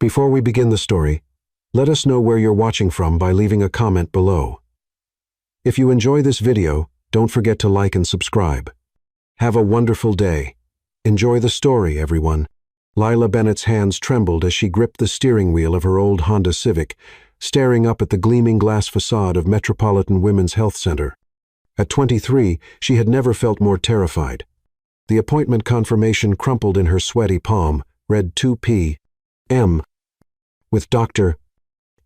Before we begin the story, let us know where you're watching from by leaving a comment below. If you enjoy this video, don't forget to like and subscribe. Have a wonderful day. Enjoy the story, everyone. Lila Bennett's hands trembled as she gripped the steering wheel of her old Honda Civic, staring up at the gleaming glass facade of Metropolitan Women's Health Center. At 23, she had never felt more terrified. The appointment confirmation crumpled in her sweaty palm, read 2 p.m. with Dr.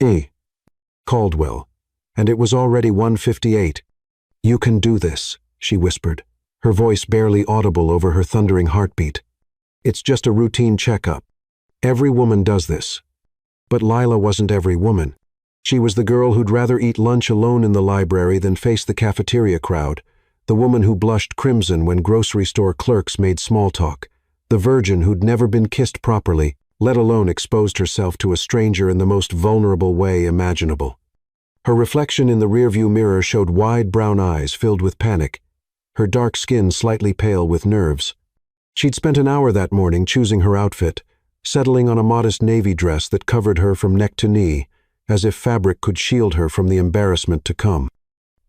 E. Caldwell, and it was already 1:58. "You can do this," she whispered, her voice barely audible over her thundering heartbeat. "It's just a routine checkup. Every woman does this." But Lila wasn't every woman. She was the girl who'd rather eat lunch alone in the library than face the cafeteria crowd, the woman who blushed crimson when grocery store clerks made small talk, the virgin who'd never been kissed properly, let alone exposed herself to a stranger in the most vulnerable way imaginable. Her reflection in the rearview mirror showed wide brown eyes filled with panic, her dark skin slightly pale with nerves. She'd spent an hour that morning choosing her outfit, settling on a modest navy dress that covered her from neck to knee, as if fabric could shield her from the embarrassment to come.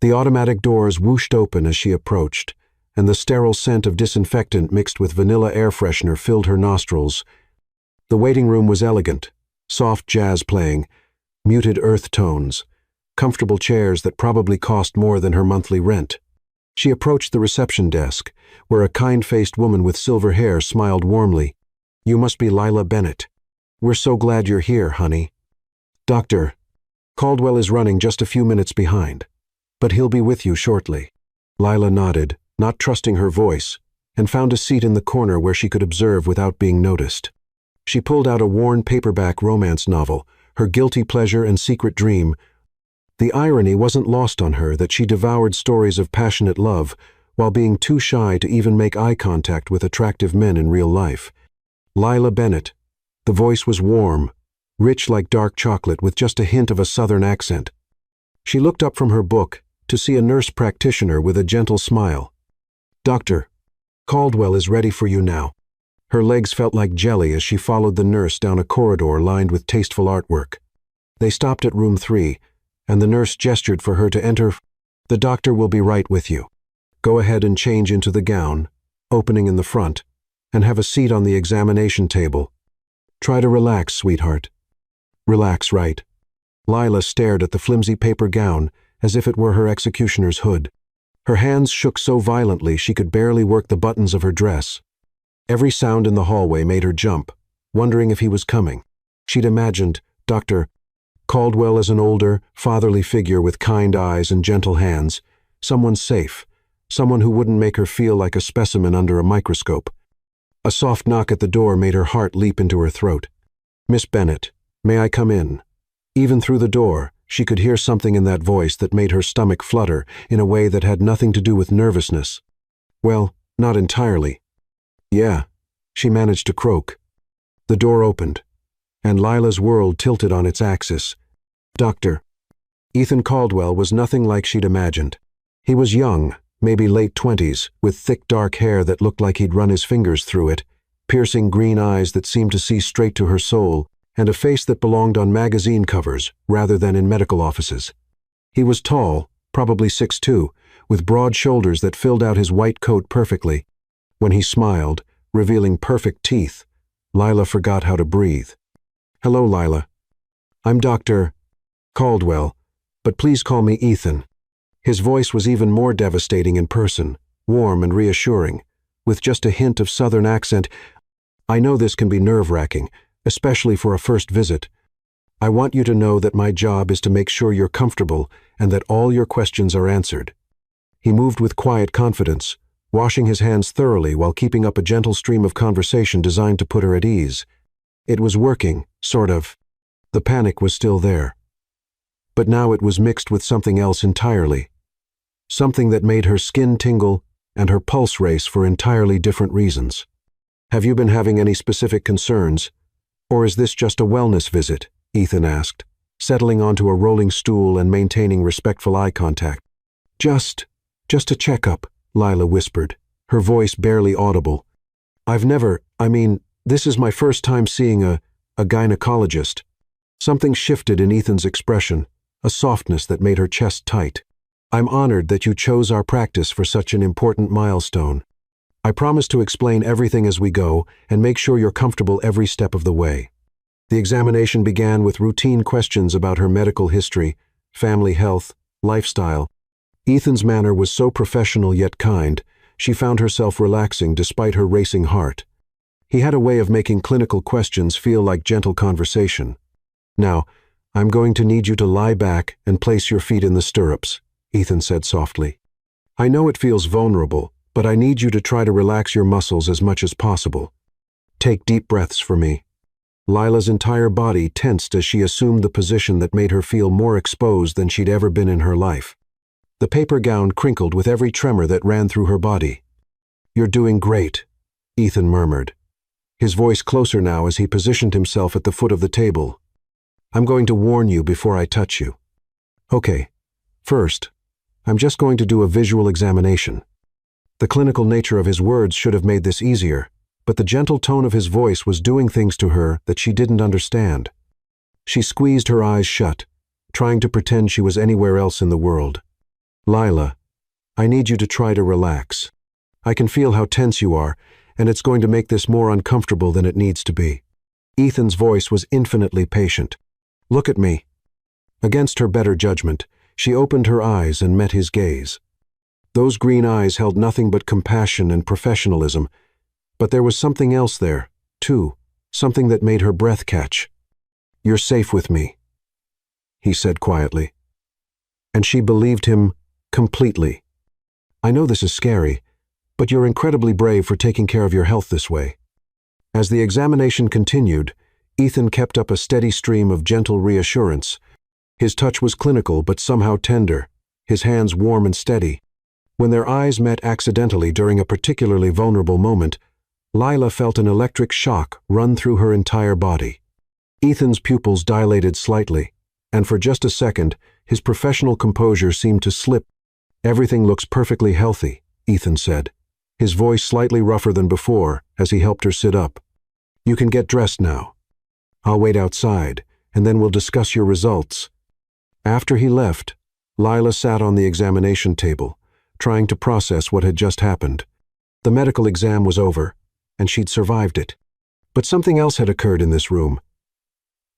The automatic doors whooshed open as she approached, and the sterile scent of disinfectant mixed with vanilla air freshener filled her nostrils. The waiting room was elegant, soft jazz playing, muted earth tones, comfortable chairs that probably cost more than her monthly rent. She approached the reception desk, where a kind-faced woman with silver hair smiled warmly. "You must be Lila Bennett. We're so glad you're here, honey. Dr. Caldwell is running just a few minutes behind, but he'll be with you shortly." Lila nodded, not trusting her voice, and found a seat in the corner where she could observe without being noticed. She pulled out a worn paperback romance novel, her guilty pleasure and secret dream. The irony wasn't lost on her that she devoured stories of passionate love while being too shy to even make eye contact with attractive men in real life. Lila Bennett. The voice was warm, rich like dark chocolate with just a hint of a southern accent. She looked up from her book to see a nurse practitioner with a gentle smile. "Dr. Caldwell is ready for you now." Her legs felt like jelly as she followed the nurse down a corridor lined with tasteful artwork. They stopped at room 3, and the nurse gestured for her to enter. "The doctor will be right with you. Go ahead and change into the gown, opening in the front, and have a seat on the examination table. Try to relax, sweetheart. Relax, right?" Lila stared at the flimsy paper gown as if it were her executioner's hood. Her hands shook so violently she could barely work the buttons of her dress. Every sound in the hallway made her jump, wondering if he was coming. She'd imagined Dr. Caldwell as an older, fatherly figure with kind eyes and gentle hands, someone safe, someone who wouldn't make her feel like a specimen under a microscope. A soft knock at the door made her heart leap into her throat. "Miss Bennett, may I come in?" Even through the door, she could hear something in that voice that made her stomach flutter in a way that had nothing to do with nervousness. Well, not entirely. "Yeah," she managed to croak. The door opened, and Lila's world tilted on its axis. Dr. Ethan Caldwell was nothing like she'd imagined. He was young, maybe late 20s, with thick dark hair that looked like he'd run his fingers through it, piercing green eyes that seemed to see straight to her soul, and a face that belonged on magazine covers rather than in medical offices. He was tall, probably 6'2", with broad shoulders that filled out his white coat perfectly. When he smiled, revealing perfect teeth, Lila forgot how to breathe. "Hello, Lila. I'm Dr. Caldwell, but please call me Ethan." His voice was even more devastating in person, warm and reassuring, with just a hint of southern accent. "I know this can be nerve-wracking, especially for a first visit. I want you to know that my job is to make sure you're comfortable and that all your questions are answered." He moved with quiet confidence, washing his hands thoroughly while keeping up a gentle stream of conversation designed to put her at ease. It was working, sort of. The panic was still there. But now it was mixed with something else entirely. Something that made her skin tingle and her pulse race for entirely different reasons. "Have you been having any specific concerns? Or is this just a wellness visit?" Ethan asked, settling onto a rolling stool and maintaining respectful eye contact. Just a checkup," Lila whispered, her voice barely audible. This is my first time seeing a a gynecologist. Something shifted in Ethan's expression, a softness that made her chest tight. I'm honored that you chose our practice for such an important milestone. I promise to explain everything as we go and make sure you're comfortable every step of the way. The examination began with routine questions about her medical history, family health, lifestyle. Ethan's manner was so professional yet kind, she found herself relaxing despite her racing heart. He had a way of making clinical questions feel like gentle conversation. Now, I'm going to need you to lie back and place your feet in the stirrups, Ethan said softly. I know it feels vulnerable, but I need you to try to relax your muscles as much as possible. Take deep breaths for me. Lila's entire body tensed as she assumed the position that made her feel more exposed than she'd ever been in her life. The paper gown crinkled with every tremor that ran through her body. You're doing great, Ethan murmured, his voice closer now as he positioned himself at the foot of the table. I'm going to warn you before I touch you. Okay, first, I'm just going to do a visual examination. The clinical nature of his words should have made this easier, but the gentle tone of his voice was doing things to her that she didn't understand. She squeezed her eyes shut, trying to pretend she was anywhere else in the world. Lila, I need you to try to relax. I can feel how tense you are, and it's going to make this more uncomfortable than it needs to be. Ethan's voice was infinitely patient. Look at me. Against her better judgment, she opened her eyes and met his gaze. Those green eyes held nothing but compassion and professionalism, but there was something else there, too, something that made her breath catch. You're safe with me, he said quietly. And she believed him completely. I know this is scary, but you're incredibly brave for taking care of your health this way. As the examination continued, Ethan kept up a steady stream of gentle reassurance. His touch was clinical but somehow tender, his hands warm and steady. When their eyes met accidentally during a particularly vulnerable moment, Lila felt an electric shock run through her entire body. Ethan's pupils dilated slightly, and for just a second, his professional composure seemed to slip. Everything looks perfectly healthy, Ethan said, his voice slightly rougher than before as he helped her sit up. You can get dressed now. I'll wait outside, and then we'll discuss your results. After he left, Lila sat on the examination table, trying to process what had just happened. The medical exam was over, and she'd survived it. But something else had occurred in this room.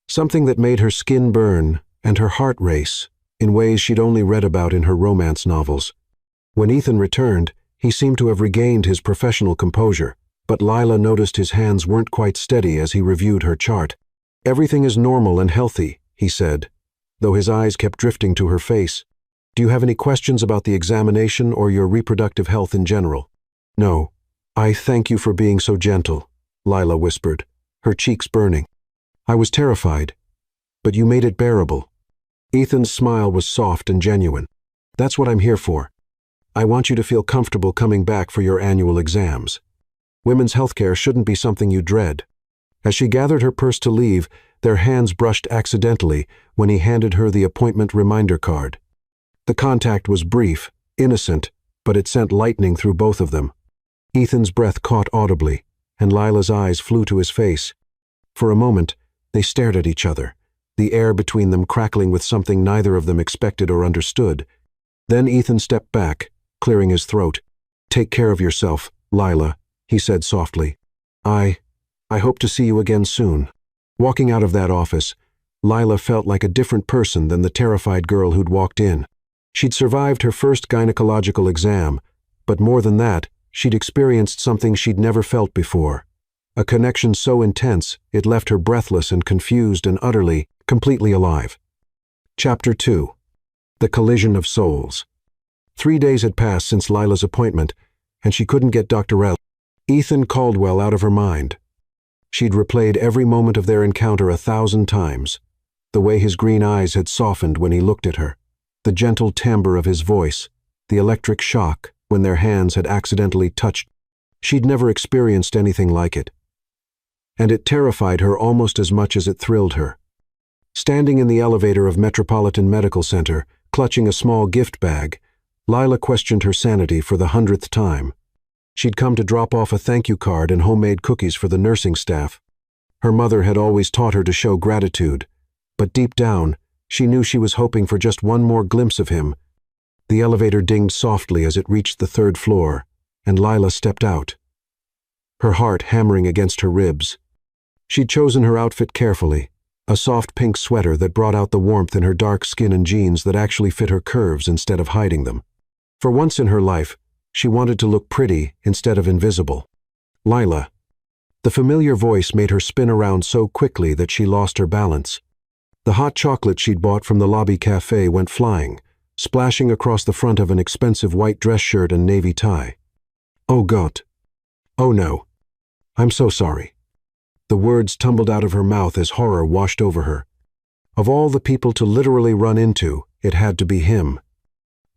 Something that made her skin burn and her heart race in ways she'd only read about in her romance novels. When Ethan returned, he seemed to have regained his professional composure, but Lila noticed his hands weren't quite steady as he reviewed her chart. Everything is normal and healthy, he said, though his eyes kept drifting to her face. Do you have any questions about the examination or your reproductive health in general? No. I thank you for being so gentle, Lila whispered, her cheeks burning. I was terrified, but you made it bearable. Ethan's smile was soft and genuine. That's what I'm here for. I want you to feel comfortable coming back for your annual exams. Women's healthcare shouldn't be something you dread. As she gathered her purse to leave, their hands brushed accidentally when he handed her the appointment reminder card. The contact was brief, innocent, but it sent lightning through both of them. Ethan's breath caught audibly, and Lila's eyes flew to his face. For a moment, they stared at each other, the air between them crackling with something neither of them expected or understood. Then Ethan stepped back, clearing his throat. Take care of yourself, Lila, he said softly. I hope to see you again soon. Walking out of that office, Lila felt like a different person than the terrified girl who'd walked in. She'd survived her first gynecological exam, but more than that, she'd experienced something she'd never felt before. A connection so intense, it left her breathless and confused and utterly, completely alive. Chapter 2. The Collision of Souls. 3 days had passed since Lila's appointment, and she couldn't get Dr. Ethan Caldwell out of her mind. She'd replayed every moment of their encounter 1,000 times. The way his green eyes had softened when he looked at her, the gentle timbre of his voice, the electric shock when their hands had accidentally touched. She'd never experienced anything like it. And it terrified her almost as much as it thrilled her. Standing in the elevator of Metropolitan Medical Center, clutching a small gift bag, Lila questioned her sanity for the 100th time. She'd come to drop off a thank you card and homemade cookies for the nursing staff. Her mother had always taught her to show gratitude, but deep down, she knew she was hoping for just one more glimpse of him. The elevator dinged softly as it reached the 3rd floor, and Lila stepped out, her heart hammering against her ribs. She'd chosen her outfit carefully, a soft pink sweater that brought out the warmth in her dark skin and jeans that actually fit her curves instead of hiding them. For once in her life, she wanted to look pretty instead of invisible. Lila. The familiar voice made her spin around so quickly that she lost her balance. The hot chocolate she'd bought from the lobby cafe went flying, splashing across the front of an expensive white dress shirt and navy tie. Oh God. Oh no. I'm so sorry. The words tumbled out of her mouth as horror washed over her. Of all the people to literally run into, it had to be him.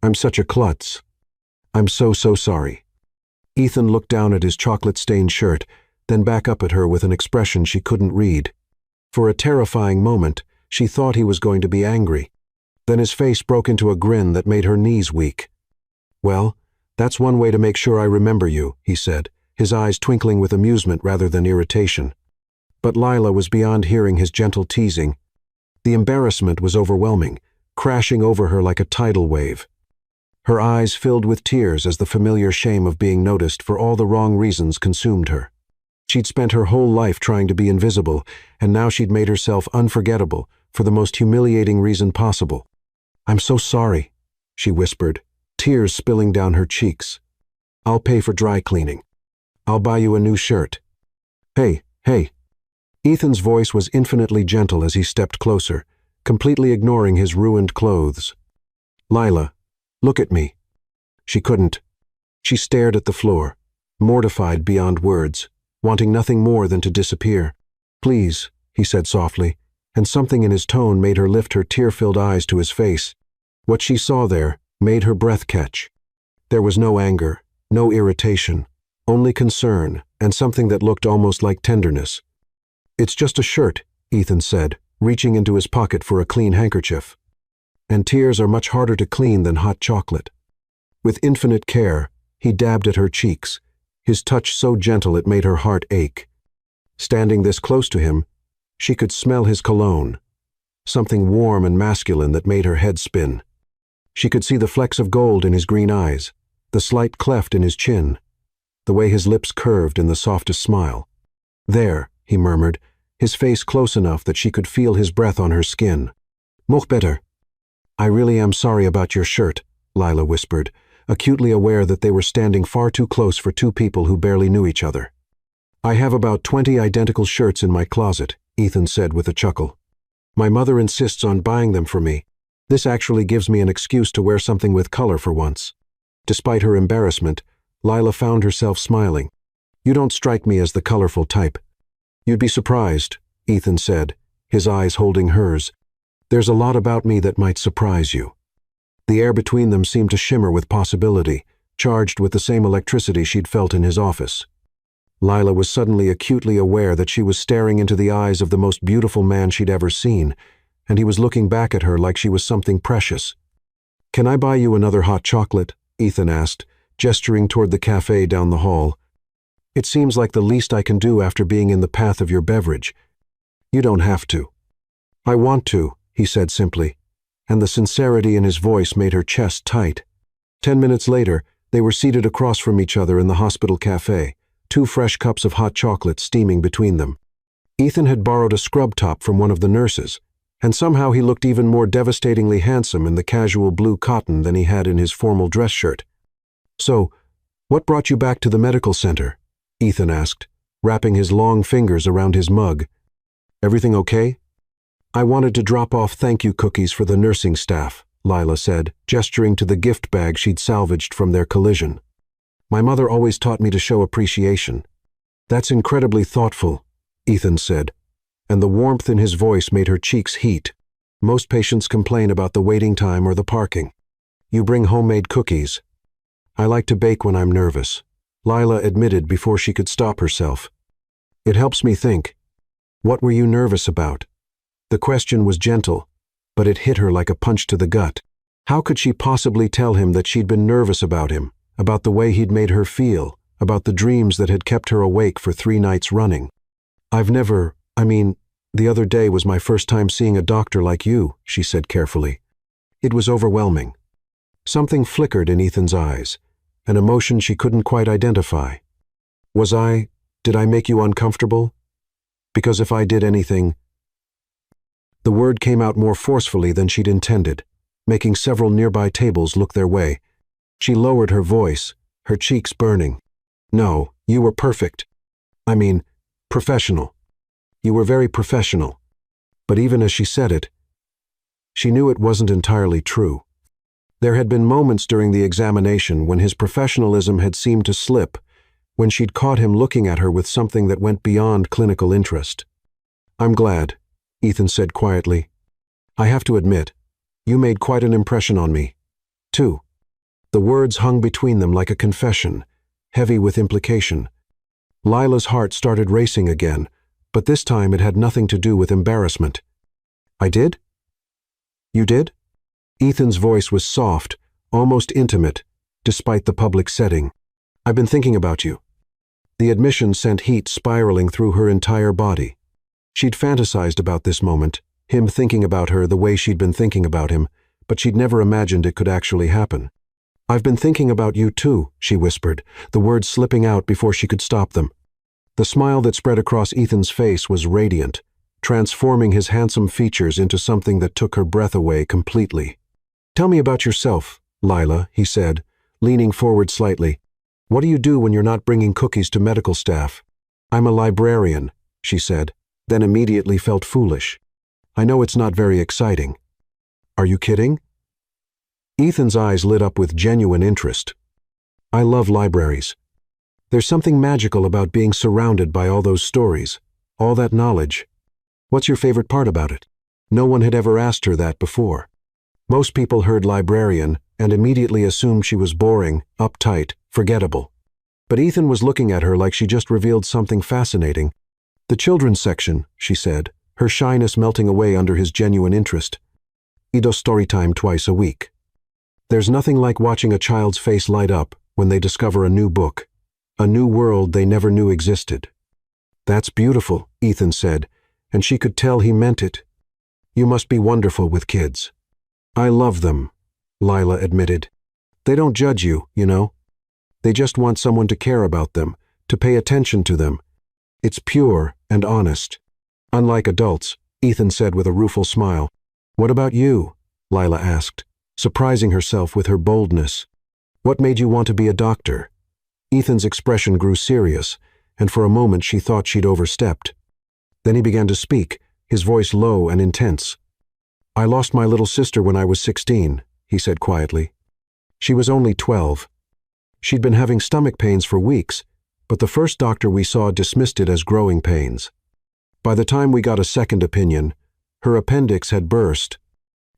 I'm such a klutz. I'm so sorry. Ethan looked down at his chocolate-stained shirt, then back up at her with an expression she couldn't read. For a terrifying moment, she thought he was going to be angry. Then his face broke into a grin that made her knees weak. Well, that's one way to make sure I remember you, he said, his eyes twinkling with amusement rather than irritation. But Lila was beyond hearing his gentle teasing. The embarrassment was overwhelming, crashing over her like a tidal wave. Her eyes filled with tears as the familiar shame of being noticed for all the wrong reasons consumed her. She'd spent her whole life trying to be invisible, and now she'd made herself unforgettable for the most humiliating reason possible. I'm so sorry, she whispered, tears spilling down her cheeks. I'll pay for dry cleaning. I'll buy you a new shirt. Hey. Ethan's voice was infinitely gentle as he stepped closer, completely ignoring his ruined clothes. Lila, look at me. She couldn't. She stared at the floor, mortified beyond words, wanting nothing more than to disappear. Please, he said softly, and something in his tone made her lift her tear-filled eyes to his face. What she saw there made her breath catch. There was no anger, no irritation, only concern and something that looked almost like tenderness. It's just a shirt, Ethan said, reaching into his pocket for a clean handkerchief. And tears are much harder to clean than hot chocolate. With infinite care, he dabbed at her cheeks, his touch so gentle it made her heart ache. Standing this close to him, she could smell his cologne, something warm and masculine that made her head spin. She could see the flecks of gold in his green eyes, the slight cleft in his chin, the way his lips curved in the softest smile. There, he murmured, his face close enough that she could feel his breath on her skin. Much better. I really am sorry about your shirt, Lila whispered, acutely aware that they were standing far too close for two people who barely knew each other. I have about 20 identical shirts in my closet, Ethan said with a chuckle. My mother insists on buying them for me. This actually gives me an excuse to wear something with color for once. Despite her embarrassment, Lila found herself smiling. You don't strike me as the colorful type. You'd be surprised, Ethan said, his eyes holding hers. There's a lot about me that might surprise you. The air between them seemed to shimmer with possibility, charged with the same electricity she'd felt in his office. Lila was suddenly acutely aware that she was staring into the eyes of the most beautiful man she'd ever seen, and he was looking back at her like she was something precious. Can I buy you another hot chocolate? Ethan asked, gesturing toward the cafe down the hall. It seems like the least I can do after being in the path of your beverage. You don't have to. I want to, he said simply, and the sincerity in his voice made her chest tight. 10 minutes later, they were seated across from each other in the hospital cafe, 2 fresh cups of hot chocolate steaming between them. Ethan had borrowed a scrub top from one of the nurses, and somehow he looked even more devastatingly handsome in the casual blue cotton than he had in his formal dress shirt. So, what brought you back to the medical center? Ethan asked, wrapping his long fingers around his mug. Everything okay? I wanted to drop off thank you cookies for the nursing staff, Lila said, gesturing to the gift bag she'd salvaged from their collision. My mother always taught me to show appreciation. That's incredibly thoughtful, Ethan said, and the warmth in his voice made her cheeks heat. Most patients complain about the waiting time or the parking. You bring homemade cookies. I like to bake when I'm nervous, Lila admitted before she could stop herself. It helps me think. What were you nervous about? The question was gentle, but it hit her like a punch to the gut. How could she possibly tell him that she'd been nervous about him, about the way he'd made her feel, about the dreams that had kept her awake for 3 nights running? I've never I mean, the other day was my first time seeing a doctor like you, she said carefully. It was overwhelming. Something flickered in Ethan's eyes, an emotion she couldn't quite identify. Did I make you uncomfortable? Because if I did anything... The word came out more forcefully than she'd intended, making several nearby tables look their way. She lowered her voice, her cheeks burning. No, you were perfect. I mean, professional. You were very professional. But even as she said it, she knew it wasn't entirely true. There had been moments during the examination when his professionalism had seemed to slip, when she'd caught him looking at her with something that went beyond clinical interest. I'm glad, Ethan said quietly. I have to admit, you made quite an impression on me, too. The words hung between them like a confession, heavy with implication. Lila's heart started racing again, but this time it had nothing to do with embarrassment. I did? You did? Ethan's voice was soft, almost intimate, despite the public setting. I've been thinking about you. The admission sent heat spiraling through her entire body. She'd fantasized about this moment, him thinking about her the way she'd been thinking about him, but she'd never imagined it could actually happen. I've been thinking about you too, she whispered, the words slipping out before she could stop them. The smile that spread across Ethan's face was radiant, transforming his handsome features into something that took her breath away completely. Tell me about yourself, Lila, he said, leaning forward slightly. What do you do when you're not bringing cookies to medical staff? I'm a librarian, she said, then immediately felt foolish. I know it's not very exciting. Are you kidding? Ethan's eyes lit up with genuine interest. I love libraries. There's something magical about being surrounded by all those stories, all that knowledge. What's your favorite part about it? No one had ever asked her that before. Most people heard librarian and immediately assumed she was boring, uptight, forgettable. But Ethan was looking at her like she just revealed something fascinating. The children's section, she said, her shyness melting away under his genuine interest. I do storytime twice a week. There's nothing like watching a child's face light up when they discover a new book, a new world they never knew existed. That's beautiful, Ethan said, and she could tell he meant it. You must be wonderful with kids. I love them, Lila admitted. They don't judge you, you know. They just want someone to care about them, to pay attention to them. It's pure and honest. Unlike adults, Ethan said with a rueful smile. What about you? Lila asked, surprising herself with her boldness. What made you want to be a doctor? Ethan's expression grew serious, and for a moment she thought she'd overstepped. Then he began to speak, his voice low and intense. I lost my little sister when I was 16, he said quietly. She was only 12. She'd been having stomach pains for weeks, but the first doctor we saw dismissed it as growing pains. By the time we got a second opinion, her appendix had burst.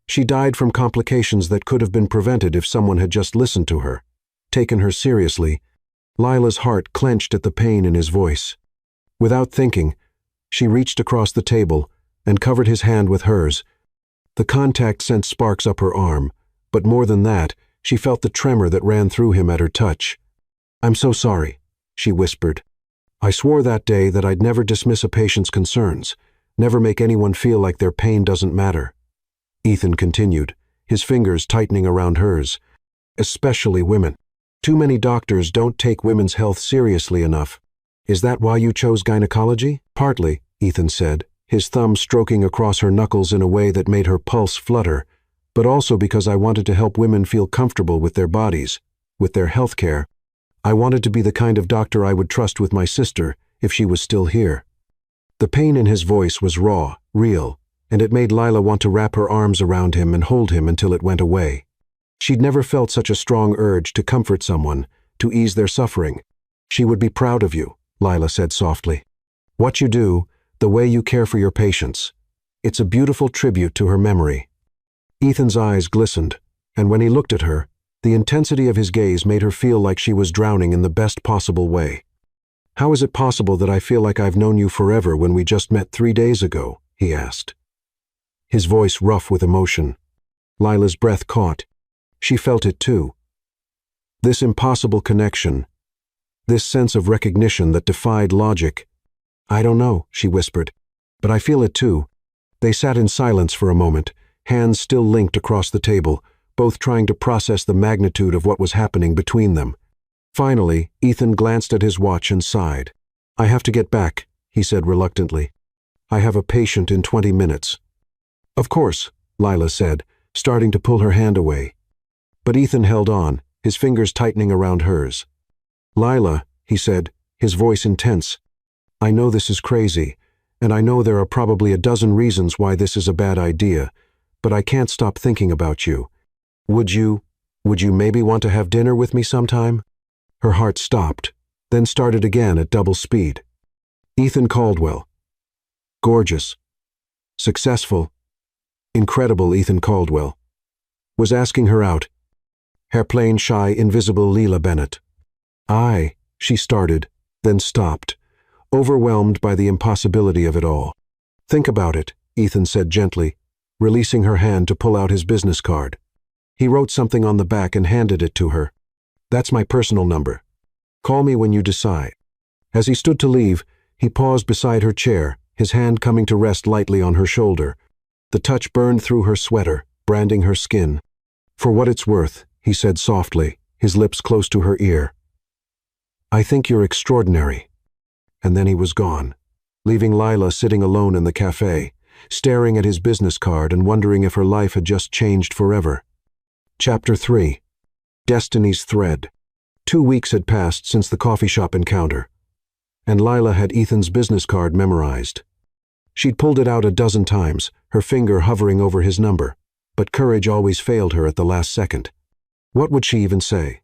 She died from complications that could have been prevented if someone had just listened to her, taken her seriously. Lila's heart clenched at the pain in his voice. Without thinking, she reached across the table and covered his hand with hers. The contact sent sparks up her arm, but more than that, she felt the tremor that ran through him at her touch. I'm so sorry, she whispered. I swore that day that I'd never dismiss a patient's concerns, never make anyone feel like their pain doesn't matter. Ethan continued, his fingers tightening around hers. Especially women. Too many doctors don't take women's health seriously enough. Is that why you chose gynecology? Partly, Ethan said, his thumb stroking across her knuckles in a way that made her pulse flutter, but also because I wanted to help women feel comfortable with their bodies, with their health care. I wanted to be the kind of doctor I would trust with my sister if she was still here. The pain in his voice was raw, real, and it made Lila want to wrap her arms around him and hold him until it went away. She'd never felt such a strong urge to comfort someone, to ease their suffering. She would be proud of you, Lila said softly. What you do, the way you care for your patients. It's a beautiful tribute to her memory. Ethan's eyes glistened, and when he looked at her, the intensity of his gaze made her feel like she was drowning in the best possible way. How is it possible that I feel like I've known you forever when we just met 3 days ago? He asked. His voice rough with emotion. Lila's breath caught. She felt it too. This impossible connection, this sense of recognition that defied logic. I don't know, she whispered. But I feel it too. They sat in silence for a moment, hands still linked across the table, both trying to process the magnitude of what was happening between them. Finally, Ethan glanced at his watch and sighed. "I have to get back," he said reluctantly. "I have a patient in 20 minutes. "Of course," Lila said, starting to pull her hand away. But Ethan held on, his fingers tightening around hers. "Lila," he said, his voice intense, "I know this is crazy, and I know there are probably a dozen reasons why this is a bad idea, but I can't stop thinking about you. Would you maybe want to have dinner with me sometime?" Her heart stopped, then started again at double speed. Ethan Caldwell. Gorgeous. Successful. Incredible Ethan Caldwell. Was asking her out. Hairplane shy, invisible Leela Bennett. She started, then stopped, overwhelmed by the impossibility of it all. "Think about it," Ethan said gently, releasing her hand to pull out his business card. He wrote something on the back and handed it to her. "That's my personal number. Call me when you decide." As he stood to leave, he paused beside her chair, his hand coming to rest lightly on her shoulder. The touch burned through her sweater, branding her skin. "For what it's worth," he said softly, his lips close to her ear. "I think you're extraordinary." And then he was gone, leaving Lila sitting alone in the cafe, staring at his business card and wondering if her life had just changed forever. Chapter 3. Destiny's Thread. 2 weeks had passed since the coffee shop encounter, and Lila had Ethan's business card memorized. She'd pulled it out a dozen times, her finger hovering over his number, but courage always failed her at the last second. What would she even say?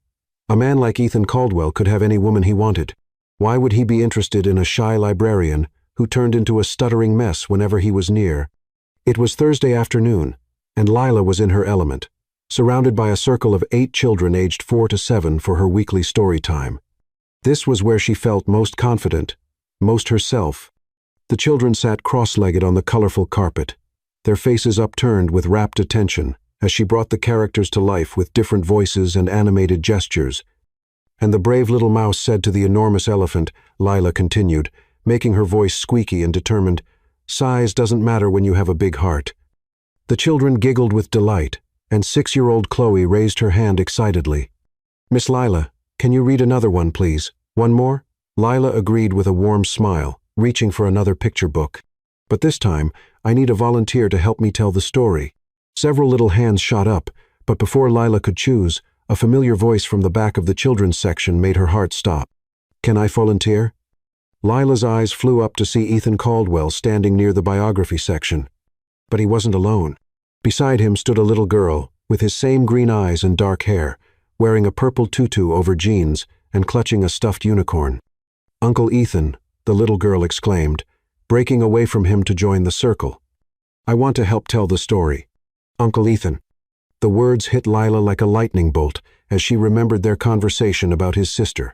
A man like Ethan Caldwell could have any woman he wanted. Why would he be interested in a shy librarian who turned into a stuttering mess whenever he was near? It was Thursday afternoon, and Lila was in her element, surrounded by a circle of 8 children aged 4 to 7 for her weekly story time. This was where she felt most confident, most herself. The children sat cross-legged on the colorful carpet, their faces upturned with rapt attention as she brought the characters to life with different voices and animated gestures. And the brave little mouse said to the enormous elephant, Lila continued, making her voice squeaky and determined, "Size doesn't matter when you have a big heart." The children giggled with delight, and 6-year-old Chloe raised her hand excitedly. "Miss Lila, can you read another one, please? One more?" Lila agreed with a warm smile, reaching for another picture book. "But this time, I need a volunteer to help me tell the story." Several little hands shot up, but before Lila could choose, a familiar voice from the back of the children's section made her heart stop. "Can I volunteer?" Lila's eyes flew up to see Ethan Caldwell standing near the biography section. But he wasn't alone. Beside him stood a little girl, with his same green eyes and dark hair, wearing a purple tutu over jeans and clutching a stuffed unicorn. "Uncle Ethan," the little girl exclaimed, breaking away from him to join the circle. "I want to help tell the story. Uncle Ethan." The words hit Lila like a lightning bolt as she remembered their conversation about his sister.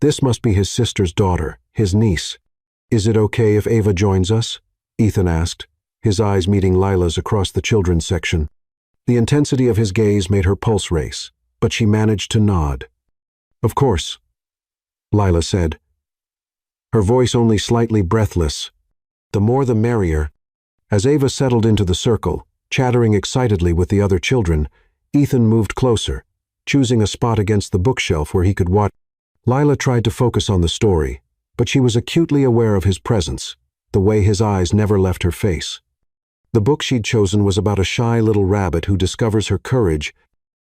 This must be his sister's daughter, his niece. "Is it okay if Ava joins us?" Ethan asked, his eyes meeting Lila's across the children's section. The intensity of his gaze made her pulse race, but she managed to nod. "Of course," Lila said, her voice only slightly breathless. The more the merrier. As Ava settled into the circle, chattering excitedly with the other children, Ethan moved closer, choosing a spot against the bookshelf where he could watch. Lila tried to focus on the story, but she was acutely aware of his presence, the way his eyes never left her face. The book she'd chosen was about a shy little rabbit who discovers her courage,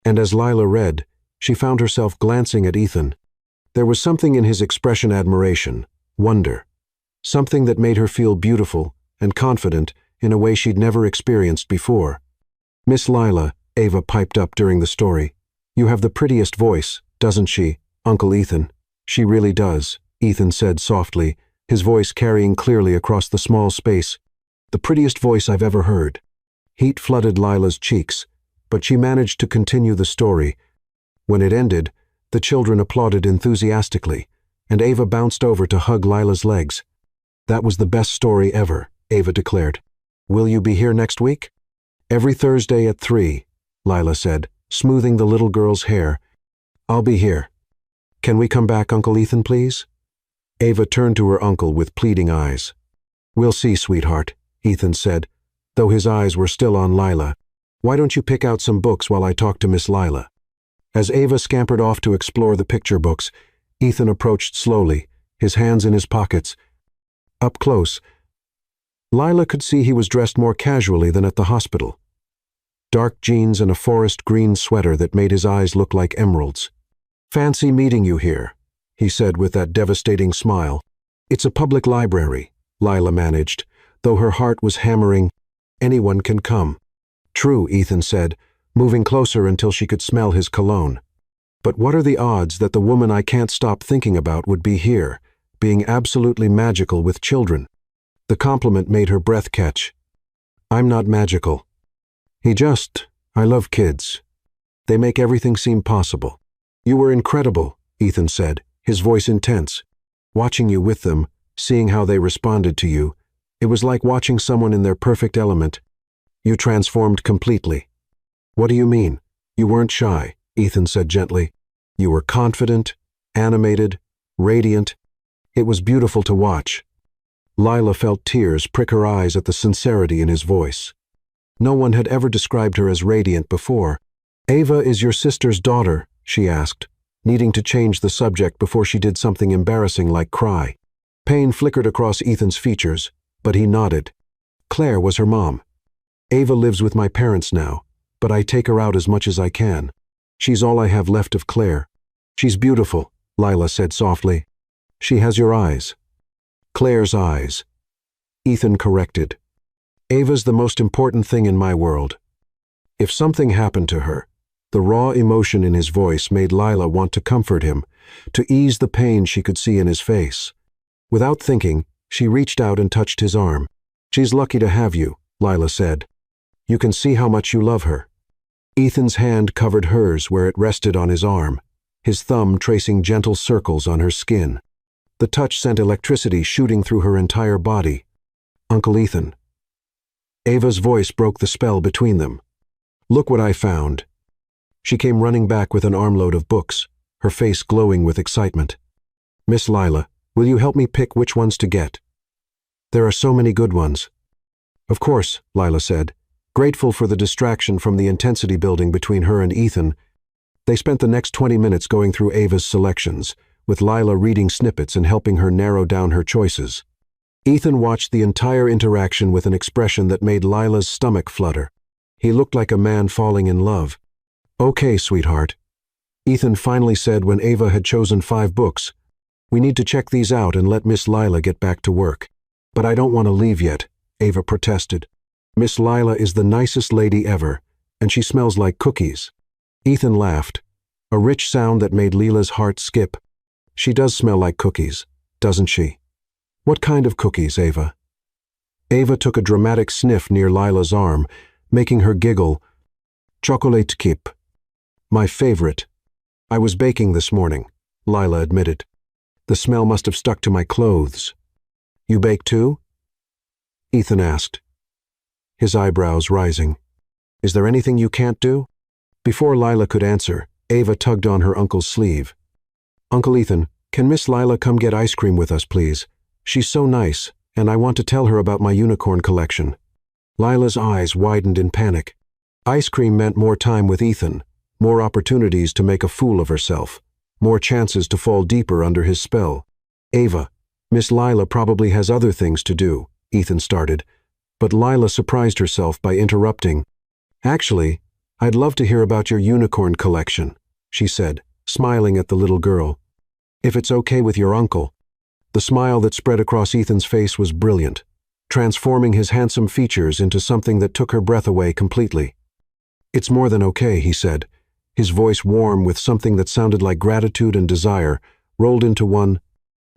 and as Lila read, she found herself glancing at Ethan. There was something in his expression, admiration, wonder, something that made her feel beautiful and confident in a way she'd never experienced before. "Miss Lila," Ava piped up during the story, "you have the prettiest voice, doesn't she, Uncle Ethan?" "She really does," Ethan said softly, his voice carrying clearly across the small space. "The prettiest voice I've ever heard." Heat flooded Lila's cheeks, but she managed to continue the story. When it ended, the children applauded enthusiastically, and Ava bounced over to hug Lila's legs. "That was the best story ever," Ava declared. "Will you be here next week?" "Every Thursday at 3, Lila said, smoothing the little girl's hair. "I'll be here. Can we come back, Uncle Ethan, please?" Ava turned to her uncle with pleading eyes. "We'll see, sweetheart," Ethan said, though his eyes were still on Lila. "Why don't you pick out some books while I talk to Miss Lila?" As Ava scampered off to explore the picture books, Ethan approached slowly, his hands in his pockets. Up close, Lila could see he was dressed more casually than at the hospital. Dark jeans and a forest green sweater that made his eyes look like emeralds. "Fancy meeting you here," he said with that devastating smile. "It's a public library," Lila managed, though her heart was hammering. "Anyone can come." "True," Ethan said, moving closer until she could smell his cologne. "But what are the odds that the woman I can't stop thinking about would be here, being absolutely magical with children?" The compliment made her breath catch. "I'm not magical. I love kids. They make everything seem possible." "You were incredible," Ethan said, his voice intense. "Watching you with them, seeing how they responded to you, it was like watching someone in their perfect element. You transformed completely." "What do you mean?" "You weren't shy," Ethan said gently. "You were confident, animated, radiant. It was beautiful to watch." Lila felt tears prick her eyes at the sincerity in his voice. No one had ever described her as radiant before. "Ava is your sister's daughter?" she asked, needing to change the subject before she did something embarrassing like cry. Pain flickered across Ethan's features, but he nodded. "Claire was her mom. Ava lives with my parents now, but I take her out as much as I can. She's all I have left of Claire." "She's beautiful," Lila said softly. "She has your eyes." "Claire's eyes," Ethan corrected. "Ava's the most important thing in my world. If something happened to her," the raw emotion in his voice made Lila want to comfort him, to ease the pain she could see in his face. Without thinking, she reached out and touched his arm. "She's lucky to have you," Lila said. "You can see how much you love her." Ethan's hand covered hers where it rested on his arm, his thumb tracing gentle circles on her skin. The touch sent electricity shooting through her entire body. "Uncle Ethan." Ava's voice broke the spell between them. "Look what I found." She came running back with an armload of books, her face glowing with excitement. "Miss Lila, will you help me pick which ones to get? There are so many good ones." "Of course," Lila said, grateful for the distraction from the intensity building between her and Ethan. They spent the next 20 minutes going through Ava's selections, with Lila reading snippets and helping her narrow down her choices. Ethan watched the entire interaction with an expression that made Lila's stomach flutter. He looked like a man falling in love. "Okay, sweetheart," Ethan finally said when Ava had chosen 5 books. "We need to check these out and let Miss Lila get back to work." "But I don't want to leave yet," Ava protested. "Miss Lila is the nicest lady ever, and she smells like cookies." Ethan laughed, a rich sound that made Lila's heart skip. "She does smell like cookies, doesn't she?" "What kind of cookies, Ava?" Ava took a dramatic sniff near Lila's arm, making her giggle. "Chocolate chip. My favorite. I was baking this morning," Lila admitted. "The smell must have stuck to my clothes." "You bake too?" Ethan asked, his eyebrows rising. "Is there anything you can't do?" Before Lila could answer, Ava tugged on her uncle's sleeve. "Uncle Ethan, can Miss Lila come get ice cream with us, please? She's so nice, and I want to tell her about my unicorn collection." Lila's eyes widened in panic. Ice cream meant more time with Ethan, more opportunities to make a fool of herself, more chances to fall deeper under his spell. "Ava, Miss Lila probably has other things to do," Ethan started, but Lila surprised herself by interrupting. "Actually, I'd love to hear about your unicorn collection," she said, smiling at the little girl. "If it's okay with your uncle." The smile that spread across Ethan's face was brilliant, transforming his handsome features into something that took her breath away completely. "It's more than okay," he said, his voice warm with something that sounded like gratitude and desire, rolled into one.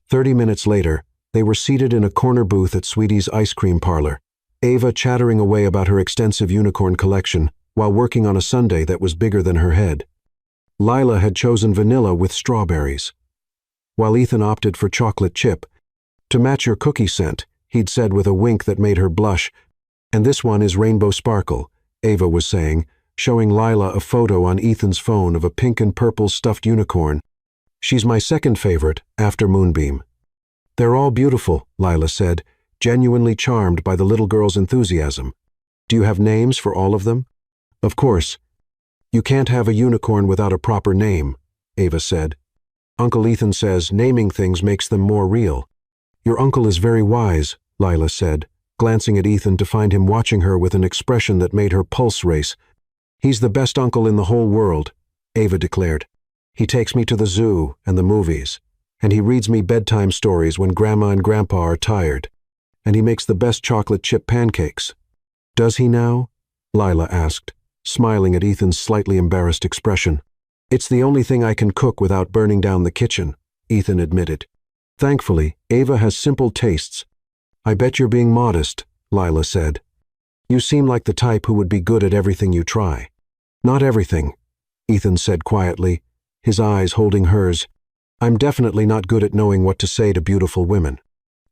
30 minutes later, they were seated in a corner booth at Sweetie's ice cream parlor, Ava chattering away about her extensive unicorn collection while working on a sundae that was bigger than her head. Lila had chosen vanilla with strawberries, while Ethan opted for chocolate chip. "To match your cookie scent," he'd said with a wink that made her blush. "And this one is Rainbow Sparkle," Ava was saying, showing Lila a photo on Ethan's phone of a pink and purple stuffed unicorn. "She's my second favorite, after Moonbeam." "They're all beautiful," Lila said, genuinely charmed by the little girl's enthusiasm. Do you have names for all of them? Of course. You can't have a unicorn without a proper name, Ava said. Uncle Ethan says naming things makes them more real. Your uncle is very wise, Lila said, glancing at Ethan to find him watching her with an expression that made her pulse race. He's the best uncle in the whole world, Ava declared. He takes me to the zoo and the movies, and he reads me bedtime stories when Grandma and Grandpa are tired, and he makes the best chocolate chip pancakes. Does he now? Lila asked, smiling at Ethan's slightly embarrassed expression. It's the only thing I can cook without burning down the kitchen, Ethan admitted. Thankfully, Ava has simple tastes. I bet you're being modest, Lila said. You seem like the type who would be good at everything you try. Not everything, Ethan said quietly, his eyes holding hers. I'm definitely not good at knowing what to say to beautiful women.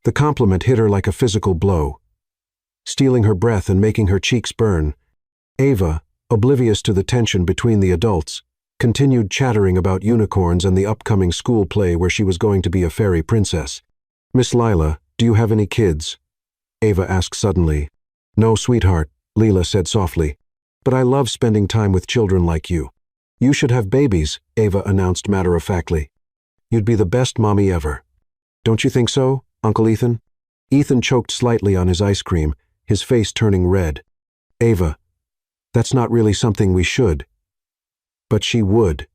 The compliment hit her like a physical blow, stealing her breath and making her cheeks burn. Ava, oblivious to the tension between the adults, continued chattering about unicorns and the upcoming school play where she was going to be a fairy princess. Miss Lila, do you have any kids? Ava asked suddenly. No, sweetheart, Lila said softly, but I love spending time with children like you. You should have babies, Ava announced matter-of-factly. You'd be the best mommy ever. Don't you think so, Uncle Ethan? Ethan choked slightly on his ice cream, his face turning red. Ava, that's not really something we should. But she would.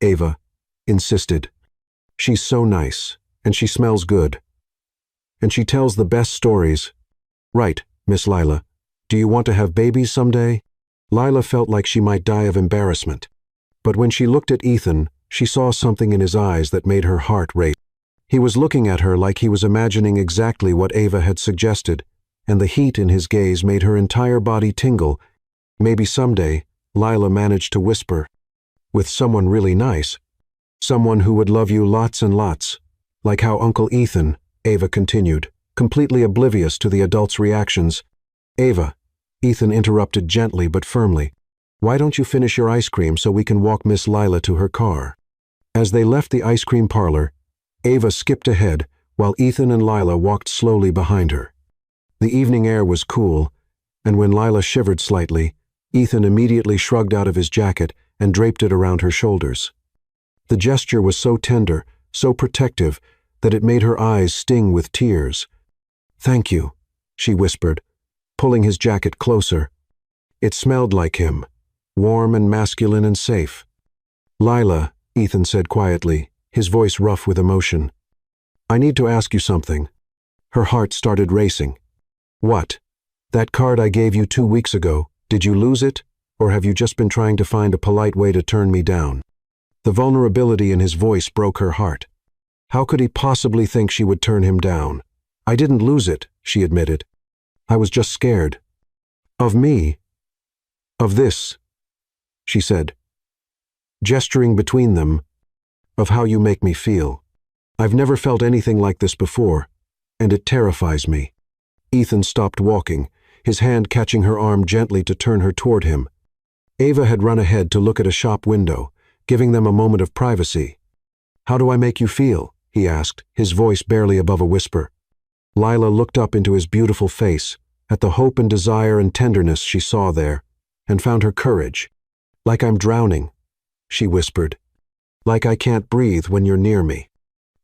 Ava insisted. She's so nice, and she smells good. And she tells the best stories. Right, Miss Lila. Do you want to have babies someday? Lila felt like she might die of embarrassment. But when she looked at Ethan, she saw something in his eyes that made her heart race. He was looking at her like he was imagining exactly what Ava had suggested, and the heat in his gaze made her entire body tingle. Maybe someday, Lila managed to whisper, with someone really nice. Someone who would love you lots and lots. Like how Uncle Ethan, Ava continued, completely oblivious to the adults' reactions. Ava, Ethan interrupted gently but firmly. Why don't you finish your ice cream so we can walk Miss Lila to her car? As they left the ice cream parlor, Ava skipped ahead while Ethan and Lila walked slowly behind her. The evening air was cool, and when Lila shivered slightly, Ethan immediately shrugged out of his jacket and draped it around her shoulders. The gesture was so tender, so protective, that it made her eyes sting with tears. Thank you, she whispered, pulling his jacket closer. It smelled like him, warm and masculine and safe. Lila, Ethan said quietly, his voice rough with emotion. I need to ask you something. Her heart started racing. What? That card I gave you 2 weeks ago, did you lose it, or have you just been trying to find a polite way to turn me down? The vulnerability in his voice broke her heart. How could he possibly think she would turn him down? I didn't lose it, she admitted. I was just scared. Of me? Of this, she said, gesturing between them, of how you make me feel. I've never felt anything like this before, and it terrifies me. Ethan stopped walking, his hand catching her arm gently to turn her toward him. Ava had run ahead to look at a shop window, giving them a moment of privacy. How do I make you feel? He asked, his voice barely above a whisper. Lila looked up into his beautiful face, at the hope and desire and tenderness she saw there, and found her courage. Like I'm drowning, she whispered. Like I can't breathe when you're near me.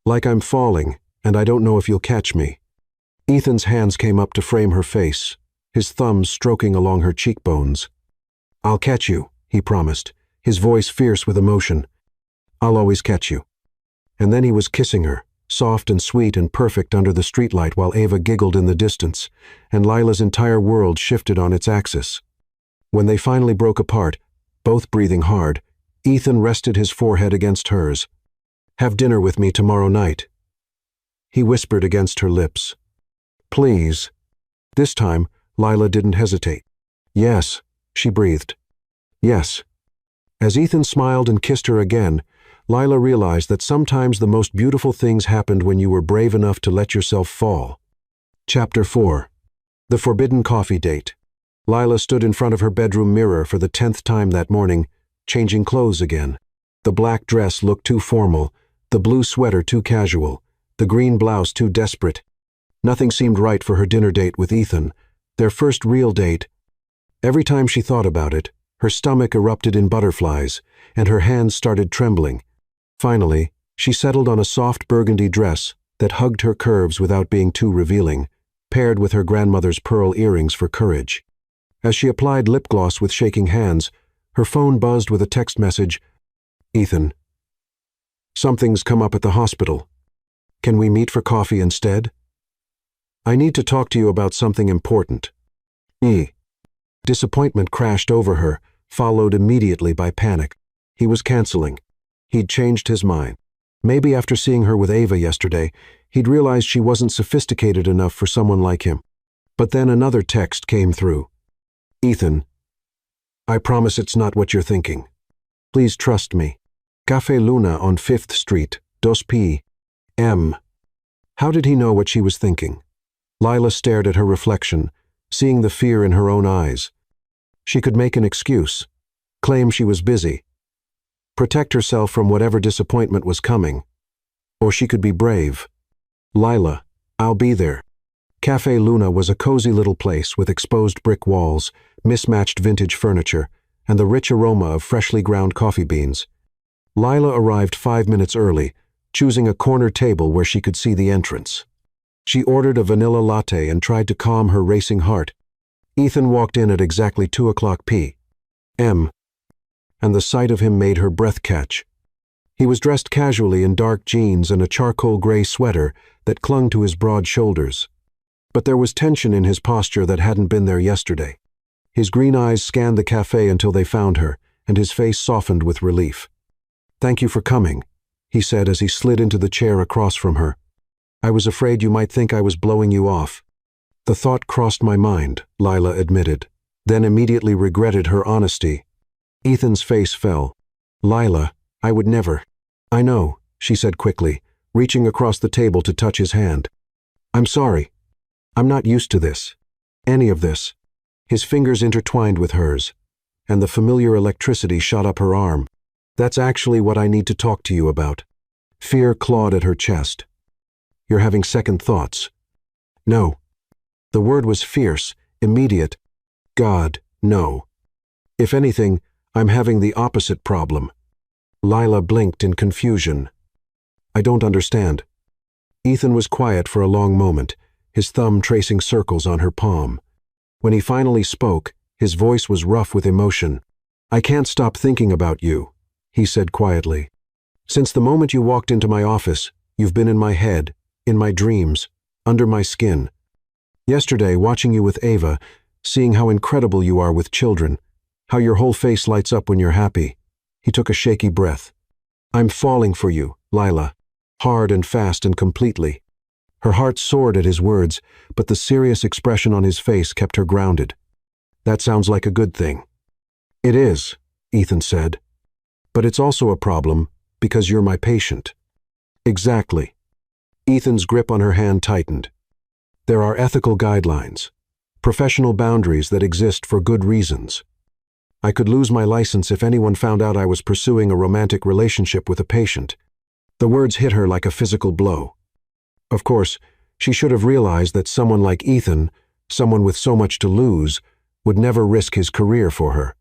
Like I'm falling, and I don't know if you'll catch me. Ethan's hands came up to frame her face, his thumbs stroking along her cheekbones. I'll catch you, he promised, his voice fierce with emotion. I'll always catch you. And then he was kissing her, soft and sweet and perfect under the streetlight while Ava giggled in the distance, and Lila's entire world shifted on its axis. When they finally broke apart, both breathing hard, Ethan rested his forehead against hers. Have dinner with me tomorrow night. He whispered against her lips. Please. This time, Lila didn't hesitate. Yes, she breathed. Yes. As Ethan smiled and kissed her again, Lila realized that sometimes the most beautiful things happened when you were brave enough to let yourself fall. Chapter 4. The Forbidden Coffee Date. Lila stood in front of her bedroom mirror for the 10th time that morning, changing clothes again. The black dress looked too formal, the blue sweater too casual, the green blouse too desperate. Nothing seemed right for her dinner date with Ethan, their first real date. Every time she thought about it, her stomach erupted in butterflies, and her hands started trembling. Finally, she settled on a soft burgundy dress that hugged her curves without being too revealing, paired with her grandmother's pearl earrings for courage. As she applied lip gloss with shaking hands, her phone buzzed with a text message. "Ethan, something's come up at the hospital. Can we meet for coffee instead? I need to talk to you about something important." Disappointment crashed over her, followed immediately by panic. He was canceling. He'd changed his mind. Maybe after seeing her with Ava yesterday, he'd realized she wasn't sophisticated enough for someone like him. But then another text came through. "Ethan, I promise it's not what you're thinking. Please trust me. Café Luna on 5th Street, 2 p.m." How did he know what she was thinking? Lila stared at her reflection, seeing the fear in her own eyes. She could make an excuse, claim she was busy, protect herself from whatever disappointment was coming. Or she could be brave. "Lila, I'll be there." Café Luna was a cozy little place with exposed brick walls, mismatched vintage furniture, and the rich aroma of freshly ground coffee beans. Lila arrived 5 minutes early, choosing a corner table where she could see the entrance. She ordered a vanilla latte and tried to calm her racing heart. Ethan walked in at exactly 2:00 p.m., and the sight of him made her breath catch. He was dressed casually in dark jeans and a charcoal gray sweater that clung to his broad shoulders. But there was tension in his posture that hadn't been there yesterday. His green eyes scanned the cafe until they found her, and his face softened with relief. "Thank you for coming," he said as he slid into the chair across from her. "I was afraid you might think I was blowing you off." "The thought crossed my mind," Lila admitted, then immediately regretted her honesty. Ethan's face fell. "Lila, I would never." "I know," she said quickly, reaching across the table to touch his hand. "I'm sorry. I'm not used to this. Any of this." His fingers intertwined with hers, and the familiar electricity shot up her arm. "That's actually what I need to talk to you about." Fear clawed at her chest. "You're having second thoughts." "No." The word was fierce, immediate. "God, no. If anything, I'm having the opposite problem." Lila blinked in confusion. "I don't understand." Ethan was quiet for a long moment, his thumb tracing circles on her palm. When he finally spoke, his voice was rough with emotion. "I can't stop thinking about you," he said quietly. "Since the moment you walked into my office, you've been in my head, in my dreams, under my skin. Yesterday, watching you with Ava, seeing how incredible you are with children, how your whole face lights up when you're happy." He took a shaky breath. "I'm falling for you, Lila, hard and fast and completely." Her heart soared at his words, but the serious expression on his face kept her grounded. "That sounds like a good thing." "It is," Ethan said. "But it's also a problem because you're my patient." "Exactly." Ethan's grip on her hand tightened. "There are ethical guidelines, professional boundaries that exist for good reasons. I could lose my license if anyone found out I was pursuing a romantic relationship with a patient." The words hit her like a physical blow. Of course, she should have realized that someone like Ethan, someone with so much to lose, would never risk his career for her.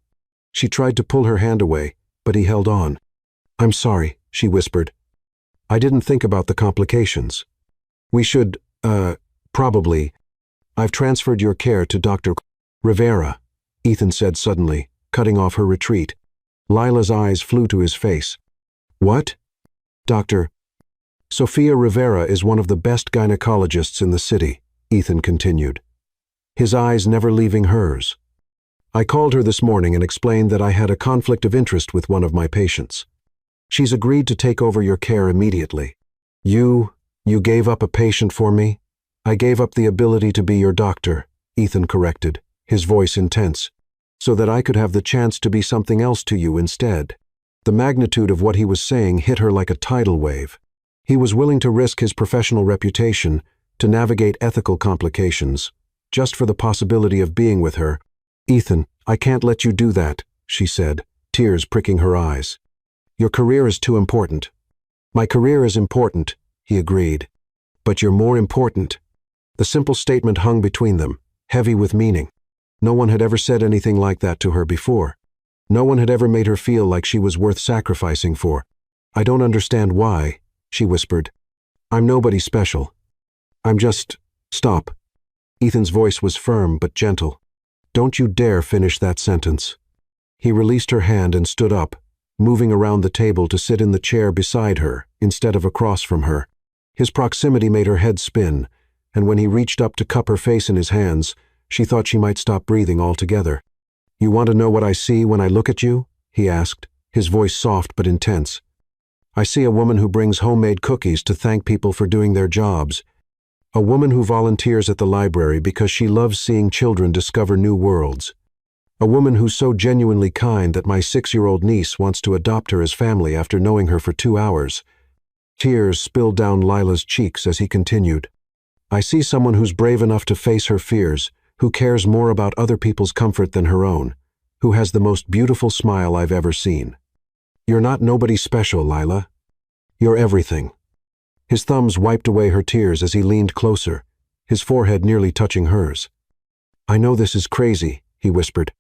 She tried to pull her hand away, but he held on. "I'm sorry," she whispered. "I didn't think about the complications. We should, probably. I've transferred your care to Dr. Rivera," Ethan said suddenly, cutting off her retreat. Lila's eyes flew to his face. "What?" "Dr. Sofia Rivera is one of the best gynecologists in the city," Ethan continued, his eyes never leaving hers. "I called her this morning and explained that I had a conflict of interest with one of my patients. She's agreed to take over your care immediately." You gave up a patient for me?" "I gave up the ability to be your doctor," Ethan corrected, his voice intense, "so that I could have the chance to be something else to you instead." The magnitude of what he was saying hit her like a tidal wave. He was willing to risk his professional reputation, to navigate ethical complications, just for the possibility of being with her. "Ethan, I can't let you do that," she said, tears pricking her eyes. "Your career is too important." "My career is important," he agreed. "But you're more important." The simple statement hung between them, heavy with meaning. No one had ever said anything like that to her before. No one had ever made her feel like she was worth sacrificing for. "I don't understand why," she whispered. "I'm nobody special. I'm just—" "Stop." Ethan's voice was firm but gentle. "Don't you dare finish that sentence." He released her hand and stood up, moving around the table to sit in the chair beside her instead of across from her. His proximity made her head spin, and when he reached up to cup her face in his hands, she thought she might stop breathing altogether. "You want to know what I see when I look at you?" he asked, his voice soft but intense. "I see a woman who brings homemade cookies to thank people for doing their jobs. A woman who volunteers at the library because she loves seeing children discover new worlds. A woman who's so genuinely kind that my 6-year-old niece wants to adopt her as family after knowing her for 2 hours." Tears spilled down Lila's cheeks as he continued. "I see someone who's brave enough to face her fears, who cares more about other people's comfort than her own, who has the most beautiful smile I've ever seen. You're not nobody special, Lila. You're everything." His thumbs wiped away her tears as he leaned closer, his forehead nearly touching hers. "I know this is crazy," he whispered.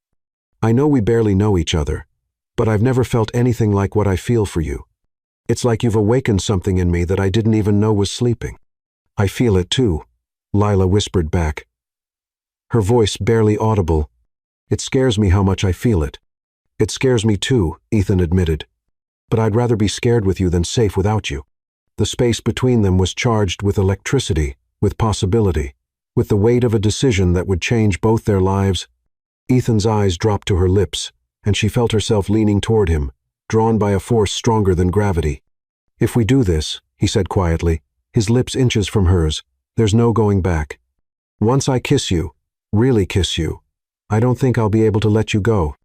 "I know we barely know each other, but I've never felt anything like what I feel for you. It's like you've awakened something in me that I didn't even know was sleeping." "I feel it too," Lila whispered back, her voice barely audible. "It scares me how much I feel it." "It scares me too," Ethan admitted. "But I'd rather be scared with you than safe without you." The space between them was charged with electricity, with possibility, with the weight of a decision that would change both their lives. Ethan's eyes dropped to her lips, and she felt herself leaning toward him, drawn by a force stronger than gravity. "If we do this," he said quietly, his lips inches from hers, "there's no going back. Once I kiss you, really kiss you, I don't think I'll be able to let you go."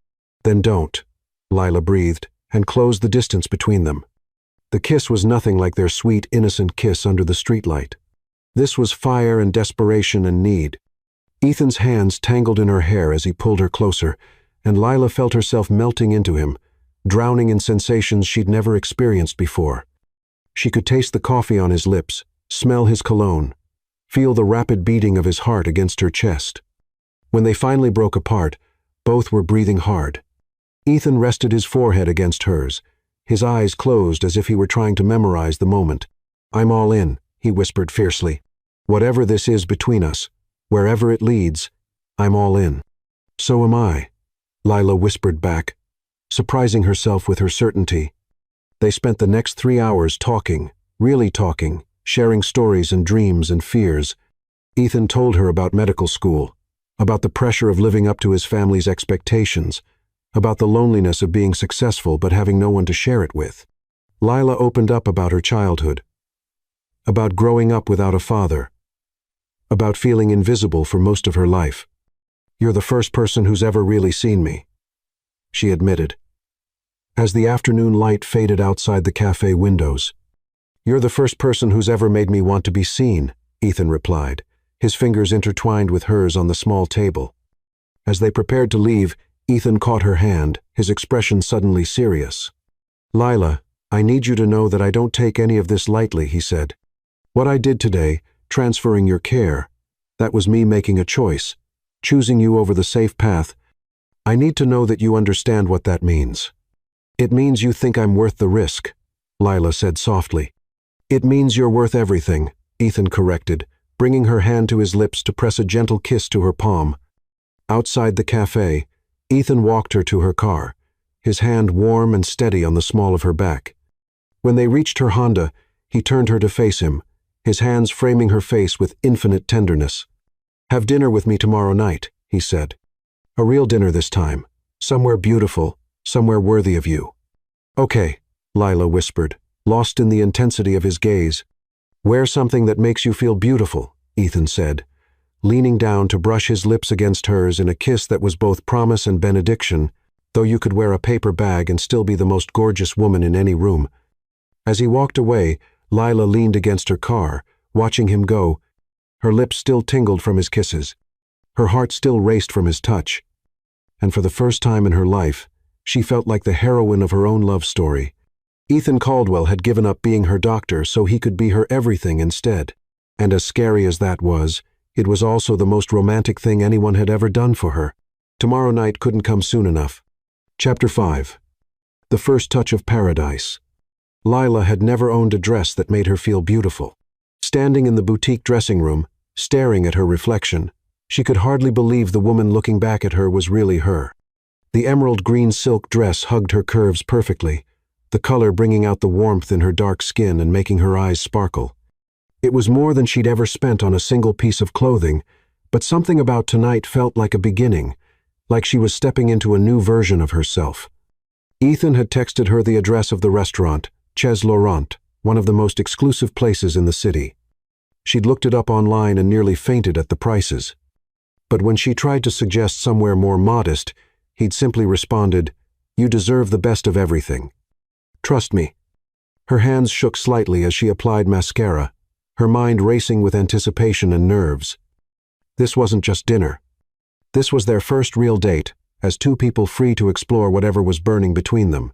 "Then don't," Lila breathed, and closed the distance between them. The kiss was nothing like their sweet, innocent kiss under the streetlight. This was fire and desperation and need. Ethan's hands tangled in her hair as he pulled her closer, and Lila felt herself melting into him, drowning in sensations she'd never experienced before. She could taste the coffee on his lips, smell his cologne, feel the rapid beating of his heart against her chest. When they finally broke apart, both were breathing hard. Ethan rested his forehead against hers, his eyes closed as if he were trying to memorize the moment. "I'm all in," he whispered fiercely. "Whatever this is between us, wherever it leads, I'm all in." "So am I," Lila whispered back, surprising herself with her certainty. They spent the next 3 hours talking, really talking, sharing stories and dreams and fears. Ethan told her about medical school, about the pressure of living up to his family's expectations, about the loneliness of being successful but having no one to share it with. Lila opened up about her childhood, about growing up without a father, about feeling invisible for most of her life. "You're the first person who's ever really seen me," she admitted, as the afternoon light faded outside the cafe windows. "You're the first person who's ever made me want to be seen," Ethan replied, his fingers intertwined with hers on the small table. As they prepared to leave, Ethan caught her hand, his expression suddenly serious. "Lila, I need you to know that I don't take any of this lightly," he said. "What I did today, transferring your care, that was me making a choice, choosing you over the safe path. I need to know that you understand what that means." "It means you think I'm worth the risk," Lila said softly. "It means you're worth everything," Ethan corrected, bringing her hand to his lips to press a gentle kiss to her palm. Outside the cafe, Ethan walked her to her car, his hand warm and steady on the small of her back. When they reached her Honda, he turned her to face him, his hands framing her face with infinite tenderness. "Have dinner with me tomorrow night," he said. "A real dinner this time, somewhere beautiful, somewhere worthy of you." "Okay," Lila whispered, lost in the intensity of his gaze. "Wear something that makes you feel beautiful," Ethan said, leaning down to brush his lips against hers in a kiss that was both promise and benediction, though you could wear a paper bag and still be the most gorgeous woman in any room. As he walked away, Lila leaned against her car, watching him go. Her lips still tingled from his kisses. Her heart still raced from his touch. And for the first time in her life, she felt like the heroine of her own love story. Ethan Caldwell had given up being her doctor so he could be her everything instead. And as scary as that was, It was also the most romantic thing anyone had ever done for her. Tomorrow night couldn't come soon enough. Chapter 5. The First Touch of Paradise. Lila had never owned a dress that made her feel beautiful. Standing in the boutique dressing room, staring at her reflection, she could hardly believe the woman looking back at her was really her. The emerald green silk dress hugged her curves perfectly, the color bringing out the warmth in her dark skin and making her eyes sparkle. It was more than she'd ever spent on a single piece of clothing, but something about tonight felt like a beginning, like she was stepping into a new version of herself. Ethan had texted her the address of the restaurant, Chez Laurent, one of the most exclusive places in the city. She'd looked it up online and nearly fainted at the prices. But when she tried to suggest somewhere more modest, he'd simply responded, "You deserve the best of everything. Trust me." Her hands shook slightly as she applied mascara, her mind racing with anticipation and nerves. This wasn't just dinner. This was their first real date, as two people free to explore whatever was burning between them.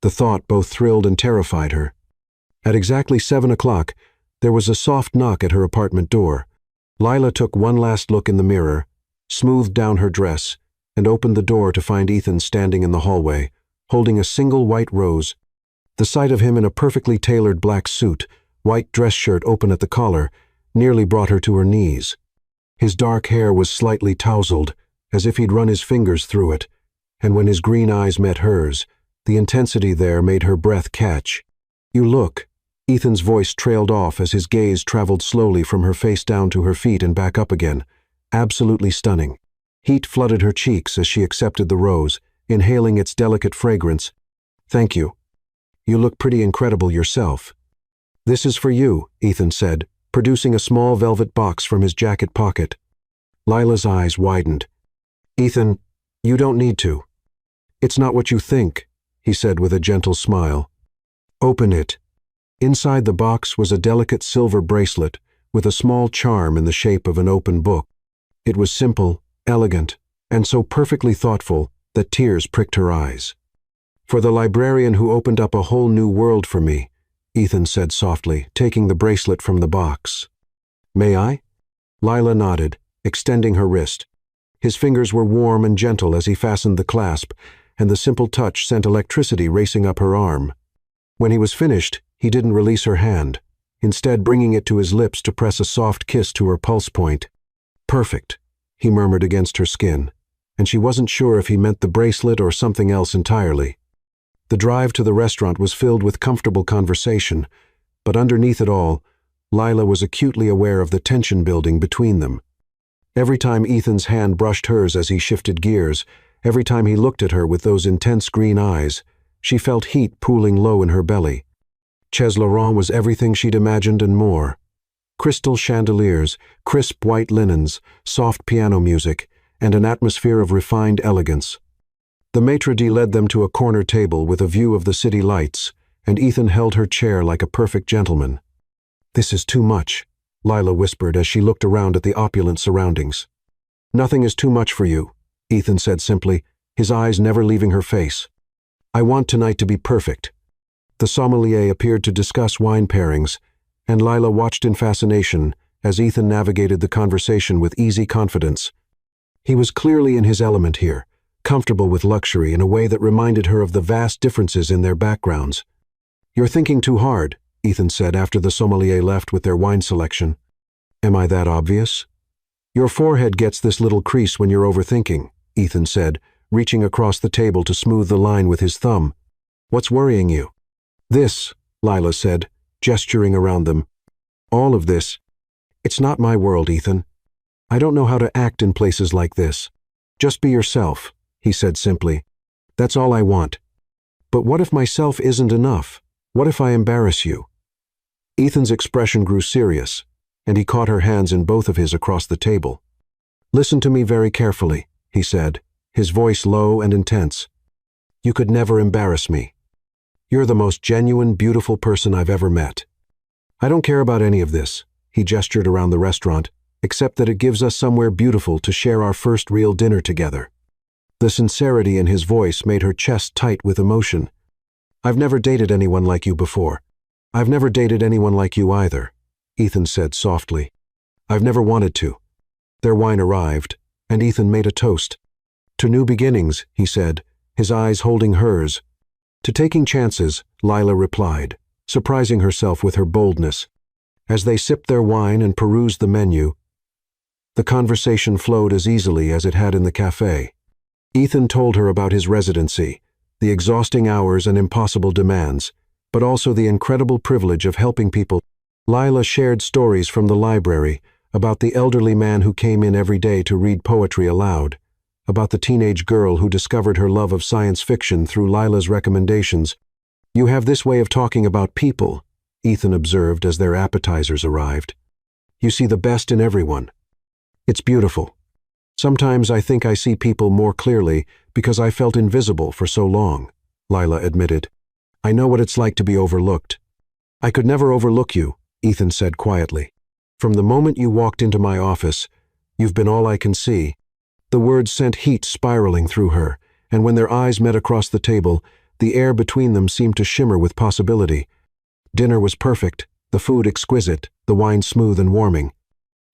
The thought both thrilled and terrified her. At exactly 7 o'clock, there was a soft knock at her apartment door. Lila took one last look in the mirror, smoothed down her dress, and opened the door to find Ethan standing in the hallway, holding a single white rose. The sight of him in a perfectly tailored black suit, white dress shirt open at the collar, nearly brought her to her knees. His dark hair was slightly tousled, as if he'd run his fingers through it, and when his green eyes met hers, the intensity there made her breath catch. "You look." Ethan's voice trailed off as his gaze traveled slowly from her face down to her feet and back up again. Absolutely stunning. Heat flooded her cheeks as she accepted the rose, inhaling its delicate fragrance. "Thank you. You look pretty incredible yourself." "This is for you," Ethan said, producing a small velvet box from his jacket pocket. Lila's eyes widened. "Ethan, you don't need to." "It's not what you think," he said with a gentle smile. "Open it." Inside the box was a delicate silver bracelet with a small charm in the shape of an open book. It was simple, elegant, and so perfectly thoughtful that tears pricked her eyes. "For the librarian who opened up a whole new world for me," Ethan said softly, taking the bracelet from the box. "May I?" Lila nodded, extending her wrist. His fingers were warm and gentle as he fastened the clasp, and the simple touch sent electricity racing up her arm. When he was finished, he didn't release her hand, instead bringing it to his lips to press a soft kiss to her pulse point. "Perfect," he murmured against her skin, and she wasn't sure if he meant the bracelet or something else entirely. The drive to the restaurant was filled with comfortable conversation, but underneath it all, Lila was acutely aware of the tension building between them. Every time Ethan's hand brushed hers as he shifted gears, every time he looked at her with those intense green eyes, she felt heat pooling low in her belly. Chez Laurent was everything she'd imagined and more. Crystal chandeliers, crisp white linens, soft piano music, and an atmosphere of refined elegance. The maitre d' led them to a corner table with a view of the city lights, and Ethan held her chair like a perfect gentleman. "This is too much," Lila whispered as she looked around at the opulent surroundings. "Nothing is too much for you," Ethan said simply, his eyes never leaving her face. "I want tonight to be perfect." The sommelier appeared to discuss wine pairings, and Lila watched in fascination as Ethan navigated the conversation with easy confidence. He was clearly in his element here, comfortable with luxury in a way that reminded her of the vast differences in their backgrounds. "You're thinking too hard," Ethan said after the sommelier left with their wine selection. "Am I that obvious?" "Your forehead gets this little crease when you're overthinking," Ethan said, reaching across the table to smooth the line with his thumb. "What's worrying you?" "This," Lila said, gesturing around them. "All of this. It's not my world, Ethan. I don't know how to act in places like this. Just be yourself," he said simply. "That's all I want." "But what if myself isn't enough? What if I embarrass you?" Ethan's expression grew serious, and he caught her hands in both of his across the table. "Listen to me very carefully," he said, his voice low and intense. "You could never embarrass me. You're the most genuine, beautiful person I've ever met. I don't care about any of this," he gestured around the restaurant, "except that it gives us somewhere beautiful to share our first real dinner together." The sincerity in his voice made her chest tight with emotion. "I've never dated anyone like you before. I've never dated anyone like you either," Ethan said softly. "I've never wanted to. Their wine arrived, and Ethan made a toast. "To new beginnings," he said, his eyes holding hers. "To taking chances," Lila replied, surprising herself with her boldness. As they sipped their wine and perused the menu, the conversation flowed as easily as it had in the cafe. Ethan told her about his residency, the exhausting hours and impossible demands, but also the incredible privilege of helping people. Lila shared stories from the library, about the elderly man who came in every day to read poetry aloud, about the teenage girl who discovered her love of science fiction through Lila's recommendations. "You have this way of talking about people," Ethan observed as their appetizers arrived. "You see the best in everyone. It's beautiful. Sometimes I think I see people more clearly because I felt invisible for so long," Lila admitted. "I know what it's like to be overlooked." "I could never overlook you," Ethan said quietly. "From the moment you walked into my office, you've been all I can see." The words sent heat spiraling through her, and when their eyes met across the table, the air between them seemed to shimmer with possibility. Dinner was perfect, the food exquisite, the wine smooth and warming.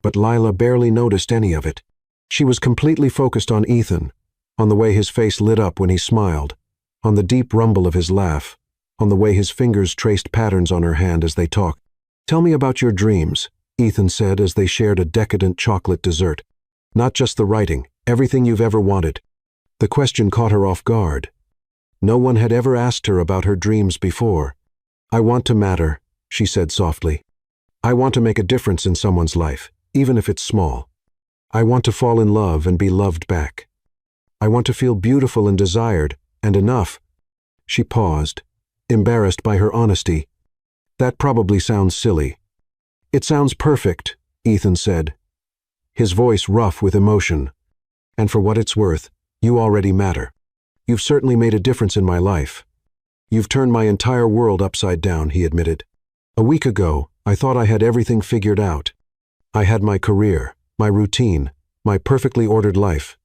But Lila barely noticed any of it. She was completely focused on Ethan, on the way his face lit up when he smiled, on the deep rumble of his laugh, on the way his fingers traced patterns on her hand as they talked. "Tell me about your dreams," Ethan said as they shared a decadent chocolate dessert. "Not just the writing, everything you've ever wanted." The question caught her off guard. No one had ever asked her about her dreams before. "I want to matter," she said softly. "I want to make a difference in someone's life, even if it's small. I want to fall in love and be loved back. I want to feel beautiful and desired, and enough." She paused, embarrassed by her honesty. "That probably sounds silly." "It sounds perfect," Ethan said, his voice rough with emotion. "And for what it's worth, you already matter. You've certainly made a difference in my life. You've turned my entire world upside down," he admitted. "A week ago, I thought I had everything figured out. I had my career, my routine, my perfectly ordered life.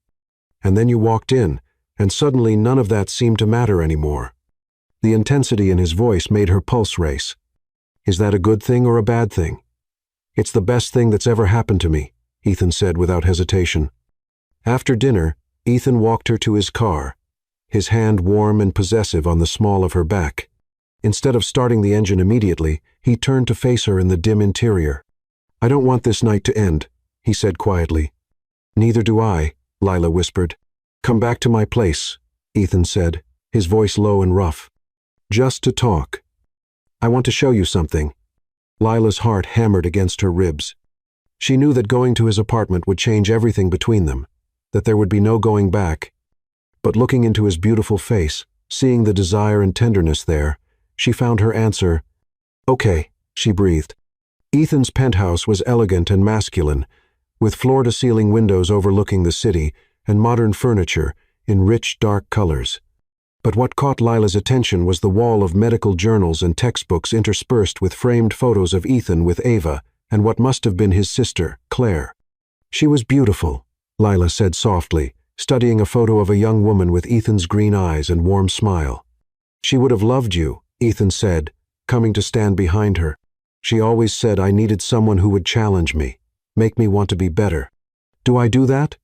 And then you walked in, and suddenly none of that seemed to matter anymore." The intensity in his voice made her pulse race. "Is that a good thing or a bad thing?" "It's the best thing that's ever happened to me," Ethan said without hesitation. After dinner, Ethan walked her to his car, his hand warm and possessive on the small of her back. Instead of starting the engine immediately, he turned to face her in the dim interior. "I don't want this night to end," he said quietly. "Neither do I," Lila whispered. "Come back to my place," Ethan said, his voice low and rough. "Just to talk. I want to show you something." Lila's heart hammered against her ribs. She knew that going to his apartment would change everything between them, that there would be no going back. But looking into his beautiful face, seeing the desire and tenderness there, she found her answer. "Okay," she breathed. Ethan's penthouse was elegant and masculine, with floor-to-ceiling windows overlooking the city and modern furniture in rich, dark colors. But what caught Lila's attention was the wall of medical journals and textbooks interspersed with framed photos of Ethan with Ava and what must have been his sister, Claire. "She was beautiful," Lila said softly, studying a photo of a young woman with Ethan's green eyes and warm smile. "She would have loved you," Ethan said, coming to stand behind her. "She always said I needed someone who would challenge me, make me want to be better. Do I do that?"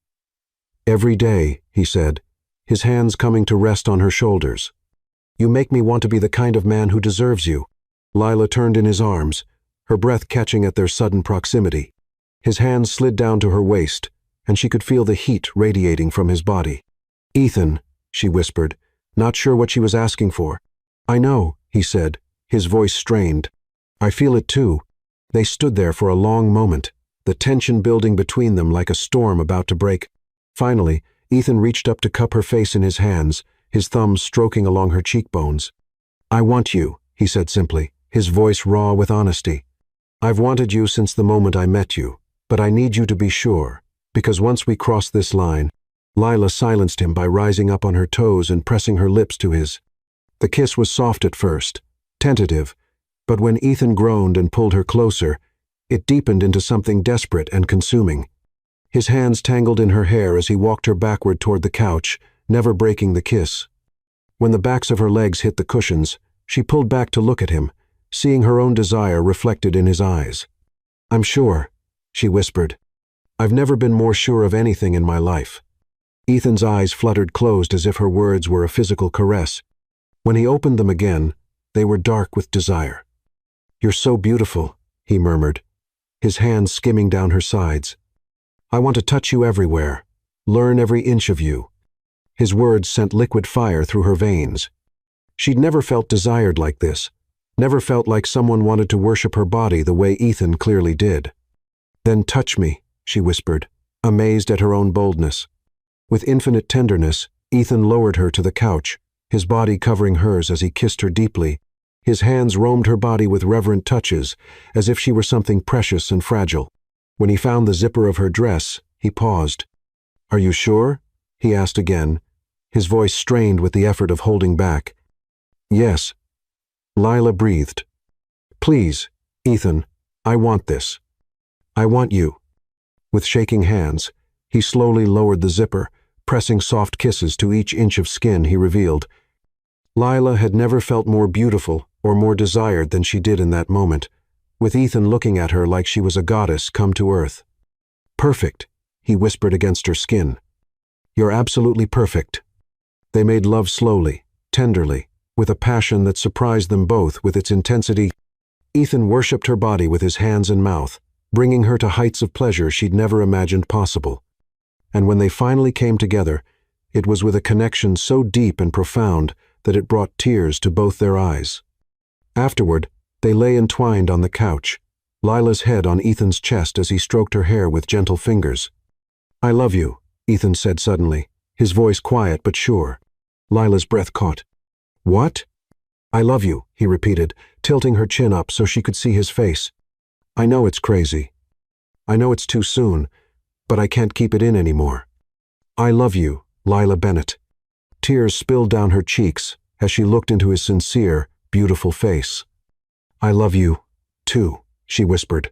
"Every day," he said, his hands coming to rest on her shoulders. "You make me want to be the kind of man who deserves you." Lila turned in his arms, her breath catching at their sudden proximity. His hands slid down to her waist, and she could feel the heat radiating from his body. "Ethan," she whispered, not sure what she was asking for. "I know," he said, his voice strained. "I feel it too." They stood there for a long moment, the tension building between them like a storm about to break. Finally, Ethan reached up to cup her face in his hands, his thumbs stroking along her cheekbones. "I want you," he said simply, his voice raw with honesty. "I've wanted you since the moment I met you, but I need you to be sure, because once we cross this line—" Lila silenced him by rising up on her toes and pressing her lips to his. The kiss was soft at first, tentative, but when Ethan groaned and pulled her closer, it deepened into something desperate and consuming. His hands tangled in her hair as he walked her backward toward the couch, never breaking the kiss. When the backs of her legs hit the cushions, she pulled back to look at him, seeing her own desire reflected in his eyes. "I'm sure," she whispered. I've never been more sure of anything in my life." Ethan's eyes fluttered closed as if her words were a physical caress. When he opened them again, they were dark with desire. "You're so beautiful," he murmured, his hands skimming down her sides. "I want to touch you everywhere, learn every inch of you." His words sent liquid fire through her veins. She'd never felt desired like this, never felt like someone wanted to worship her body the way Ethan clearly did. "Then touch me," she whispered, amazed at her own boldness. With infinite tenderness, Ethan lowered her to the couch, his body covering hers as he kissed her deeply. His hands roamed her body with reverent touches, as if she were something precious and fragile. When he found the zipper of her dress, he paused. "Are you sure?" he asked again, his voice strained with the effort of holding back. "Yes," Lila breathed. "Please, Ethan, I want this. I want you." With shaking hands, he slowly lowered the zipper, pressing soft kisses to each inch of skin he revealed. Lila had never felt more beautiful or more desired than she did in that moment, with Ethan looking at her like she was a goddess come to earth. "Perfect," he whispered against her skin. "You're absolutely perfect." They made love slowly, tenderly, with a passion that surprised them both with its intensity. Ethan worshipped her body with his hands and mouth, bringing her to heights of pleasure she'd never imagined possible. And when they finally came together, it was with a connection so deep and profound that it brought tears to both their eyes. Afterward, they lay entwined on the couch, Lila's head on Ethan's chest as he stroked her hair with gentle fingers. "I love you," Ethan said suddenly, his voice quiet but sure. Lila's breath caught. "What?" "I love you," he repeated, tilting her chin up so she could see his face. "I know it's crazy. I know it's too soon, but I can't keep it in anymore. I love you, Lila Bennett." Tears spilled down her cheeks as she looked into his sincere, beautiful face. "I love you, too," she whispered.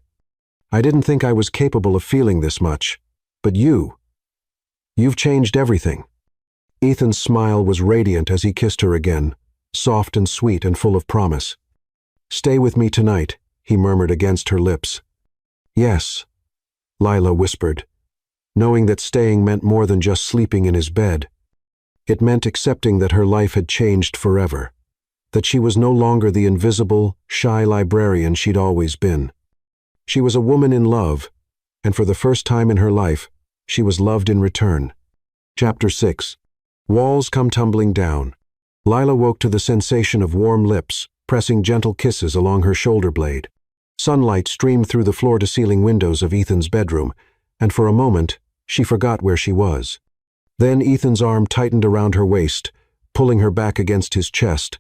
"I didn't think I was capable of feeling this much, but you've changed everything." Ethan's smile was radiant as he kissed her again, soft and sweet and full of promise. "Stay with me tonight," he murmured against her lips. "Yes," Lila whispered, knowing that staying meant more than just sleeping in his bed. It meant accepting that her life had changed forever, that she was no longer the invisible, shy librarian she'd always been. She was a woman in love, and for the first time in her life, she was loved in return. Chapter 6. Walls come tumbling down. Lila woke to the sensation of warm lips, pressing gentle kisses along her shoulder blade. Sunlight streamed through the floor-to-ceiling windows of Ethan's bedroom, and for a moment, she forgot where she was. Then Ethan's arm tightened around her waist, pulling her back against his chest,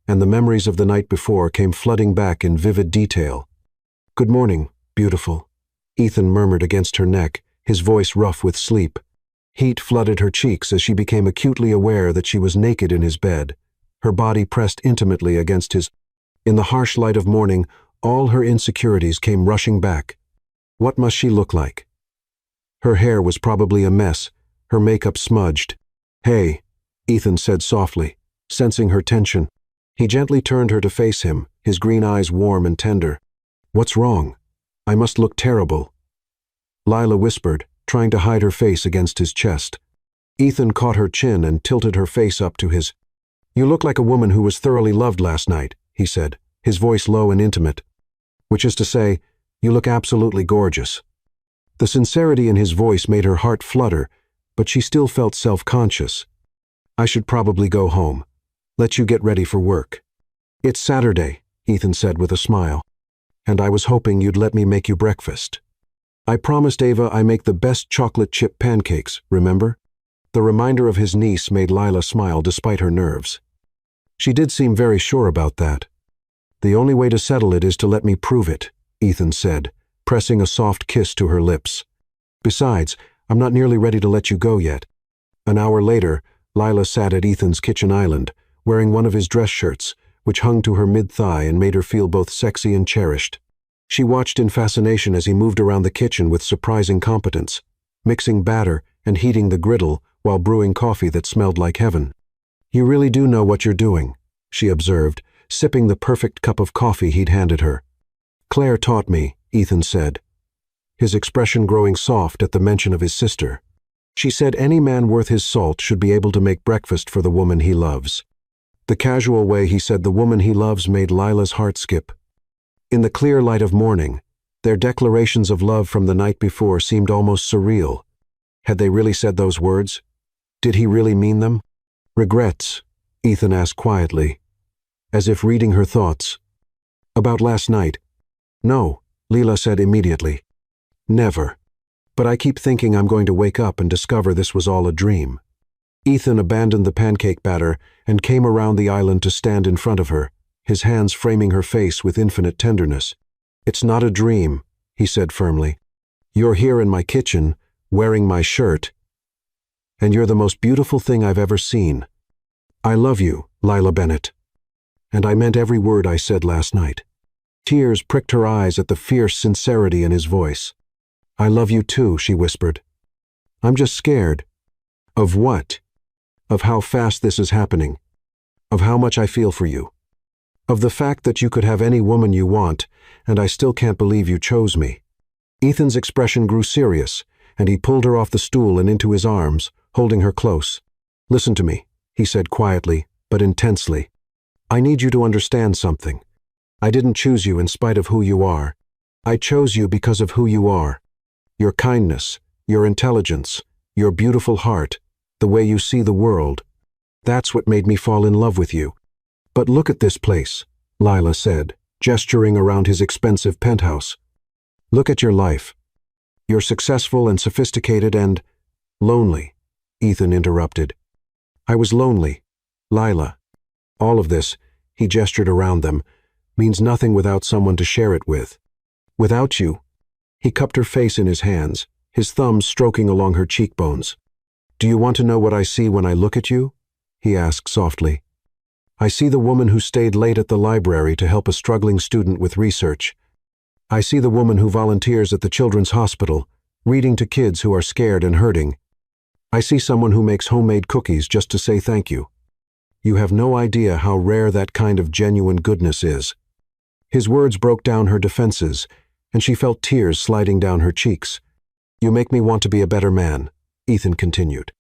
and the memories of the night before came flooding back in vivid detail. "Good morning, beautiful," Ethan murmured against her neck, his voice rough with sleep. Heat flooded her cheeks as she became acutely aware that she was naked in his bed, her body pressed intimately against his. In the harsh light of morning, all her insecurities came rushing back. What must she look like? Her hair was probably a mess, her makeup smudged. "Hey," Ethan said softly, sensing her tension. He gently turned her to face him, his green eyes warm and tender. "What's wrong? I must look terrible." Lila whispered, trying to hide her face against his chest. Ethan caught her chin and tilted her face up to his. "You look like a woman who was thoroughly loved last night," he said, his voice low and intimate. "Which is to say, you look absolutely gorgeous." The sincerity in his voice made her heart flutter, but she still felt self-conscious. "I should probably go home. Let you get ready for work." "It's Saturday," Ethan said with a smile, "and I was hoping you'd let me make you breakfast. I promised Ava I make the best chocolate chip pancakes, remember?" The reminder of his niece made Lila smile despite her nerves. She did seem very sure about that. "The only way to settle it is to let me prove it," Ethan said, pressing a soft kiss to her lips. "Besides, I'm not nearly ready to let you go yet." An hour later, Lila sat at Ethan's kitchen island, wearing one of his dress shirts, which hung to her mid-thigh and made her feel both sexy and cherished. She watched in fascination as he moved around the kitchen with surprising competence, mixing batter and heating the griddle while brewing coffee that smelled like heaven. "You really do know what you're doing," she observed, sipping the perfect cup of coffee he'd handed her. "Claire taught me," Ethan said. his expression growing soft at the mention of his sister. She said any man worth his salt should be able to make breakfast for the woman he loves. The casual way he said the woman he loves made Lila's heart skip. In the clear light of morning, their declarations of love from the night before seemed almost surreal. Had they really said those words? Did he really mean them? Regrets? Ethan asked quietly, as if reading her thoughts. About last night? No, Lila said immediately. Never. But I keep thinking I'm going to wake up and discover this was all a dream. Ethan abandoned the pancake batter and came around the island to stand in front of her, his hands framing her face with infinite tenderness. It's not a dream, he said firmly. You're here in my kitchen, wearing my shirt, and you're the most beautiful thing I've ever seen. I love you, Lila Bennett. And I meant every word I said last night. Tears pricked her eyes at the fierce sincerity in his voice. I love you too, she whispered. I'm just scared. Of what? Of how fast this is happening. Of how much I feel for you. Of the fact that you could have any woman you want, and I still can't believe you chose me. Ethan's expression grew serious, and he pulled her off the stool and into his arms, holding her close. Listen to me, he said quietly, but intensely. I need you to understand something. I didn't choose you in spite of who you are. I chose you because of who you are. Your kindness, your intelligence, your beautiful heart, the way you see the world. That's what made me fall in love with you. But look at this place, Lila said, gesturing around his expensive penthouse. Look at your life. You're successful and sophisticated and lonely, Ethan interrupted. I was lonely, Lila. All of this, he gestured around them, means nothing without someone to share it with. Without you. He cupped her face in his hands, his thumbs stroking along her cheekbones. Do you want to know what I see when I look at you? He asked softly. I see the woman who stayed late at the library to help a struggling student with research. I see the woman who volunteers at the children's hospital, reading to kids who are scared and hurting. I see someone who makes homemade cookies just to say thank you. You have no idea how rare that kind of genuine goodness is. His words broke down her defenses, and she felt tears sliding down her cheeks. You make me want to be a better man, Ethan continued.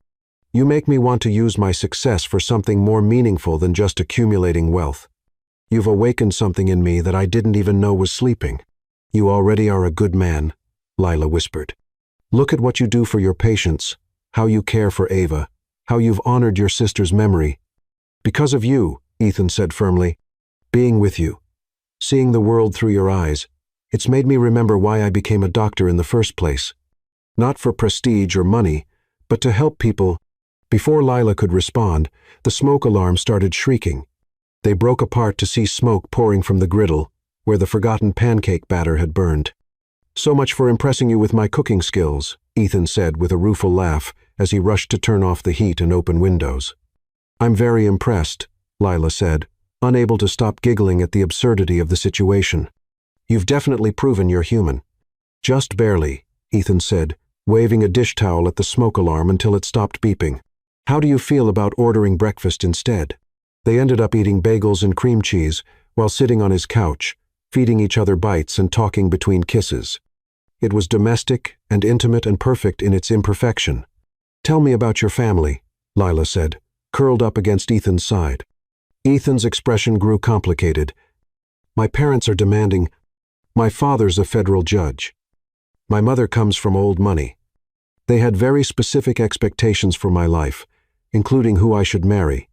You make me want to use my success for something more meaningful than just accumulating wealth. You've awakened something in me that I didn't even know was sleeping. You already are a good man, Lila whispered. Look at what you do for your patients, how you care for Ava, how you've honored your sister's memory. Because of you, Ethan said firmly, being with you, seeing the world through your eyes, it's made me remember why I became a doctor in the first place. Not for prestige or money, but to help people. Before Lila could respond, the smoke alarm started shrieking. They broke apart to see smoke pouring from the griddle, where the forgotten pancake batter had burned. So much for impressing you with my cooking skills, Ethan said with a rueful laugh as he rushed to turn off the heat and open windows. I'm very impressed, Lila said, unable to stop giggling at the absurdity of the situation. You've definitely proven you're human. Just barely, Ethan said, waving a dish towel at the smoke alarm until it stopped beeping. How do you feel about ordering breakfast instead? They ended up eating bagels and cream cheese while sitting on his couch, feeding each other bites and talking between kisses. It was domestic and intimate and perfect in its imperfection. Tell me about your family, Lila said, curled up against Ethan's side. Ethan's expression grew complicated. My parents are demanding. My father's a federal judge. My mother comes from old money. They had very specific expectations for my life, including who I should marry.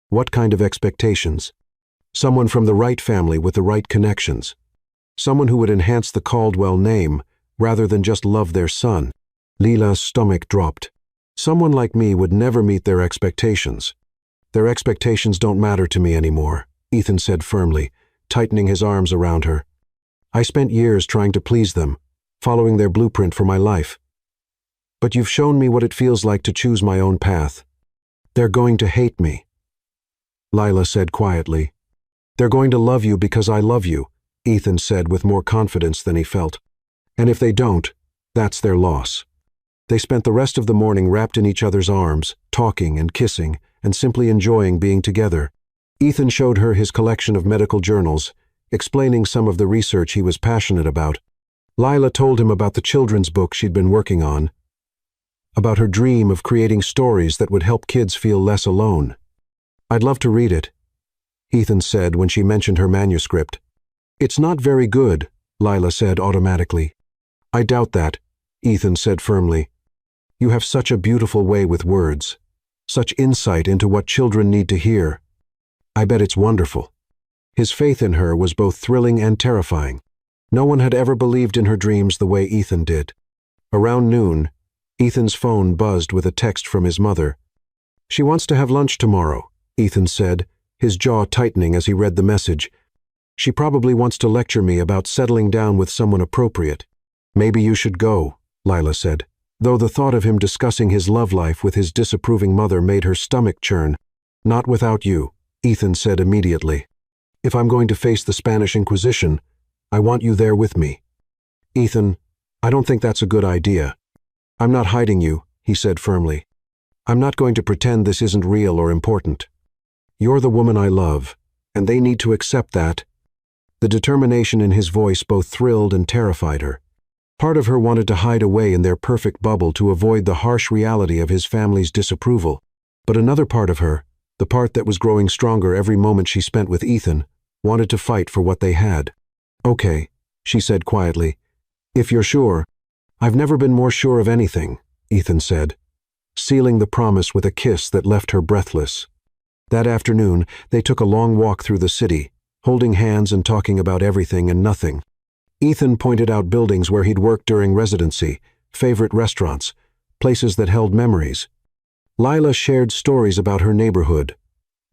What kind of expectations? Someone from the right family with the right connections. Someone who would enhance the Caldwell name rather than just love their son. Lila's stomach dropped. Someone like me would never meet their expectations. Their expectations don't matter to me anymore, Ethan said firmly, tightening his arms around her. I spent years trying to please them, following their blueprint for my life. But you've shown me what it feels like to choose my own path. They're going to hate me. Lila said quietly. They're going to love you because I love you, Ethan said with more confidence than he felt. And if they don't, that's their loss. They spent the rest of the morning wrapped in each other's arms, talking and kissing, and simply enjoying being together. Ethan showed her his collection of medical journals, explaining some of the research he was passionate about. Lila told him about the children's book she'd been working on, about her dream of creating stories that would help kids feel less alone. "I'd love to read it," Ethan said when she mentioned her manuscript. "It's not very good," Lila said automatically. "I doubt that," Ethan said firmly. "You have such a beautiful way with words, such insight into what children need to hear. I bet it's wonderful." His faith in her was both thrilling and terrifying. No one had ever believed in her dreams the way Ethan did. Around noon, Ethan's phone buzzed with a text from his mother. "She wants to have lunch tomorrow," Ethan said, his jaw tightening as he read the message. "She probably wants to lecture me about settling down with someone appropriate." "Maybe you should go," Lila said, though the thought of him discussing his love life with his disapproving mother made her stomach churn. "Not without you," Ethan said immediately. "If I'm going to face the Spanish Inquisition, I want you there with me." "Ethan, I don't think that's a good idea." "I'm not hiding you," he said firmly. "I'm not going to pretend this isn't real or important. You're the woman I love, and they need to accept that." The determination in his voice both thrilled and terrified her. Part of her wanted to hide away in their perfect bubble to avoid the harsh reality of his family's disapproval, but another part of her, the part that was growing stronger every moment she spent with Ethan, wanted to fight for what they had. "Okay," she said quietly. "If you're sure." "I've never been more sure of anything," Ethan said, sealing the promise with a kiss that left her breathless. That afternoon, they took a long walk through the city, holding hands and talking about everything and nothing. Ethan pointed out buildings where he'd worked during residency, favorite restaurants, places that held memories. Lila shared stories about her neighborhood,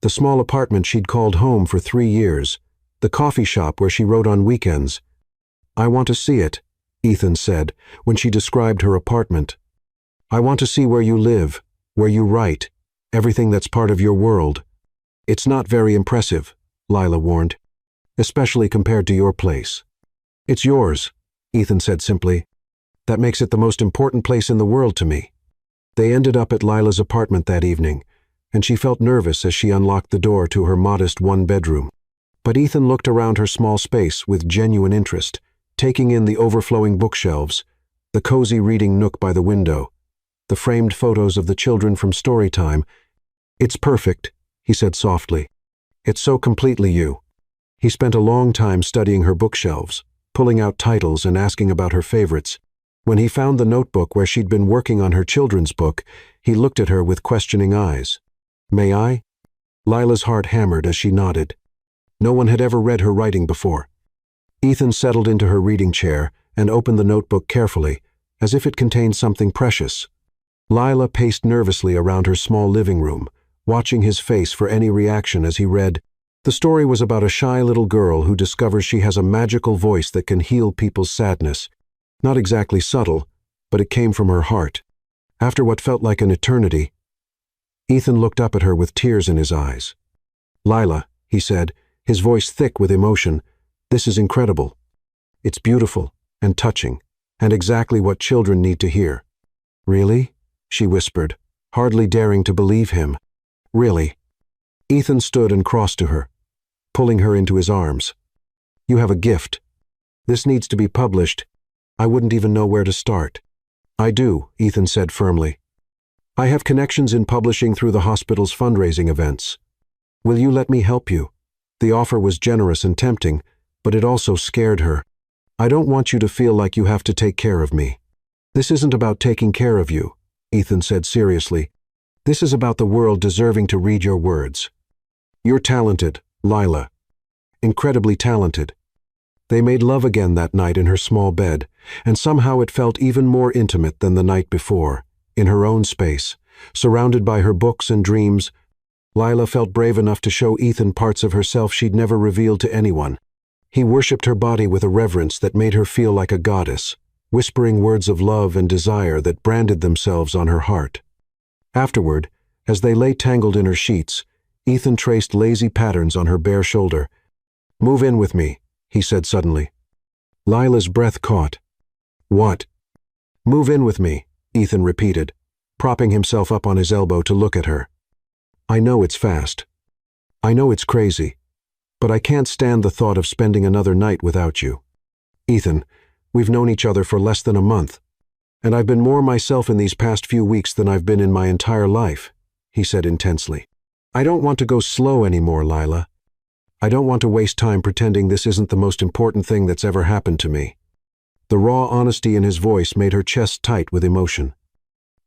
the small apartment she'd called home for 3 years, the coffee shop where she wrote on weekends. "I want to see it," Ethan said when she described her apartment. "I want to see where you live, where you write, everything that's part of your world." "It's not very impressive," Lila warned, "especially compared to your place." "It's yours," Ethan said simply. "That makes it the most important place in the world to me." They ended up at Lila's apartment that evening, and she felt nervous as she unlocked the door to her modest one-bedroom. But Ethan looked around her small space with genuine interest, taking in the overflowing bookshelves, the cozy reading nook by the window, the framed photos of the children from story time. "It's perfect," he said softly. "It's so completely you." He spent a long time studying her bookshelves, pulling out titles and asking about her favorites. When he found the notebook where she'd been working on her children's book, he looked at her with questioning eyes. "May I?" Lila's heart hammered as she nodded. No one had ever read her writing before. Ethan settled into her reading chair and opened the notebook carefully, as if it contained something precious. Lila paced nervously around her small living room, watching his face for any reaction as he read. The story was about a shy little girl who discovers she has a magical voice that can heal people's sadness. Not exactly subtle, but it came from her heart. After what felt like an eternity, Ethan looked up at her with tears in his eyes. "Lila," he said, his voice thick with emotion, "this is incredible. It's beautiful and touching, and exactly what children need to hear." "Really?" she whispered, hardly daring to believe him. "Really?" Ethan stood and crossed to her, pulling her into his arms. "You have a gift. This needs to be published. I wouldn't even know where to start." "I do," Ethan said firmly. "I have connections in publishing through the hospital's fundraising events. Will you let me help you?" The offer was generous and tempting, but it also scared her. "I don't want you to feel like you have to take care of me." "This isn't about taking care of you," Ethan said seriously. "This is about the world deserving to read your words. You're talented, Lila. Incredibly talented." They made love again that night in her small bed, and somehow it felt even more intimate than the night before, in her own space, surrounded by her books and dreams. Lila felt brave enough to show Ethan parts of herself she'd never revealed to anyone. He worshipped her body with a reverence that made her feel like a goddess, whispering words of love and desire that branded themselves on her heart. Afterward, as they lay tangled in her sheets, Ethan traced lazy patterns on her bare shoulder. "Move in with me," he said suddenly. Lila's breath caught. "What?" "Move in with me," Ethan repeated, propping himself up on his elbow to look at her. "I know it's fast. I know it's crazy, but I can't stand the thought of spending another night without you. Ethan, We've known each other for less than a month, and I've been more myself in these past few weeks than I've been in my entire life," he said intensely. "I don't want to go slow anymore, Lila. I don't want to waste time pretending this isn't the most important thing that's ever happened to me." The raw honesty in his voice made her chest tight with emotion.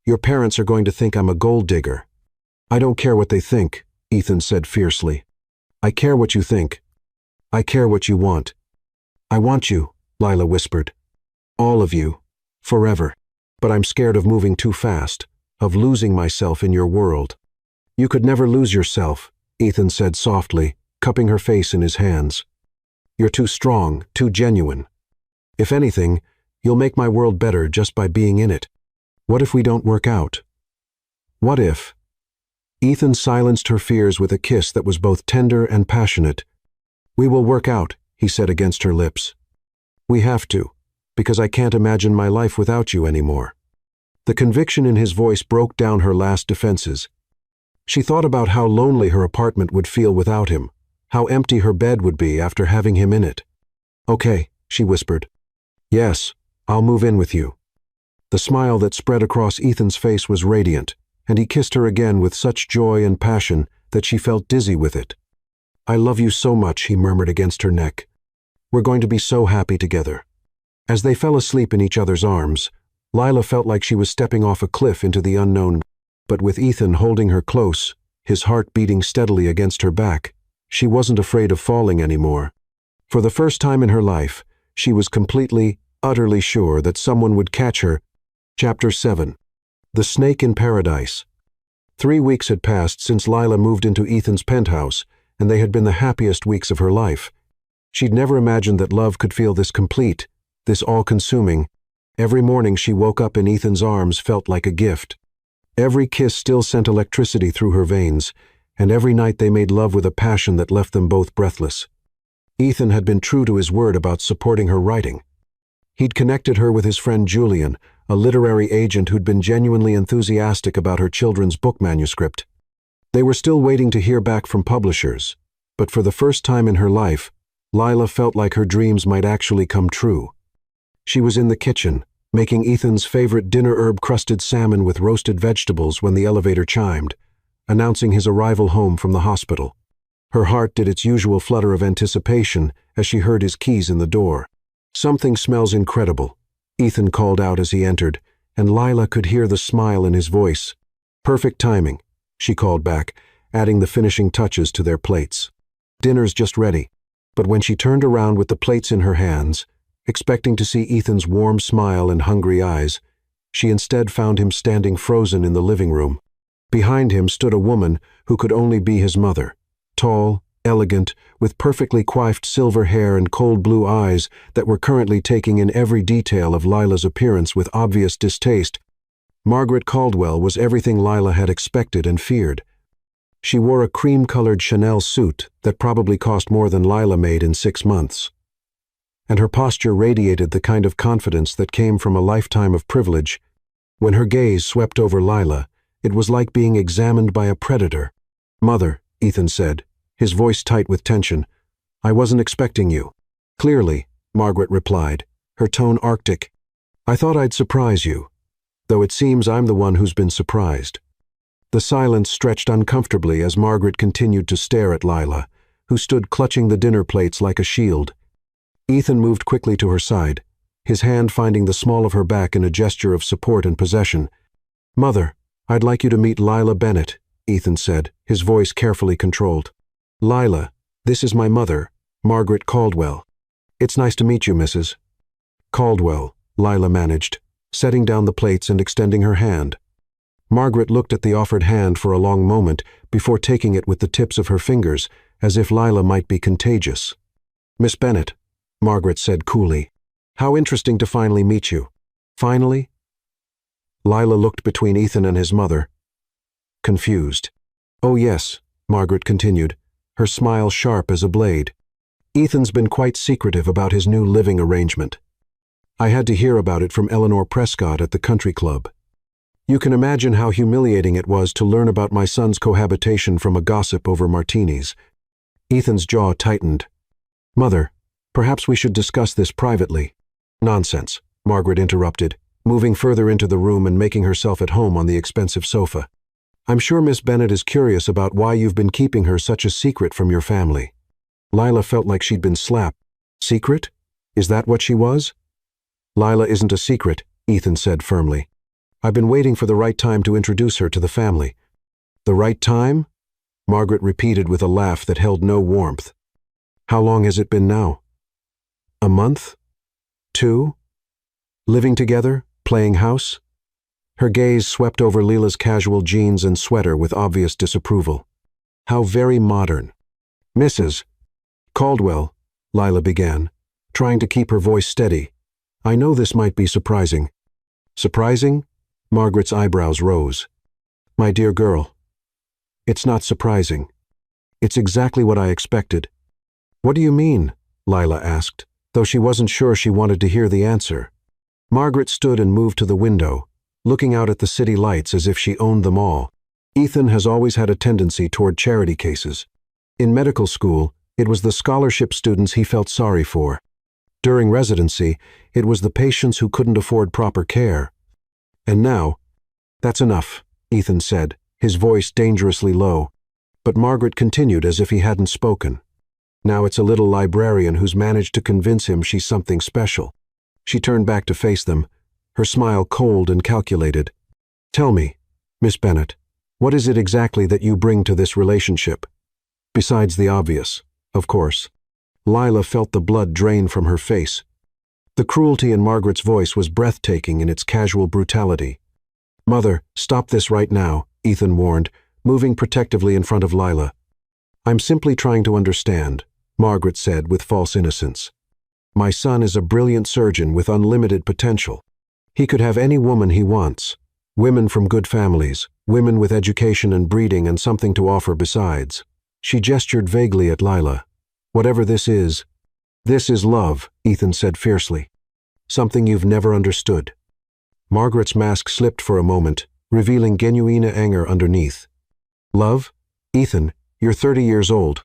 "Your parents are going to think I'm a gold digger." "I don't care what they think," Ethan said fiercely. "I care what you think. I care what you want." "I want you," Lila whispered. "All of you. Forever. But I'm scared of moving too fast, of losing myself in your world." "You could never lose yourself," Ethan said softly, cupping her face in his hands. "You're too strong, too genuine. If anything, you'll make my world better just by being in it. What if we don't work out? What if?" Ethan silenced her fears with a kiss that was both tender and passionate. "We will work out," he said against her lips. "We have to, because I can't imagine my life without you anymore." The conviction in his voice broke down her last defenses. She thought about how lonely her apartment would feel without him, how empty her bed would be after having him in it. "Okay," she whispered. "Yes, I'll move in with you." The smile that spread across Ethan's face was radiant, and he kissed her again with such joy and passion that she felt dizzy with it. "I love you so much," he murmured against her neck. "We're going to be so happy together." As they fell asleep in each other's arms, Lila felt like she was stepping off a cliff into the unknown, but with Ethan holding her close, his heart beating steadily against her back, she wasn't afraid of falling anymore. For the first time in her life, she was completely, utterly sure that someone would catch her. Chapter 7. The Snake in Paradise. 3 weeks had passed since Lila moved into Ethan's penthouse, and they had been the happiest weeks of her life. She'd never imagined that love could feel this complete, this all-consuming. Every morning she woke up in Ethan's arms felt like a gift. Every kiss still sent electricity through her veins, and every night they made love with a passion that left them both breathless. Ethan had been true to his word about supporting her writing. He'd connected her with his friend Julian, a literary agent who'd been genuinely enthusiastic about her children's book manuscript. They were still waiting to hear back from publishers, but for the first time in her life, Lila felt like her dreams might actually come true. She was in the kitchen, making Ethan's favorite dinner herb-crusted salmon with roasted vegetables when the elevator chimed, announcing his arrival home from the hospital. Her heart did its usual flutter of anticipation as she heard his keys in the door. "Something smells incredible," Ethan called out as he entered, and Lila could hear the smile in his voice. "Perfect timing," she called back, adding the finishing touches to their plates. "Dinner's just ready." But when she turned around with the plates in her hands, expecting to see Ethan's warm smile and hungry eyes, she instead found him standing frozen in the living room. Behind him stood a woman who could only be his mother, tall, elegant, with perfectly coiffed silver hair and cold blue eyes that were currently taking in every detail of Lila's appearance with obvious distaste. Margaret Caldwell was everything Lila had expected and feared. She wore a cream-colored Chanel suit that probably cost more than Lila made in 6 months. And her posture radiated the kind of confidence that came from a lifetime of privilege. When her gaze swept over Lila, it was like being examined by a predator. "Mother," Ethan said, his voice tight with tension, "I wasn't expecting you." "Clearly," Margaret replied, her tone arctic. "I thought I'd surprise you, though it seems I'm the one who's been surprised." The silence stretched uncomfortably as Margaret continued to stare at Lila, who stood clutching the dinner plates like a shield. Ethan moved quickly to her side, his hand finding the small of her back in a gesture of support and possession. "Mother, I'd like you to meet Lila Bennett," Ethan said, his voice carefully controlled. "Lila, this is my mother, Margaret Caldwell." "It's nice to meet you, Mrs. Caldwell," Lila managed, setting down the plates and extending her hand. Margaret looked at the offered hand for a long moment before taking it with the tips of her fingers, as if Lila might be contagious. "Miss Bennett," Margaret said coolly, "how interesting to finally meet you." "Finally?" Lila looked between Ethan and his mother, confused. "Oh yes," Margaret continued, her smile sharp as a blade. "Ethan's been quite secretive about his new living arrangement. I had to hear about it from Eleanor Prescott at the country club. You can imagine how humiliating it was to learn about my son's cohabitation from a gossip over martinis." Ethan's jaw tightened. "Mother, perhaps we should discuss this privately." Nonsense, Margaret interrupted, moving further into the room and making herself at home on the expensive sofa. I'm sure Miss Bennet is curious about why you've been keeping her such a secret from your family. Lila felt like she'd been slapped. Secret? Is that what she was? Lila isn't a secret, Ethan said firmly. I've been waiting for the right time to introduce her to the family. The right time? Margaret repeated with a laugh that held no warmth. How long has it been now? A month? 2? Living together? Playing house? Her gaze swept over Lila's casual jeans and sweater with obvious disapproval. How very modern. Mrs. Caldwell, Lila began, trying to keep her voice steady. I know this might be surprising. Surprising? Margaret's eyebrows rose. My dear girl, it's not surprising. It's exactly what I expected. What do you mean? Lila asked, though she wasn't sure she wanted to hear the answer. Margaret stood and moved to the window, looking out at the city lights as if she owned them all. Ethan has always had a tendency toward charity cases. In medical school, it was the scholarship students he felt sorry for. During residency, it was the patients who couldn't afford proper care. And now, that's enough, Ethan said, his voice dangerously low. But Margaret continued as if he hadn't spoken. Now it's a little librarian who's managed to convince him she's something special. She turned back to face them, her smile cold and calculated. Tell me, Miss Bennet, what is it exactly that you bring to this relationship? Besides the obvious, of course. Lila felt the blood drain from her face. The cruelty in Margaret's voice was breathtaking in its casual brutality. Mother, stop this right now, Ethan warned, moving protectively in front of Lila. I'm simply trying to understand, Margaret said with false innocence. My son is a brilliant surgeon with unlimited potential. He could have any woman he wants. Women from good families, women with education and breeding and something to offer besides. She gestured vaguely at Lila. Whatever this is love, Ethan said fiercely. Something you've never understood. Margaret's mask slipped for a moment, revealing genuine anger underneath. Love? Ethan, you're 30 years old.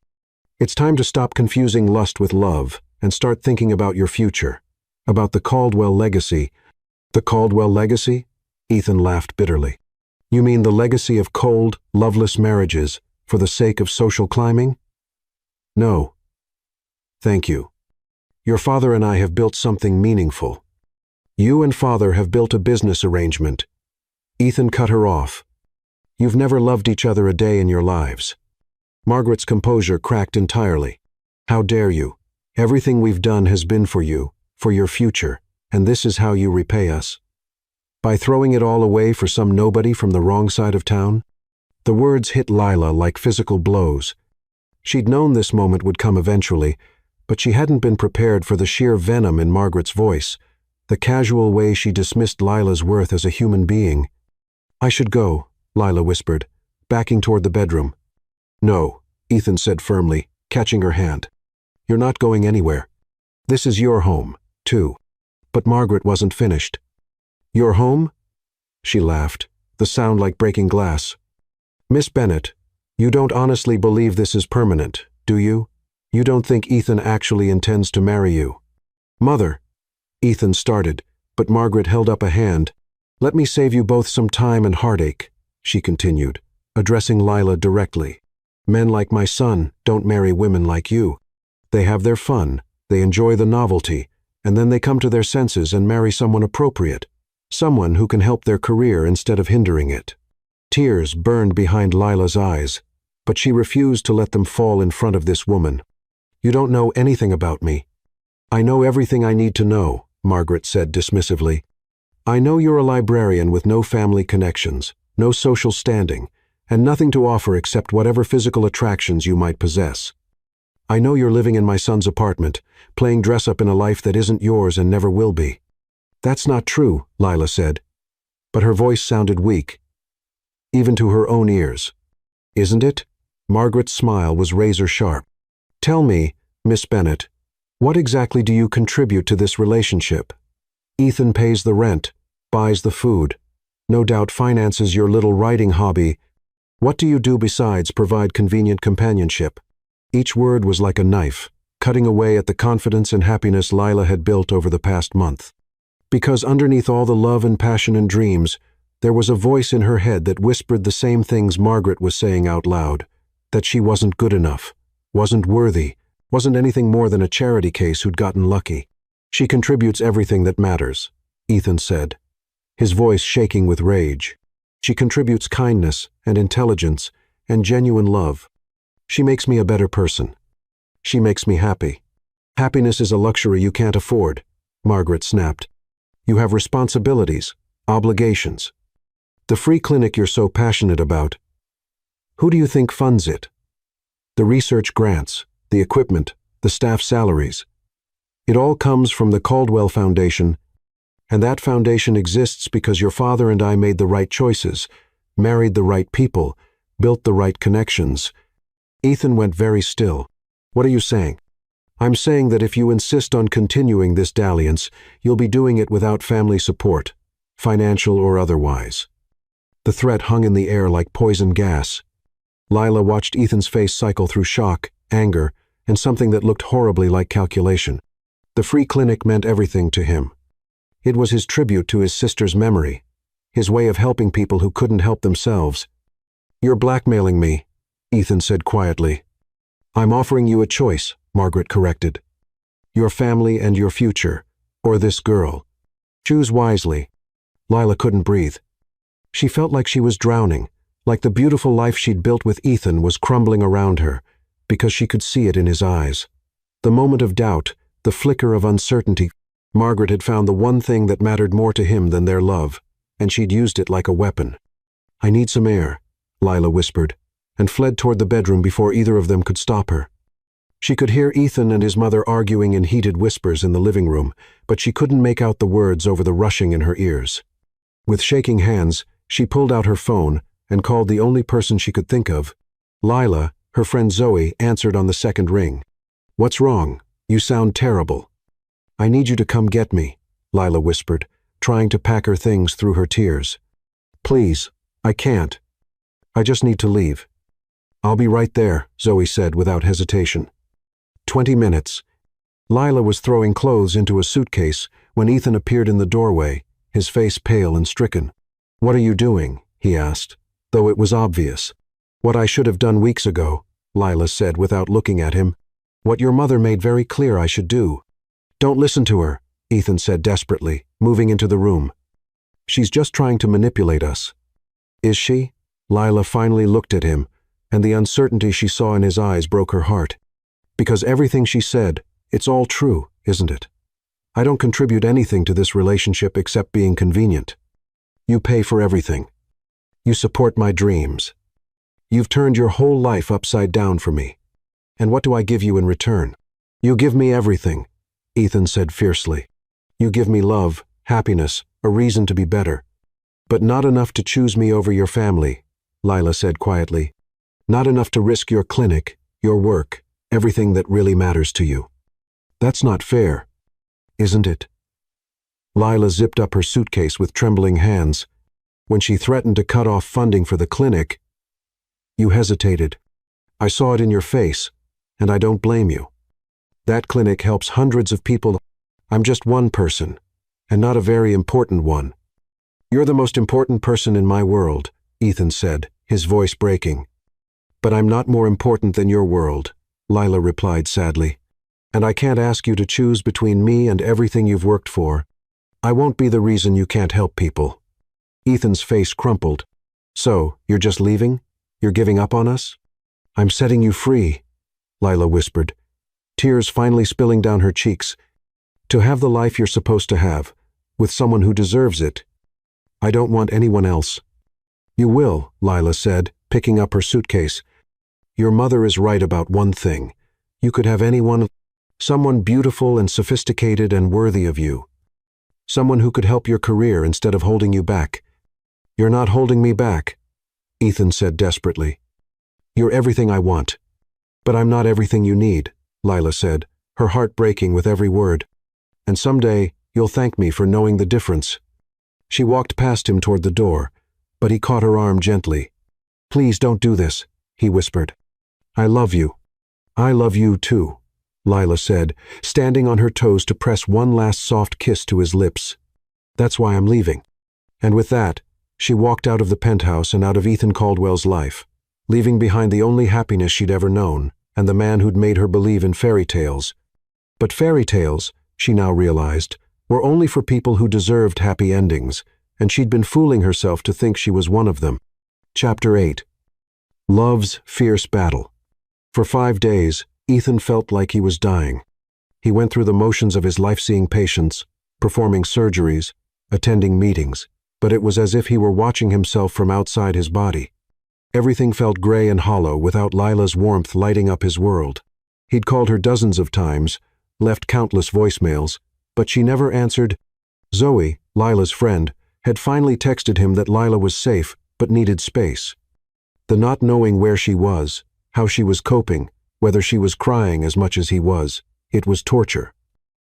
It's time to stop confusing lust with love and start thinking about your future, about the Caldwell legacy. The Caldwell legacy? Ethan laughed bitterly. You mean the legacy of cold, loveless marriages for the sake of social climbing? No. Thank you. Your father and I have built something meaningful. You and father have built a business arrangement. Ethan cut her off. You've never loved each other a day in your lives. Margaret's composure cracked entirely. How dare you? Everything we've done has been for you, for your future, and this is how you repay us. By throwing it all away for some nobody from the wrong side of town? The words hit Lila like physical blows. She'd known this moment would come eventually, but she hadn't been prepared for the sheer venom in Margaret's voice, the casual way she dismissed Lila's worth as a human being. I should go, Lila whispered, backing toward the bedroom. No, Ethan said firmly, catching her hand. You're not going anywhere. This is your home, too. But Margaret wasn't finished. Your home? She laughed, the sound like breaking glass. Miss Bennet, you don't honestly believe this is permanent, do you? You don't think Ethan actually intends to marry you? Mother, Ethan started, but Margaret held up a hand. Let me save you both some time and heartache, she continued, addressing Lila directly. Men like my son don't marry women like you. They have their fun, they enjoy the novelty, and then they come to their senses and marry someone appropriate, someone who can help their career instead of hindering it. Tears burned behind Lila's eyes, but she refused to let them fall in front of this woman. You don't know anything about me. I know everything I need to know, Margaret said dismissively. I know you're a librarian with no family connections, no social standing, and nothing to offer except whatever physical attractions you might possess. I know you're living in my son's apartment, playing dress-up in a life that isn't yours and never will be. That's not true, Lila said, but her voice sounded weak, even to her own ears. Isn't it? Margaret's smile was razor-sharp. Tell me, Miss Bennet, what exactly do you contribute to this relationship? Ethan pays the rent, buys the food, no doubt finances your little writing hobby. What do you do besides provide convenient companionship? Each word was like a knife, cutting away at the confidence and happiness Lila had built over the past month. Because underneath all the love and passion and dreams, there was a voice in her head that whispered the same things Margaret was saying out loud, that she wasn't good enough, wasn't worthy, wasn't anything more than a charity case who'd gotten lucky. She contributes everything that matters, Ethan said, his voice shaking with rage. She contributes kindness and intelligence and genuine love. She makes me a better person. She makes me happy. Happiness is a luxury you can't afford, Margaret snapped. You have responsibilities, obligations. The free clinic you're so passionate about, who do you think funds it? The research grants, the equipment, the staff salaries. It all comes from the Caldwell Foundation, and that foundation exists because your father and I made the right choices, married the right people, built the right connections. Ethan went very still. What are you saying? I'm saying that if you insist on continuing this dalliance, you'll be doing it without family support, financial or otherwise. The threat hung in the air like poison gas. Lila watched Ethan's face cycle through shock, anger, and something that looked horribly like calculation. The free clinic meant everything to him. It was his tribute to his sister's memory, his way of helping people who couldn't help themselves. You're blackmailing me, Ethan said quietly. I'm offering you a choice, Margaret corrected. Your family and your future, or this girl. Choose wisely. Lila couldn't breathe. She felt like she was drowning, like the beautiful life she'd built with Ethan was crumbling around her, because she could see it in his eyes. The moment of doubt, the flicker of uncertainty. Margaret had found the one thing that mattered more to him than their love, and she'd used it like a weapon. I need some air, Lila whispered, and fled toward the bedroom before either of them could stop her. She could hear Ethan and his mother arguing in heated whispers in the living room, but she couldn't make out the words over the rushing in her ears. With shaking hands, she pulled out her phone and called the only person she could think of. Lila, her friend Zoe, answered on the second ring. What's wrong? You sound terrible. I need you to come get me, Lila whispered, trying to pack her things through her tears. Please, I can't. I just need to leave. I'll be right there, Zoe said without hesitation. 20 minutes. Lila was throwing clothes into a suitcase when Ethan appeared in the doorway, his face pale and stricken. What are you doing? He asked, though it was obvious. What I should have done weeks ago, Lila said without looking at him. What your mother made very clear I should do. Don't listen to her, Ethan said desperately, moving into the room. She's just trying to manipulate us. Is she? Lila finally looked at him, and the uncertainty she saw in his eyes broke her heart. Because everything she said, it's all true, isn't it? I don't contribute anything to this relationship except being convenient. You pay for everything. You support my dreams. You've turned your whole life upside down for me. And what do I give you in return? You give me everything, Ethan said fiercely. You give me love, happiness, a reason to be better. But not enough to choose me over your family, Lila said quietly. Not enough to risk your clinic, your work, everything that really matters to you. That's not fair, isn't it? Lila zipped up her suitcase with trembling hands. When she threatened to cut off funding for the clinic, you hesitated. I saw it in your face, and I don't blame you. That clinic helps hundreds of people. I'm just one person, and not a very important one. You're the most important person in my world, Ethan said, his voice breaking. But I'm not more important than your world, Lila replied sadly. And I can't ask you to choose between me and everything you've worked for. I won't be the reason you can't help people. Ethan's face crumpled. So, you're just leaving? You're giving up on us? I'm setting you free, Lila whispered, tears finally spilling down her cheeks. To have the life you're supposed to have, with someone who deserves it. I don't want anyone else. You will, Lila said, picking up her suitcase. Your mother is right about one thing. You could have anyone, someone beautiful and sophisticated and worthy of you. Someone who could help your career instead of holding you back. You're not holding me back, Ethan said desperately. You're everything I want. But I'm not everything you need, Lila said, her heart breaking with every word. And someday, you'll thank me for knowing the difference. She walked past him toward the door, but he caught her arm gently. Please don't do this, he whispered. I love you. I love you too. Lila said, standing on her toes to press one last soft kiss to his lips. "That's why I'm leaving." And with that, she walked out of the penthouse and out of Ethan Caldwell's life, leaving behind the only happiness she'd ever known and the man who'd made her believe in fairy tales. But fairy tales, she now realized, were only for people who deserved happy endings, and she'd been fooling herself to think she was one of them. Chapter 8. Love's Fierce Battle. For 5 days, Ethan felt like he was dying. He went through the motions of his life-seeing patients, performing surgeries, attending meetings, but it was as if he were watching himself from outside his body. Everything felt gray and hollow without Lila's warmth lighting up his world. He'd called her dozens of times, left countless voicemails, but she never answered. Zoe, Lila's friend, had finally texted him that Lila was safe but needed space. The not knowing where she was, how she was coping, whether she was crying as much as he was, it was torture.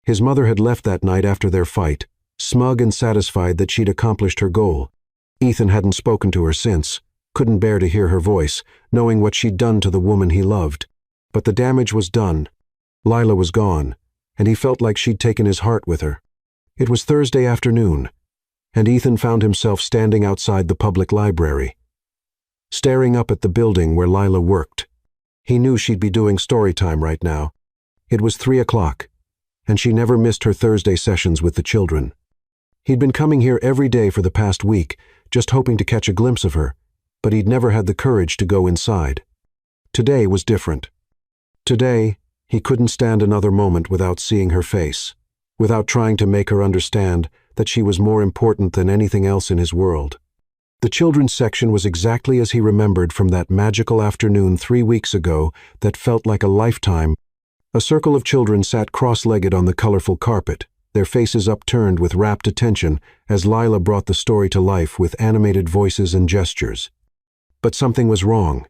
His mother had left that night after their fight, smug and satisfied that she'd accomplished her goal. Ethan hadn't spoken to her since, couldn't bear to hear her voice, knowing what she'd done to the woman he loved. But the damage was done. Lila was gone, and he felt like she'd taken his heart with her. It was Thursday afternoon, and Ethan found himself standing outside the public library, staring up at the building where Lila worked. He knew she'd be doing story time right now. It was 3 o'clock, and she never missed her Thursday sessions with the children. He'd been coming here every day for the past week, just hoping to catch a glimpse of her, but he'd never had the courage to go inside. Today was different. Today, he couldn't stand another moment without seeing her face, without trying to make her understand that she was more important than anything else in his world. The children's section was exactly as he remembered from that magical afternoon 3 weeks ago that felt like a lifetime. A circle of children sat cross-legged on the colorful carpet, their faces upturned with rapt attention as Lila brought the story to life with animated voices and gestures. But something was wrong.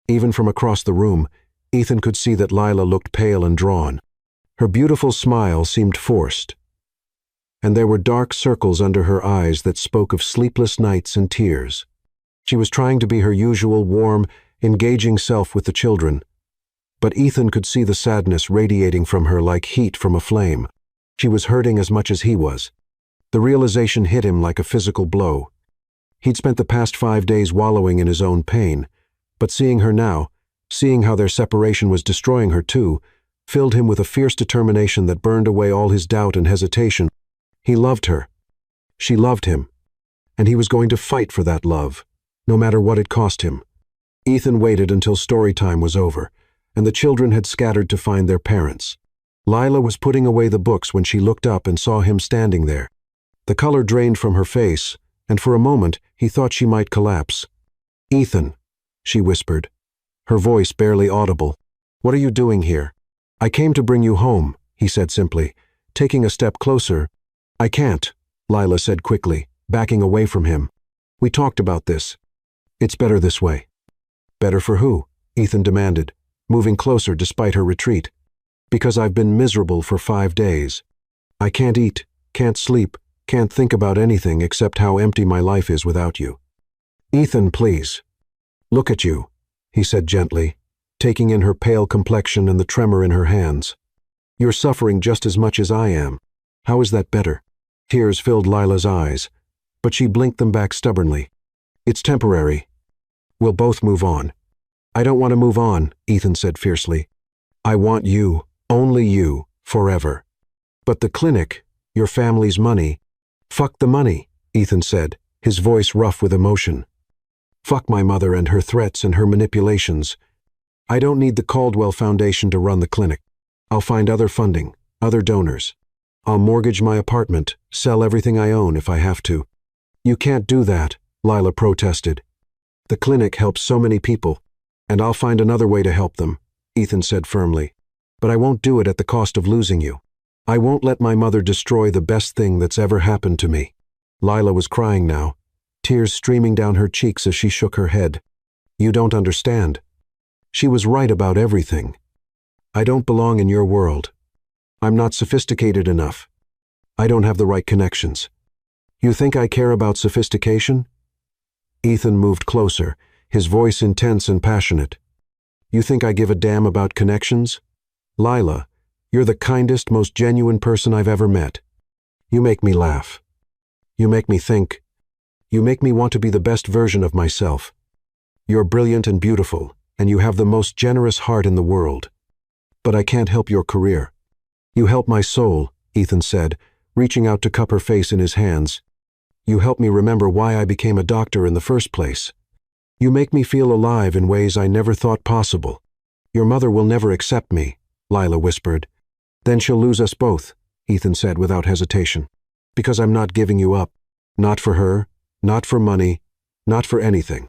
Even from across the room, Ethan could see that Lila looked pale and drawn. Her beautiful smile seemed forced, and there were dark circles under her eyes that spoke of sleepless nights and tears. She was trying to be her usual warm, engaging self with the children, but Ethan could see the sadness radiating from her like heat from a flame. She was hurting as much as he was. The realization hit him like a physical blow. He'd spent the past 5 days wallowing in his own pain, but seeing her now, seeing how their separation was destroying her too, filled him with a fierce determination that burned away all his doubt and hesitation. He loved her. She loved him. And he was going to fight for that love, no matter what it cost him. Ethan waited until story time was over, and the children had scattered to find their parents. Lila was putting away the books when she looked up and saw him standing there. The color drained from her face, and for a moment he thought she might collapse. "Ethan," she whispered, her voice barely audible. "What are you doing here?" "I came to bring you home," he said simply, taking a step closer. "I can't," Lila said quickly, backing away from him. "We talked about this. It's better this way." "Better for who?" Ethan demanded, moving closer despite her retreat. "Because I've been miserable for 5 days. I can't eat, can't sleep, can't think about anything except how empty my life is without you." "Ethan, please. Look at you," he said gently, taking in her pale complexion and the tremor in her hands. "You're suffering just as much as I am. How is that better?" Tears filled Lila's eyes, but she blinked them back stubbornly. "It's temporary. We'll both move on." "I don't want to move on," Ethan said fiercely. "I want you, only you, forever. But the clinic, your family's money—" "Fuck the money," Ethan said, his voice rough with emotion. "Fuck my mother and her threats and her manipulations. I don't need the Caldwell Foundation to run the clinic. I'll find other funding, other donors. I'll mortgage my apartment, sell everything I own if I have to." "You can't do that," Lila protested. "The clinic helps so many people, and I'll find another way to help them," Ethan said firmly. "But I won't do it at the cost of losing you. I won't let my mother destroy the best thing that's ever happened to me." Lila was crying now, tears streaming down her cheeks as she shook her head. "You don't understand. She was right about everything. I don't belong in your world. I'm not sophisticated enough. I don't have the right connections. You think I care about sophistication?" Ethan moved closer, his voice intense and passionate. "You think I give a damn about connections? Lila, You're the kindest, most genuine person I've ever met. You make me laugh. You make me think. You make me want to be the best version of myself. You're brilliant and beautiful, and you have the most generous heart in the world. But I can't help your career. You help my soul, Ethan said, reaching out to cup her face in his hands. You help me remember why I became a doctor in the first place. You make me feel alive in ways I never thought possible. Your mother will never accept me, Lila whispered. Then she'll lose us both, Ethan said without hesitation. Because I'm not giving you up. Not for her, not for money, not for anything.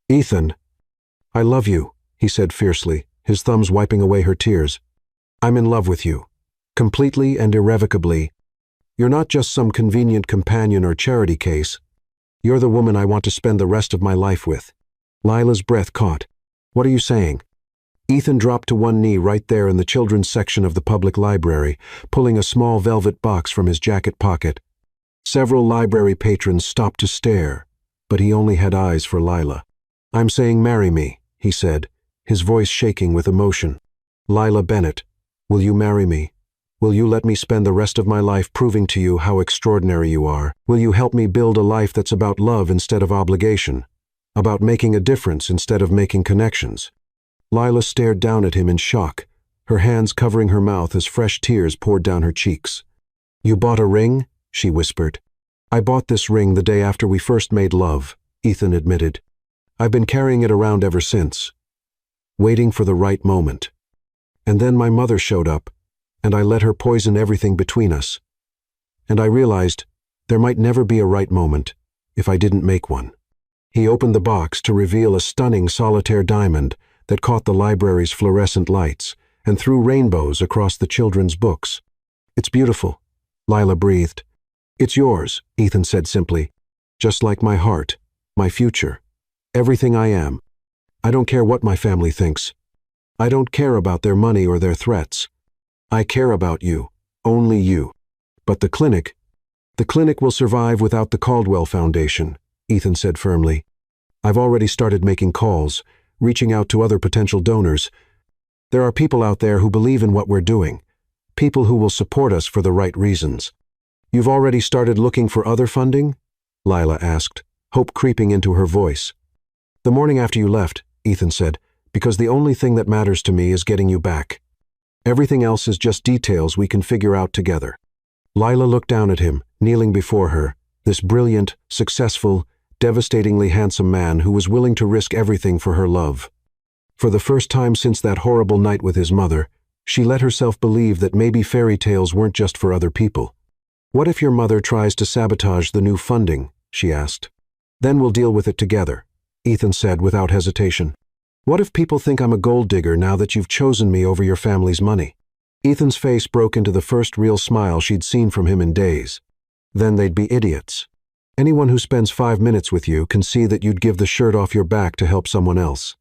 Ethan, I love you, he said fiercely, his thumbs wiping away her tears. I'm in love with you. Completely and irrevocably. You're not just some convenient companion or charity case. You're the woman I want to spend the rest of my life with. Lila's breath caught. What are you saying? Ethan dropped to one knee right there in the children's section of the public library, pulling a small velvet box from his jacket pocket. Several library patrons stopped to stare, but he only had eyes for Lila. I'm saying marry me, he said, his voice shaking with emotion. Lila Bennett, will you marry me? Will you let me spend the rest of my life proving to you how extraordinary you are? Will you help me build a life that's about love instead of obligation? About making a difference instead of making connections? Lila stared down at him in shock, her hands covering her mouth as fresh tears poured down her cheeks. You bought a ring? She whispered. I bought this ring the day after we first made love, Ethan admitted. I've been carrying it around ever since, waiting for the right moment. And then my mother showed up, and I let her poison everything between us. And I realized there might never be a right moment if I didn't make one. He opened the box to reveal a stunning solitaire diamond that caught the library's fluorescent lights and threw rainbows across the children's books. It's beautiful, Lila breathed. It's yours, Ethan said simply. Just like my heart, my future, everything I am. I don't care what my family thinks. I don't care about their money or their threats. I care about you, only you. But the clinic will survive without the Caldwell Foundation, Ethan said firmly. I've already started making calls, reaching out to other potential donors. There are people out there who believe in what we're doing, people who will support us for the right reasons. You've already started looking for other funding? Lila asked, hope creeping into her voice. The morning after you left, Ethan said, because the only thing that matters to me is getting you back. Everything else is just details we can figure out together. Lila looked down at him, kneeling before her, this brilliant, successful, devastatingly handsome man who was willing to risk everything for her love. For the first time since that horrible night with his mother, she let herself believe that maybe fairy tales weren't just for other people. What if your mother tries to sabotage the new funding? She asked. Then we'll deal with it together, Ethan said without hesitation. What if people think I'm a gold digger now that you've chosen me over your family's money? Ethan's face broke into the first real smile she'd seen from him in days. Then they'd be idiots. Anyone who spends 5 minutes with you can see that you'd give the shirt off your back to help someone else.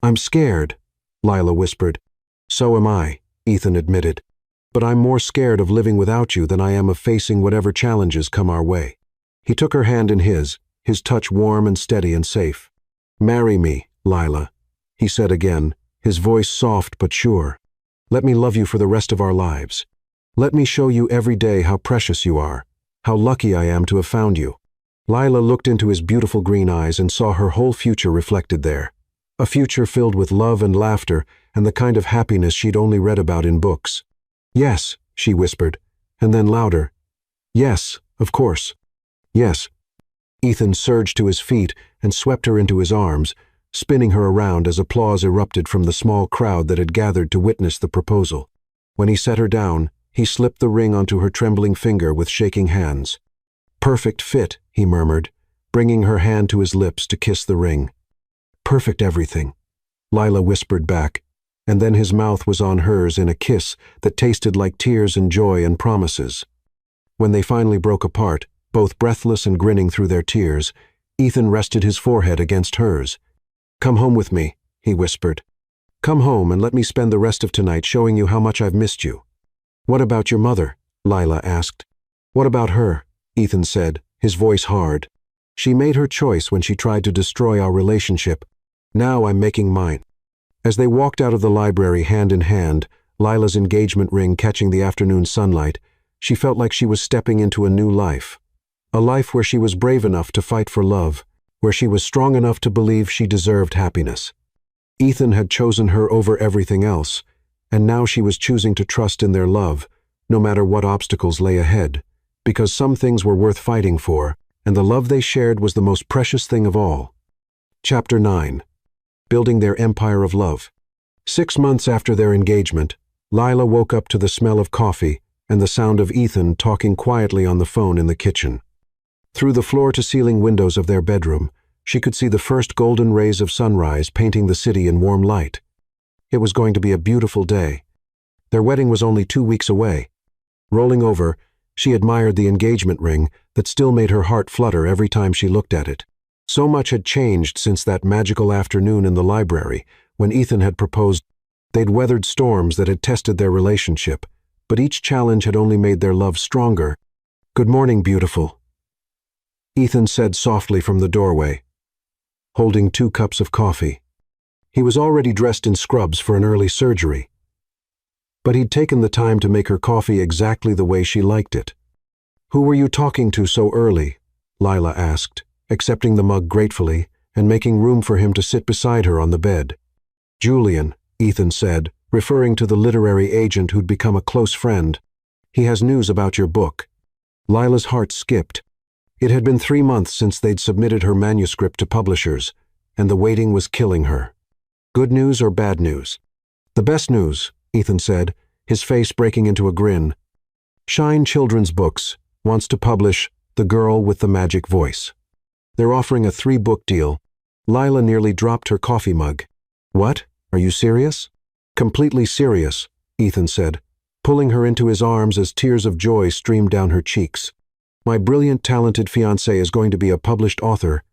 I'm scared, Lila whispered. So am I, Ethan admitted. But I'm more scared of living without you than I am of facing whatever challenges come our way. He took her hand in his touch warm and steady and safe. Marry me, Lila, he said again, his voice soft but sure. Let me love you for the rest of our lives. Let me show you every day how precious you are, how lucky I am to have found you. Lila looked into his beautiful green eyes and saw her whole future reflected there. A future filled with love and laughter and the kind of happiness she'd only read about in books. Yes, she whispered, and then louder. Yes, of course. Yes. Ethan surged to his feet and swept her into his arms, spinning her around as applause erupted from the small crowd that had gathered to witness the proposal. When he set her down, he slipped the ring onto her trembling finger with shaking hands. Perfect fit, he murmured, bringing her hand to his lips to kiss the ring. Perfect everything, Lila whispered back, and then his mouth was on hers in a kiss that tasted like tears and joy and promises. When they finally broke apart, both breathless and grinning through their tears, Ethan rested his forehead against hers. Come home with me, he whispered. Come home and let me spend the rest of tonight showing you how much I've missed you. What about your mother? Lila asked. What about her? Ethan said, his voice hard. She made her choice when she tried to destroy our relationship. Now I'm making mine. As they walked out of the library hand in hand, Lila's engagement ring catching the afternoon sunlight, she felt like she was stepping into a new life. A life where she was brave enough to fight for love, where she was strong enough to believe she deserved happiness. Ethan had chosen her over everything else, and now she was choosing to trust in their love, no matter what obstacles lay ahead, because some things were worth fighting for, and the love they shared was the most precious thing of all. Chapter 9. Building their empire of love. 6 months after their engagement, Lila woke up to the smell of coffee and the sound of Ethan talking quietly on the phone in the kitchen. Through the floor-to-ceiling windows of their bedroom, she could see the first golden rays of sunrise painting the city in warm light. It was going to be a beautiful day. Their wedding was only 2 weeks away. Rolling over, she admired the engagement ring that still made her heart flutter every time she looked at it. So much had changed since that magical afternoon in the library when Ethan had proposed. They'd weathered storms that had tested their relationship, but each challenge had only made their love stronger. "Good morning, beautiful," Ethan said softly from the doorway, holding 2 cups of coffee. He was already dressed in scrubs for an early surgery, but he'd taken the time to make her coffee exactly the way she liked it. "Who were you talking to so early?" Lila asked, accepting the mug gratefully and making room for him to sit beside her on the bed. "Julian," Ethan said, referring to the literary agent who'd become a close friend. "He has news about your book." Lila's heart skipped. It had been 3 months since they'd submitted her manuscript to publishers, and the waiting was killing her. "Good news or bad news?" "The best news," Ethan said, his face breaking into a grin. Shine Children's Books wants to publish The Girl with the Magic Voice. They're offering a 3-book deal. Lila nearly dropped her coffee mug. "What? Are you serious?" "Completely serious," Ethan said, pulling her into his arms as tears of joy streamed down her cheeks. "My brilliant, talented fiancé is going to be a published author."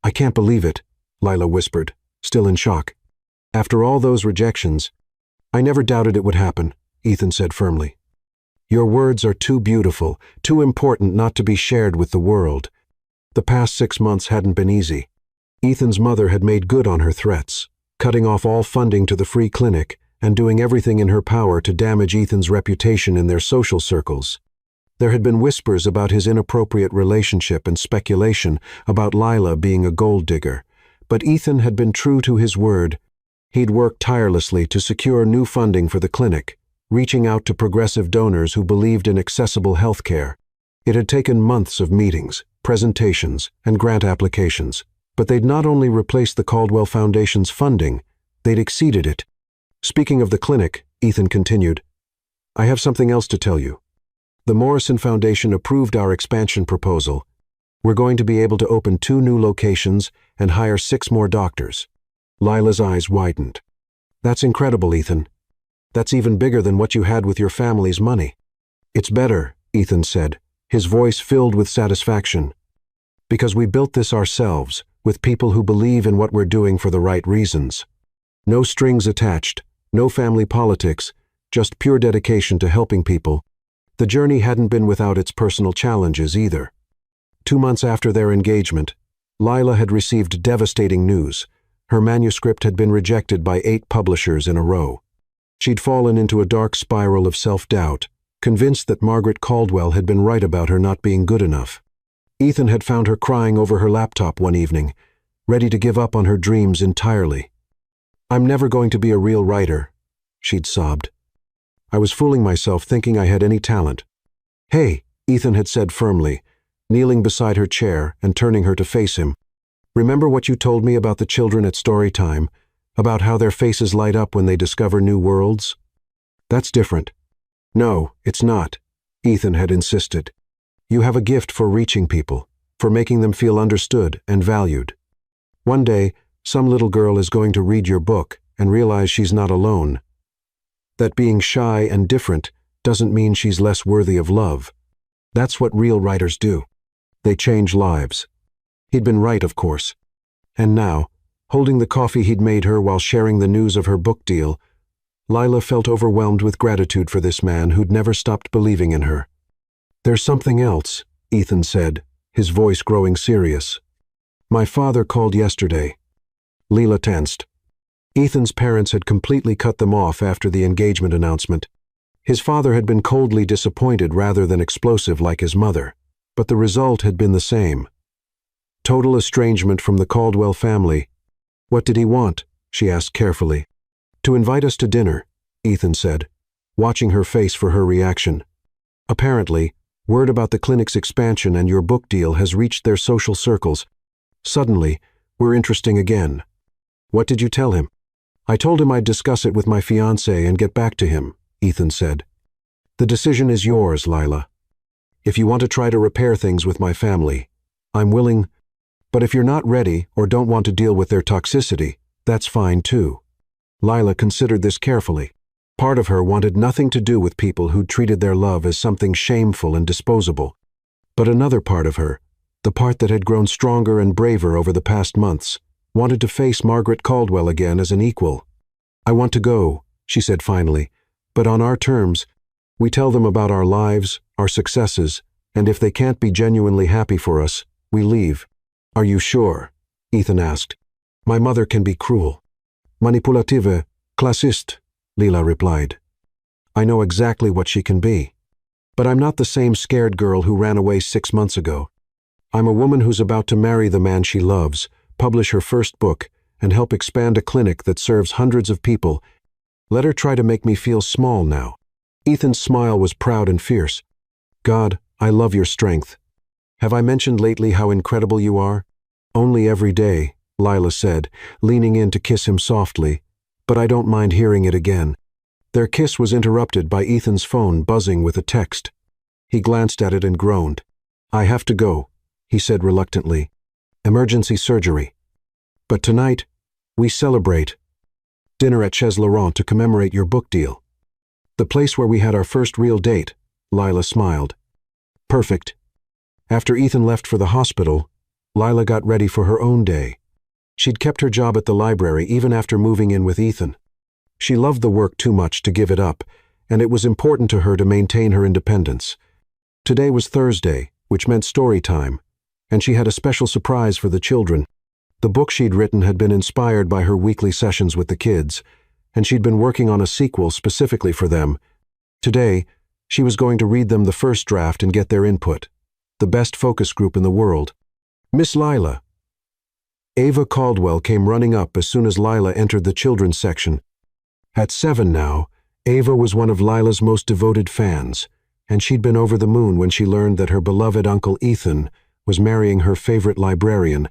"I can't believe it," Lila whispered, still in shock. "After all those rejections." "I never doubted it would happen," Ethan said firmly. "Your words are too beautiful, too important not to be shared with the world." The past 6 months hadn't been easy. Ethan's mother had made good on her threats, cutting off all funding to the free clinic and doing everything in her power to damage Ethan's reputation in their social circles. There had been whispers about his inappropriate relationship and speculation about Lila being a gold digger, but Ethan had been true to his word. He'd worked tirelessly to secure new funding for the clinic, reaching out to progressive donors who believed in accessible health care. It had taken months of meetings, presentations, and grant applications, but they'd not only replaced the Caldwell Foundation's funding, they'd exceeded it. "Speaking of the clinic," Ethan continued, "I have something else to tell you. The Morrison Foundation approved our expansion proposal. We're going to be able to open 2 new locations and hire 6 more doctors." Lila's eyes widened. "That's incredible, Ethan. That's even bigger than what you had with your family's money." "It's better," Ethan said, his voice filled with satisfaction. "Because we built this ourselves, with people who believe in what we're doing for the right reasons. No strings attached, no family politics, just pure dedication to helping people." The journey hadn't been without its personal challenges either. 2 months after their engagement, Lila had received devastating news. Her manuscript had been rejected by 8 publishers in a row. She'd fallen into a dark spiral of self-doubt, convinced that Margaret Caldwell had been right about her not being good enough. Ethan had found her crying over her laptop one evening, ready to give up on her dreams entirely. "I'm never going to be a real writer," she'd sobbed. "I was fooling myself thinking I had any talent." "Hey," Ethan had said firmly, kneeling beside her chair and turning her to face him. "Remember what you told me about the children at story time, about how their faces light up when they discover new worlds? That's different." "No, it's not," Ethan had insisted. "You have a gift for reaching people, for making them feel understood and valued. One day, some little girl is going to read your book and realize she's not alone. That being shy and different doesn't mean she's less worthy of love. That's what real writers do. They change lives." He'd been right, of course. And now, holding the coffee he'd made her while sharing the news of her book deal, Lila felt overwhelmed with gratitude for this man who'd never stopped believing in her. "There's something else," Ethan said, his voice growing serious. "My father called yesterday." Lila tensed. Ethan's parents had completely cut them off after the engagement announcement. His father had been coldly disappointed rather than explosive like his mother, but the result had been the same. Total estrangement from the Caldwell family. "What did he want?" she asked carefully. "To invite us to dinner," Ethan said, watching her face for her reaction. "Apparently, word about the clinic's expansion and your book deal has reached their social circles. Suddenly, we're interesting again." "What did you tell him?" "I told him I'd discuss it with my fiancé and get back to him," Ethan said. "The decision is yours, Lila. If you want to try to repair things with my family, I'm willing, but if you're not ready or don't want to deal with their toxicity, that's fine too." Lila considered this carefully. Part of her wanted nothing to do with people who treated their love as something shameful and disposable. But another part of her, the part that had grown stronger and braver over the past months, wanted to face Margaret Caldwell again as an equal. "I want to go," she said finally, "but on our terms. We tell them about our lives, our successes, and if they can't be genuinely happy for us, we leave." "Are you sure?" Ethan asked. "My mother can be cruel." "Manipulative, classiste," Lila replied. "I know exactly what she can be. But I'm not the same scared girl who ran away 6 months ago. I'm a woman who's about to marry the man she loves, publish her first book, and help expand a clinic that serves hundreds of people. Let her try to make me feel small now." Ethan's smile was proud and fierce. "God, I love your strength. Have I mentioned lately how incredible you are?" "Only every day," Lila said, leaning in to kiss him softly, "but I don't mind hearing it again." Their kiss was interrupted by Ethan's phone buzzing with a text. He glanced at it and groaned. "I have to go," he said reluctantly. "Emergency surgery. But tonight, we celebrate. Dinner at Chez Laurent to commemorate your book deal." "The place where we had our first real date," Lila smiled. "Perfect." After Ethan left for the hospital, Lila got ready for her own day. She'd kept her job at the library even after moving in with Ethan. She loved the work too much to give it up, and it was important to her to maintain her independence. Today was Thursday, which meant story time, and she had a special surprise for the children. The book she'd written had been inspired by her weekly sessions with the kids, and she'd been working on a sequel specifically for them. Today, she was going to read them the first draft and get their input. The best focus group in the world. "Miss Lila." Ava Caldwell came running up as soon as Lila entered the children's section. At 7 now, Ava was one of Lila's most devoted fans, and she'd been over the moon when she learned that her beloved Uncle Ethan was marrying her favorite librarian.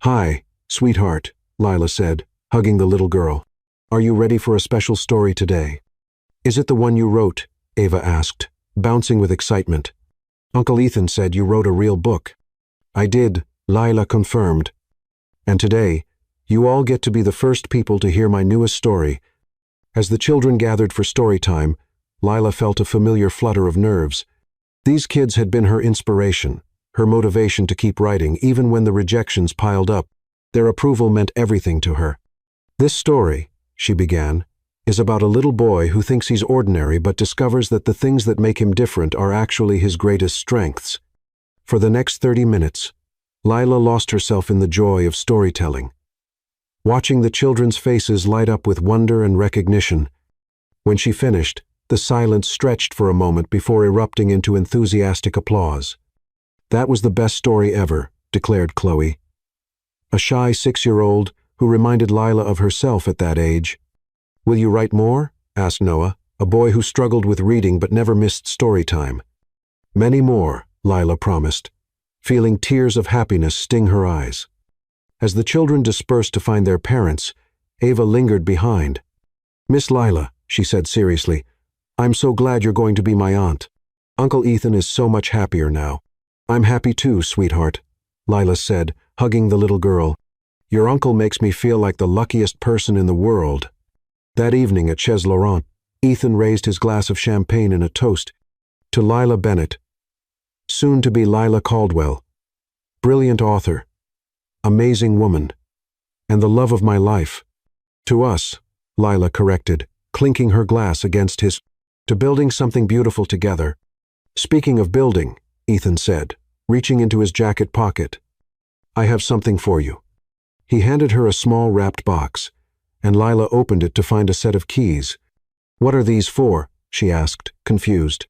"Hi, sweetheart," Lila said, hugging the little girl. "Are you ready for a special story today?" "Is it the one you wrote?" Ava asked, bouncing with excitement. "Uncle Ethan said you wrote a real book." "I did," Lila confirmed. "And today, you all get to be the first people to hear my newest story." As the children gathered for story time, Lila felt a familiar flutter of nerves. These kids had been her inspiration, her motivation to keep writing even when the rejections piled up. Their approval meant everything to her. "This story," she began, "is about a little boy who thinks he's ordinary but discovers that the things that make him different are actually his greatest strengths." For the next 30 minutes, Lila lost herself in the joy of storytelling, watching the children's faces light up with wonder and recognition. When she finished, the silence stretched for a moment before erupting into enthusiastic applause. "That was the best story ever," declared Chloe, a shy 6-year-old who reminded Lila of herself at that age. "Will you write more?" asked Noah, a boy who struggled with reading but never missed story time. "Many more," Lila promised, feeling tears of happiness sting her eyes. As the children dispersed to find their parents, Ava lingered behind. "Miss Lila," she said seriously, "I'm so glad you're going to be my aunt. Uncle Ethan is so much happier now." "I'm happy too, sweetheart," Lila said, hugging the little girl. "Your uncle makes me feel like the luckiest person in the world." That evening at Chez Laurent, Ethan raised his glass of champagne in a toast to Lila Bennett, soon to be Lila Caldwell, brilliant author, amazing woman, and the love of my life. "To us," Lila corrected, clinking her glass against his, "to building something beautiful together." "Speaking of building," Ethan said, reaching into his jacket pocket, "I have something for you." He handed her a small wrapped box. and Lila opened it to find a set of keys. "What are these for?" she asked, confused.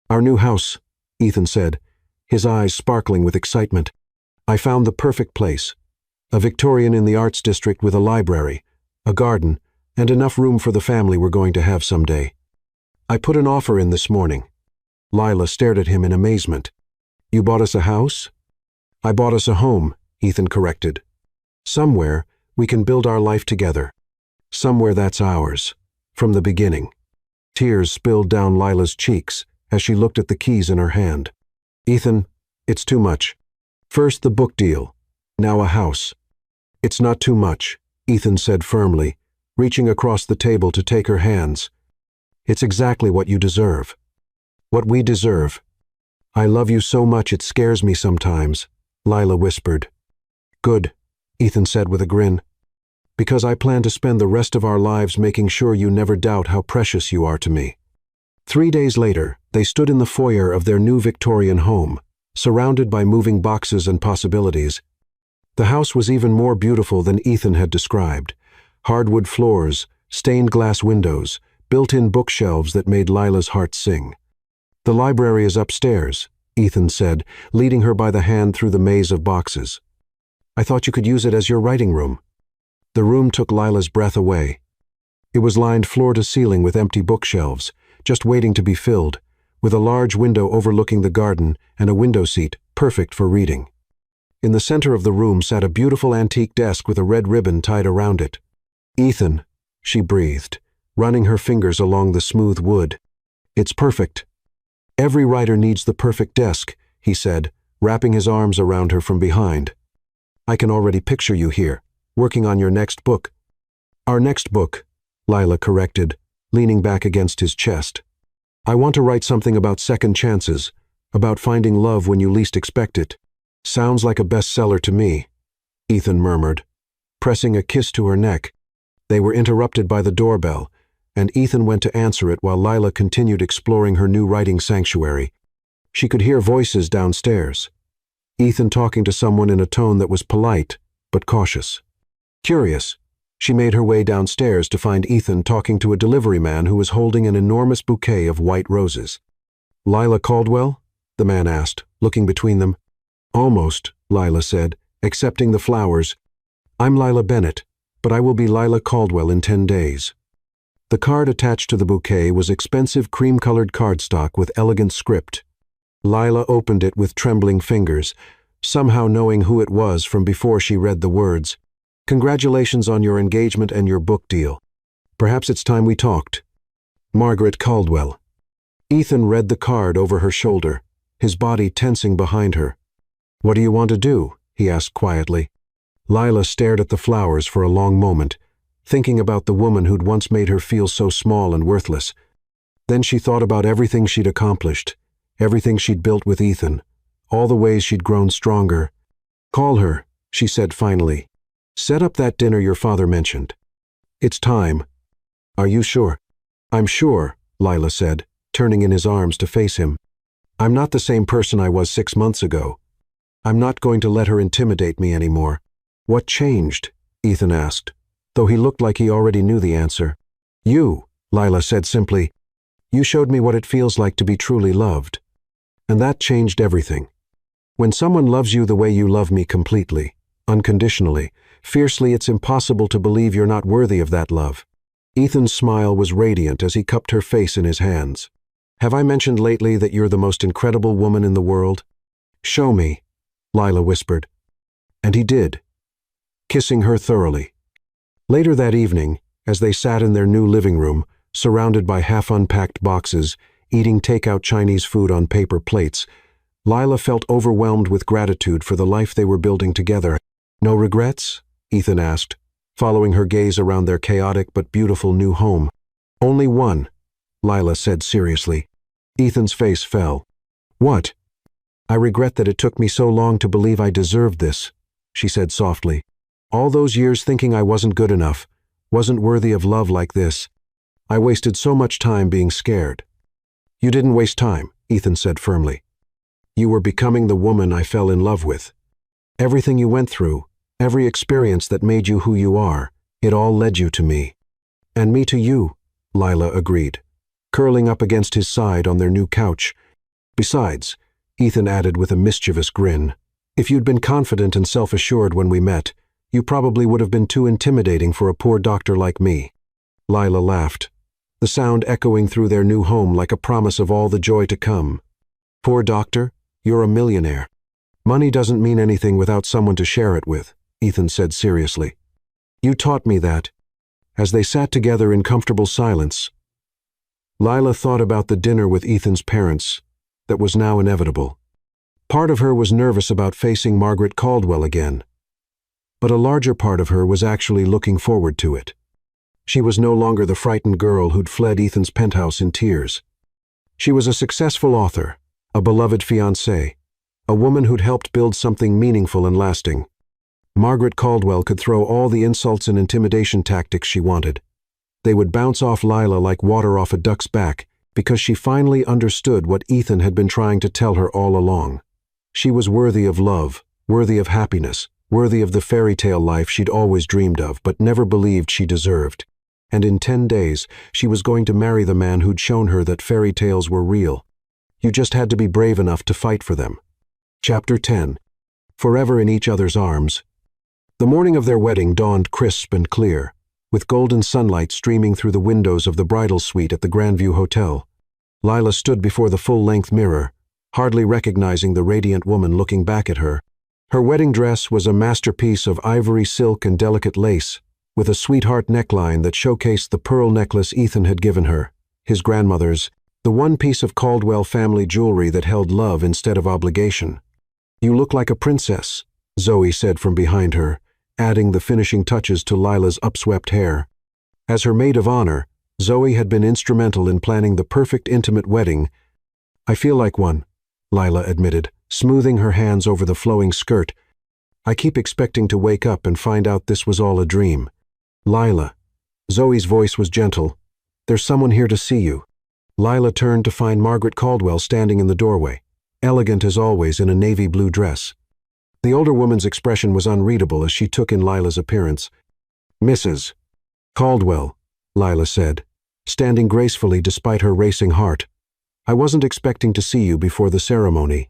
"Our new house," Ethan said, his eyes sparkling with excitement. "I found the perfect place. A Victorian in the Arts District with a library, a garden, and enough room for the family we're going to have someday. I put an offer in this morning." Lila stared at him in amazement. "You bought us a house?" "I bought us a home," Ethan corrected. "Somewhere we can build our life together. Somewhere that's ours, from the beginning." Tears spilled down Lila's cheeks as she looked at the keys in her hand. "Ethan, it's too much. First the book deal, now a house." "It's not too much," Ethan said firmly, reaching across the table to take her hands. "It's exactly what you deserve. What we deserve." "I love you so much it scares me sometimes," Lila whispered. "Good," Ethan said with a grin. "Because I plan to spend the rest of our lives making sure you never doubt how precious you are to me." 3 days later, they stood in the foyer of their new Victorian home, surrounded by moving boxes and possibilities. The house was even more beautiful than Ethan had described. Hardwood floors, stained glass windows, built-in bookshelves that made Lila's heart sing. "The library is upstairs," Ethan said, leading her by the hand through the maze of boxes. "I thought you could use it as your writing room." The room took Lila's breath away. It was lined floor to ceiling with empty bookshelves, just waiting to be filled, with a large window overlooking the garden and a window seat, perfect for reading. In the center of the room sat a beautiful antique desk with a red ribbon tied around it. "Ethan," she breathed, running her fingers along the smooth wood. "It's perfect." "Every writer needs the perfect desk," he said, wrapping his arms around her from behind. "I can already picture you here, working on your next book." "Our next book," Lila corrected, leaning back against his chest. "I want to write something about second chances, about finding love when you least expect it." "Sounds like a bestseller to me," Ethan murmured, pressing a kiss to her neck. They were interrupted by the doorbell, and Ethan went to answer it while Lila continued exploring her new writing sanctuary. She could hear voices downstairs. Ethan talking to someone in a tone that was polite, but cautious. Curious, she made her way downstairs to find Ethan talking to a delivery man who was holding an enormous bouquet of white roses. "Lila Caldwell?" the man asked, looking between them. "Almost," Lila said, accepting the flowers. "I'm Lila Bennett, but I will be Lila Caldwell in 10 days. The card attached to the bouquet was expensive cream-colored cardstock with elegant script. Lila opened it with trembling fingers, somehow knowing who it was from before she read the words. "Congratulations on your engagement and your book deal. Perhaps it's time we talked. Margaret Caldwell." Ethan read the card over her shoulder, his body tensing behind her. "What do you want to do?" he asked quietly. Lila stared at the flowers for a long moment, thinking about the woman who'd once made her feel so small and worthless. Then she thought about everything she'd accomplished, everything she'd built with Ethan, all the ways she'd grown stronger. "Call her," she said finally. "Set up that dinner your father mentioned. It's time." "Are you sure?" "I'm sure," Lila said, turning in his arms to face him. "I'm not the same person I was 6 months ago. I'm not going to let her intimidate me anymore." "What changed?" Ethan asked, though he looked like he already knew the answer. "You," Lila said simply. "You showed me what it feels like to be truly loved. And that changed everything. When someone loves you the way you love me completely, unconditionally, fiercely, it's impossible to believe you're not worthy of that love." Ethan's smile was radiant as he cupped her face in his hands. "Have I mentioned lately that you're the most incredible woman in the world?" "Show me," Lila whispered. And he did, kissing her thoroughly. Later that evening, as they sat in their new living room, surrounded by half-unpacked boxes, eating takeout Chinese food on paper plates, Lila felt overwhelmed with gratitude for the life they were building together. "No regrets?" Ethan asked, following her gaze around their chaotic but beautiful new home. "Only one," Lila said seriously. Ethan's face fell. "What?" "I regret that it took me so long to believe I deserved this," she said softly. "All those years thinking I wasn't good enough, wasn't worthy of love like this. I wasted so much time being scared." "You didn't waste time," Ethan said firmly. "You were becoming the woman I fell in love with. Everything you went through, every experience that made you who you are, It all led you to me. And me to you, Lila agreed, curling up against his side on their new couch. Besides, Ethan added with a mischievous grin, if you'd been confident and self-assured when we met, you probably would have been too intimidating for a poor doctor like me. Lila laughed, the sound echoing through their new home like a promise of all the joy to come. Poor doctor, you're a millionaire. Money doesn't mean anything without someone to share it with, Ethan said seriously. You taught me that. As they sat together in comfortable silence, Lila thought about the dinner with Ethan's parents that was now inevitable. Part of her was nervous about facing Margaret Caldwell again, but a larger part of her was actually looking forward to it. She was no longer the frightened girl who'd fled Ethan's penthouse in tears. She was a successful author, a beloved fiancée, a woman who'd helped build something meaningful and lasting. Margaret Caldwell could throw all the insults and intimidation tactics she wanted. They would bounce off Lila like water off a duck's back because she finally understood what Ethan had been trying to tell her all along. She was worthy of love, worthy of happiness, worthy of the fairy tale life she'd always dreamed of but never believed she deserved. And in 10 days, she was going to marry the man who'd shown her that fairy tales were real. You just had to be brave enough to fight for them. Chapter 10. Forever in each other's arms. The morning of their wedding dawned crisp and clear, with golden sunlight streaming through the windows of the bridal suite at the Grandview Hotel. Lila stood before the full-length mirror, hardly recognizing the radiant woman looking back at her. Her wedding dress was a masterpiece of ivory silk and delicate lace, with a sweetheart neckline that showcased the pearl necklace Ethan had given her, his grandmother's, the one piece of Caldwell family jewelry that held love instead of obligation. You look like a princess, Zoe said from behind her, adding the finishing touches to Lila's upswept hair. As her maid of honor, Zoe had been instrumental in planning the perfect intimate wedding. I feel like one, Lila admitted, smoothing her hands over the flowing skirt. I keep expecting to wake up and find out this was all a dream. Lila. Zoe's voice was gentle. There's someone here to see you. Lila turned to find Margaret Caldwell standing in the doorway, elegant as always in a navy blue dress. The older woman's expression was unreadable as she took in Lila's appearance. Mrs. Caldwell, Lila said, standing gracefully despite her racing heart. I wasn't expecting to see you before the ceremony.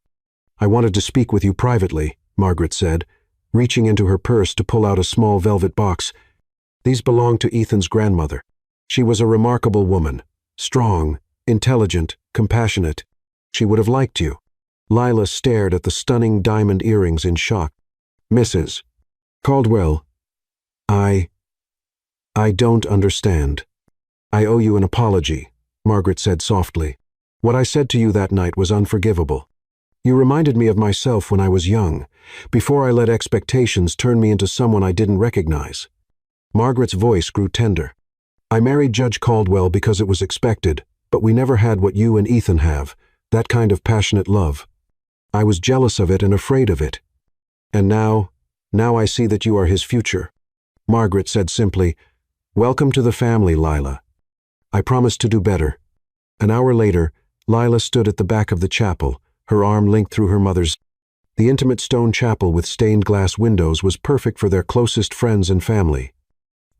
I wanted to speak with you privately, Margaret said, reaching into her purse to pull out a small velvet box. These belonged to Ethan's grandmother. She was a remarkable woman, strong, intelligent, compassionate. She would have liked you. Lila stared at the stunning diamond earrings in shock. Mrs. Caldwell, I don't understand. I owe you an apology, Margaret said softly. What I said to you that night was unforgivable. You reminded me of myself when I was young, before I let expectations turn me into someone I didn't recognize. Margaret's voice grew tender. I married Judge Caldwell because it was expected, but we never had what you and Ethan have, that kind of passionate love. I was jealous of it and afraid of it. And now I see that you are his future. Margaret said simply, Welcome to the family, Lila. I promise to do better. An hour later, Lila stood at the back of the chapel, her arm linked through her mother's. The intimate stone chapel with stained glass windows was perfect for their closest friends and family.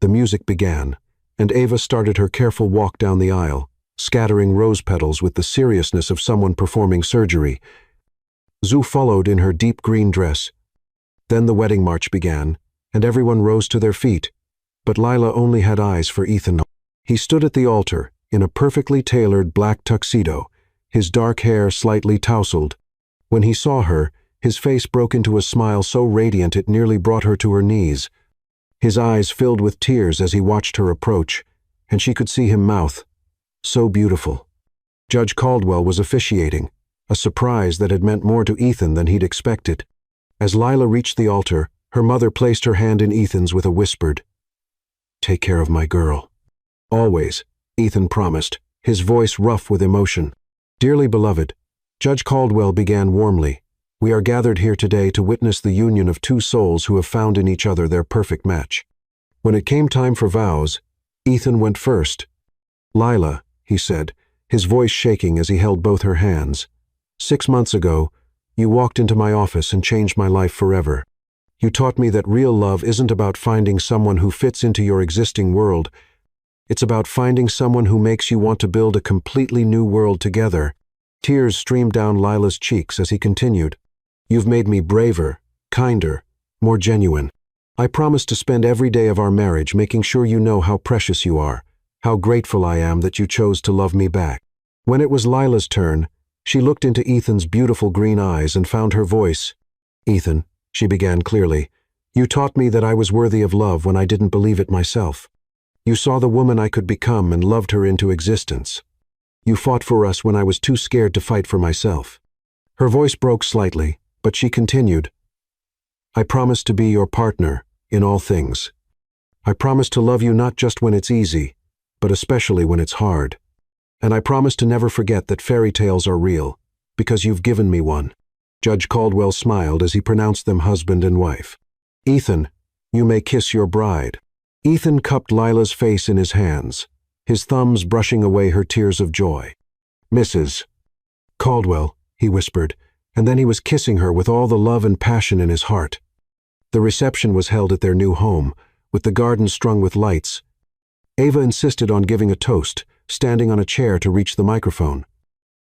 The music began, and Ava started her careful walk down the aisle, scattering rose petals with the seriousness of someone performing surgery. Zoo followed in her deep green dress. Then the wedding march began, and everyone rose to their feet. But Lila only had eyes for Ethan. He stood at the altar, in a perfectly tailored black tuxedo, his dark hair slightly tousled. When he saw her, his face broke into a smile so radiant it nearly brought her to her knees. His eyes filled with tears as he watched her approach, and she could see him mouth, So beautiful. Judge Caldwell was officiating, a surprise that had meant more to Ethan than he'd expected. As Lila reached the altar, her mother placed her hand in Ethan's with a whispered, Take care of my girl. Always, Ethan promised, his voice rough with emotion. Dearly beloved, Judge Caldwell began warmly, We are gathered here today to witness the union of two souls who have found in each other their perfect match. When it came time for vows, Ethan went first. Lila, he said, his voice shaking as he held both her hands. 6 months ago, you walked into my office and changed my life forever. You taught me that real love isn't about finding someone who fits into your existing world. It's about finding someone who makes you want to build a completely new world together." Tears streamed down Lila's cheeks as he continued. "You've made me braver, kinder, more genuine. I promise to spend every day of our marriage making sure you know how precious you are, how grateful I am that you chose to love me back." When it was Lila's turn, she looked into Ethan's beautiful green eyes and found her voice. "Ethan," she began clearly, "you taught me that I was worthy of love when I didn't believe it myself. You saw the woman I could become and loved her into existence. You fought for us when I was too scared to fight for myself." Her voice broke slightly, but she continued, "I promise to be your partner in all things. I promise to love you not just when it's easy, but especially when it's hard. And I promise to never forget that fairy tales are real, because you've given me one." Judge Caldwell smiled as he pronounced them husband and wife. "Ethan, you may kiss your bride." Ethan cupped Lila's face in his hands, his thumbs brushing away her tears of joy. "Mrs. Caldwell," he whispered, and then he was kissing her with all the love and passion in his heart. The reception was held at their new home, with the garden strung with lights. Ava insisted on giving a toast, standing on a chair to reach the microphone.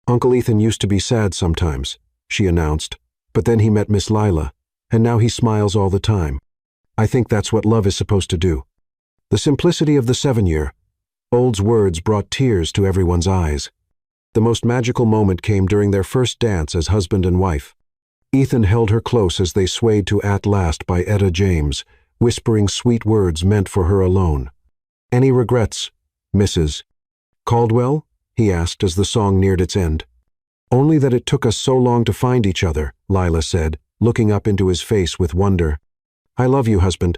"Uncle Ethan used to be sad sometimes," she announced, "but then he met Miss Lila, and now he smiles all the time. I think that's what love is supposed to do." The simplicity of the 7-year-old's words brought tears to everyone's eyes. The most magical moment came during their first dance as husband and wife. Ethan held her close as they swayed to At Last by Etta James, whispering sweet words meant for her alone. "Any regrets, Mrs. Caldwell?" he asked as the song neared its end. "Only that it took us so long to find each other," Lila said, looking up into his face with wonder. "I love you, husband."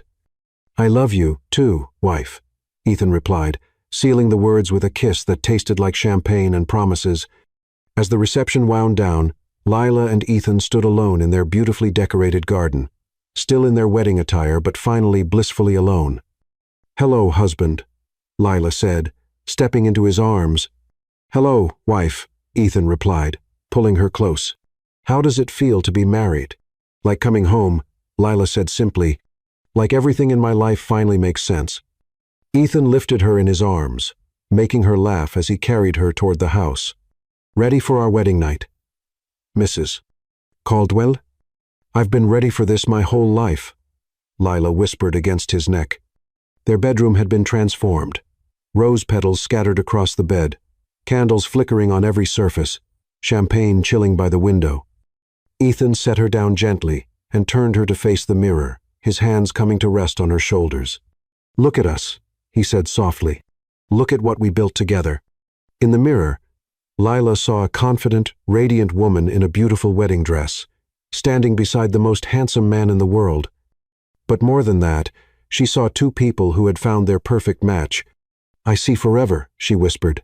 "I love you, too, wife," Ethan replied, sealing the words with a kiss that tasted like champagne and promises. As the reception wound down, Lila and Ethan stood alone in their beautifully decorated garden, still in their wedding attire but finally blissfully alone. "Hello, husband," Lila said, stepping into his arms. "Hello, wife," Ethan replied, pulling her close. "How does it feel to be married?" "Like coming home," Lila said simply. "Like everything in my life finally makes sense." Ethan lifted her in his arms, making her laugh as he carried her toward the house. "Ready for our wedding night, Mrs. Caldwell?" "I've been ready for this my whole life," Lila whispered against his neck. Their bedroom had been transformed. Rose petals scattered across the bed, candles flickering on every surface, champagne chilling by the window. Ethan set her down gently and turned her to face the mirror, his hands coming to rest on her shoulders. "Look at us," he said softly. "Look at what we built together." In the mirror, Lila saw a confident, radiant woman in a beautiful wedding dress, standing beside the most handsome man in the world. But more than that, she saw two people who had found their perfect match. "I see forever," she whispered.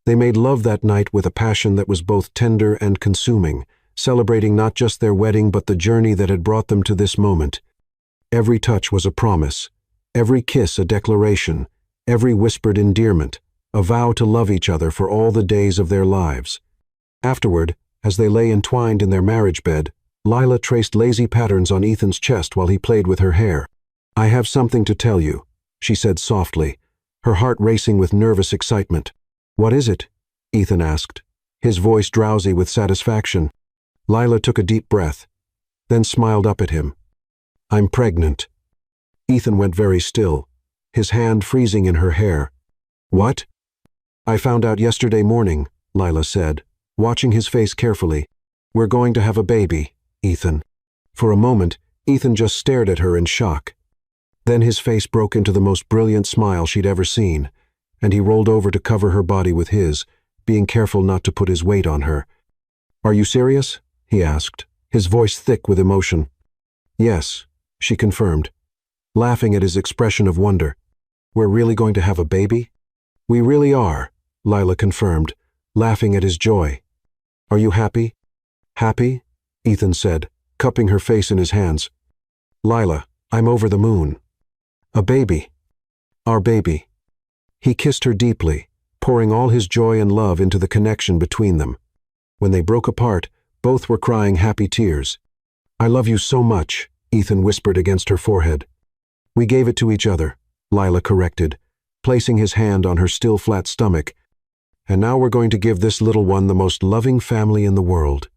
They made love that night with a passion that was both tender and consuming, celebrating not just their wedding but the journey that had brought them to this moment. Every touch was a promise, every kiss a declaration, every whispered endearment, a vow to love each other for all the days of their lives. Afterward, as they lay entwined in their marriage bed, Lila traced lazy patterns on Ethan's chest while he played with her hair. "I have something to tell you," she said softly, her heart racing with nervous excitement. "What is it?" Ethan asked, his voice drowsy with satisfaction. Lila took a deep breath, then smiled up at him. "I'm pregnant." Ethan went very still, his hand freezing in her hair. "What?" "I found out yesterday morning," Lila said, watching his face carefully. "We're going to have a baby, Ethan." For a moment, Ethan just stared at her in shock. Then his face broke into the most brilliant smile she'd ever seen, and he rolled over to cover her body with his, being careful not to put his weight on her. "Are you serious?" he asked, his voice thick with emotion. "Yes," she confirmed, laughing at his expression of wonder. "We're really going to have a baby?" "We really are," Lila confirmed, laughing at his joy. "Are you happy?" "Happy?" Ethan said, cupping her face in his hands. "Lila, I'm over the moon. A baby. Our baby." He kissed her deeply, pouring all his joy and love into the connection between them. When they broke apart, both were crying happy tears. "I love you so much," Ethan whispered against her forehead. We gave it to each other, Lila corrected, placing his hand on her still flat stomach. And now we're going to give this little one the most loving family in the world.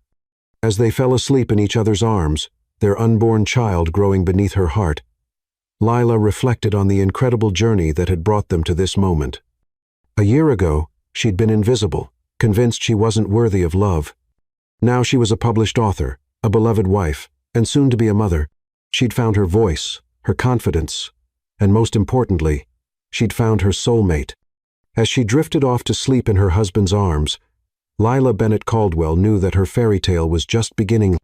As they fell asleep in each other's arms, their unborn child growing beneath her heart, Lila reflected on the incredible journey that had brought them to this moment. A year ago, she'd been invisible, convinced she wasn't worthy of love. Now she was a published author, a beloved wife, and soon to be a mother. She'd found her voice, her confidence, and most importantly, she'd found her soulmate. As she drifted off to sleep in her husband's arms, Lila Bennett Caldwell knew that her fairy tale was just beginning.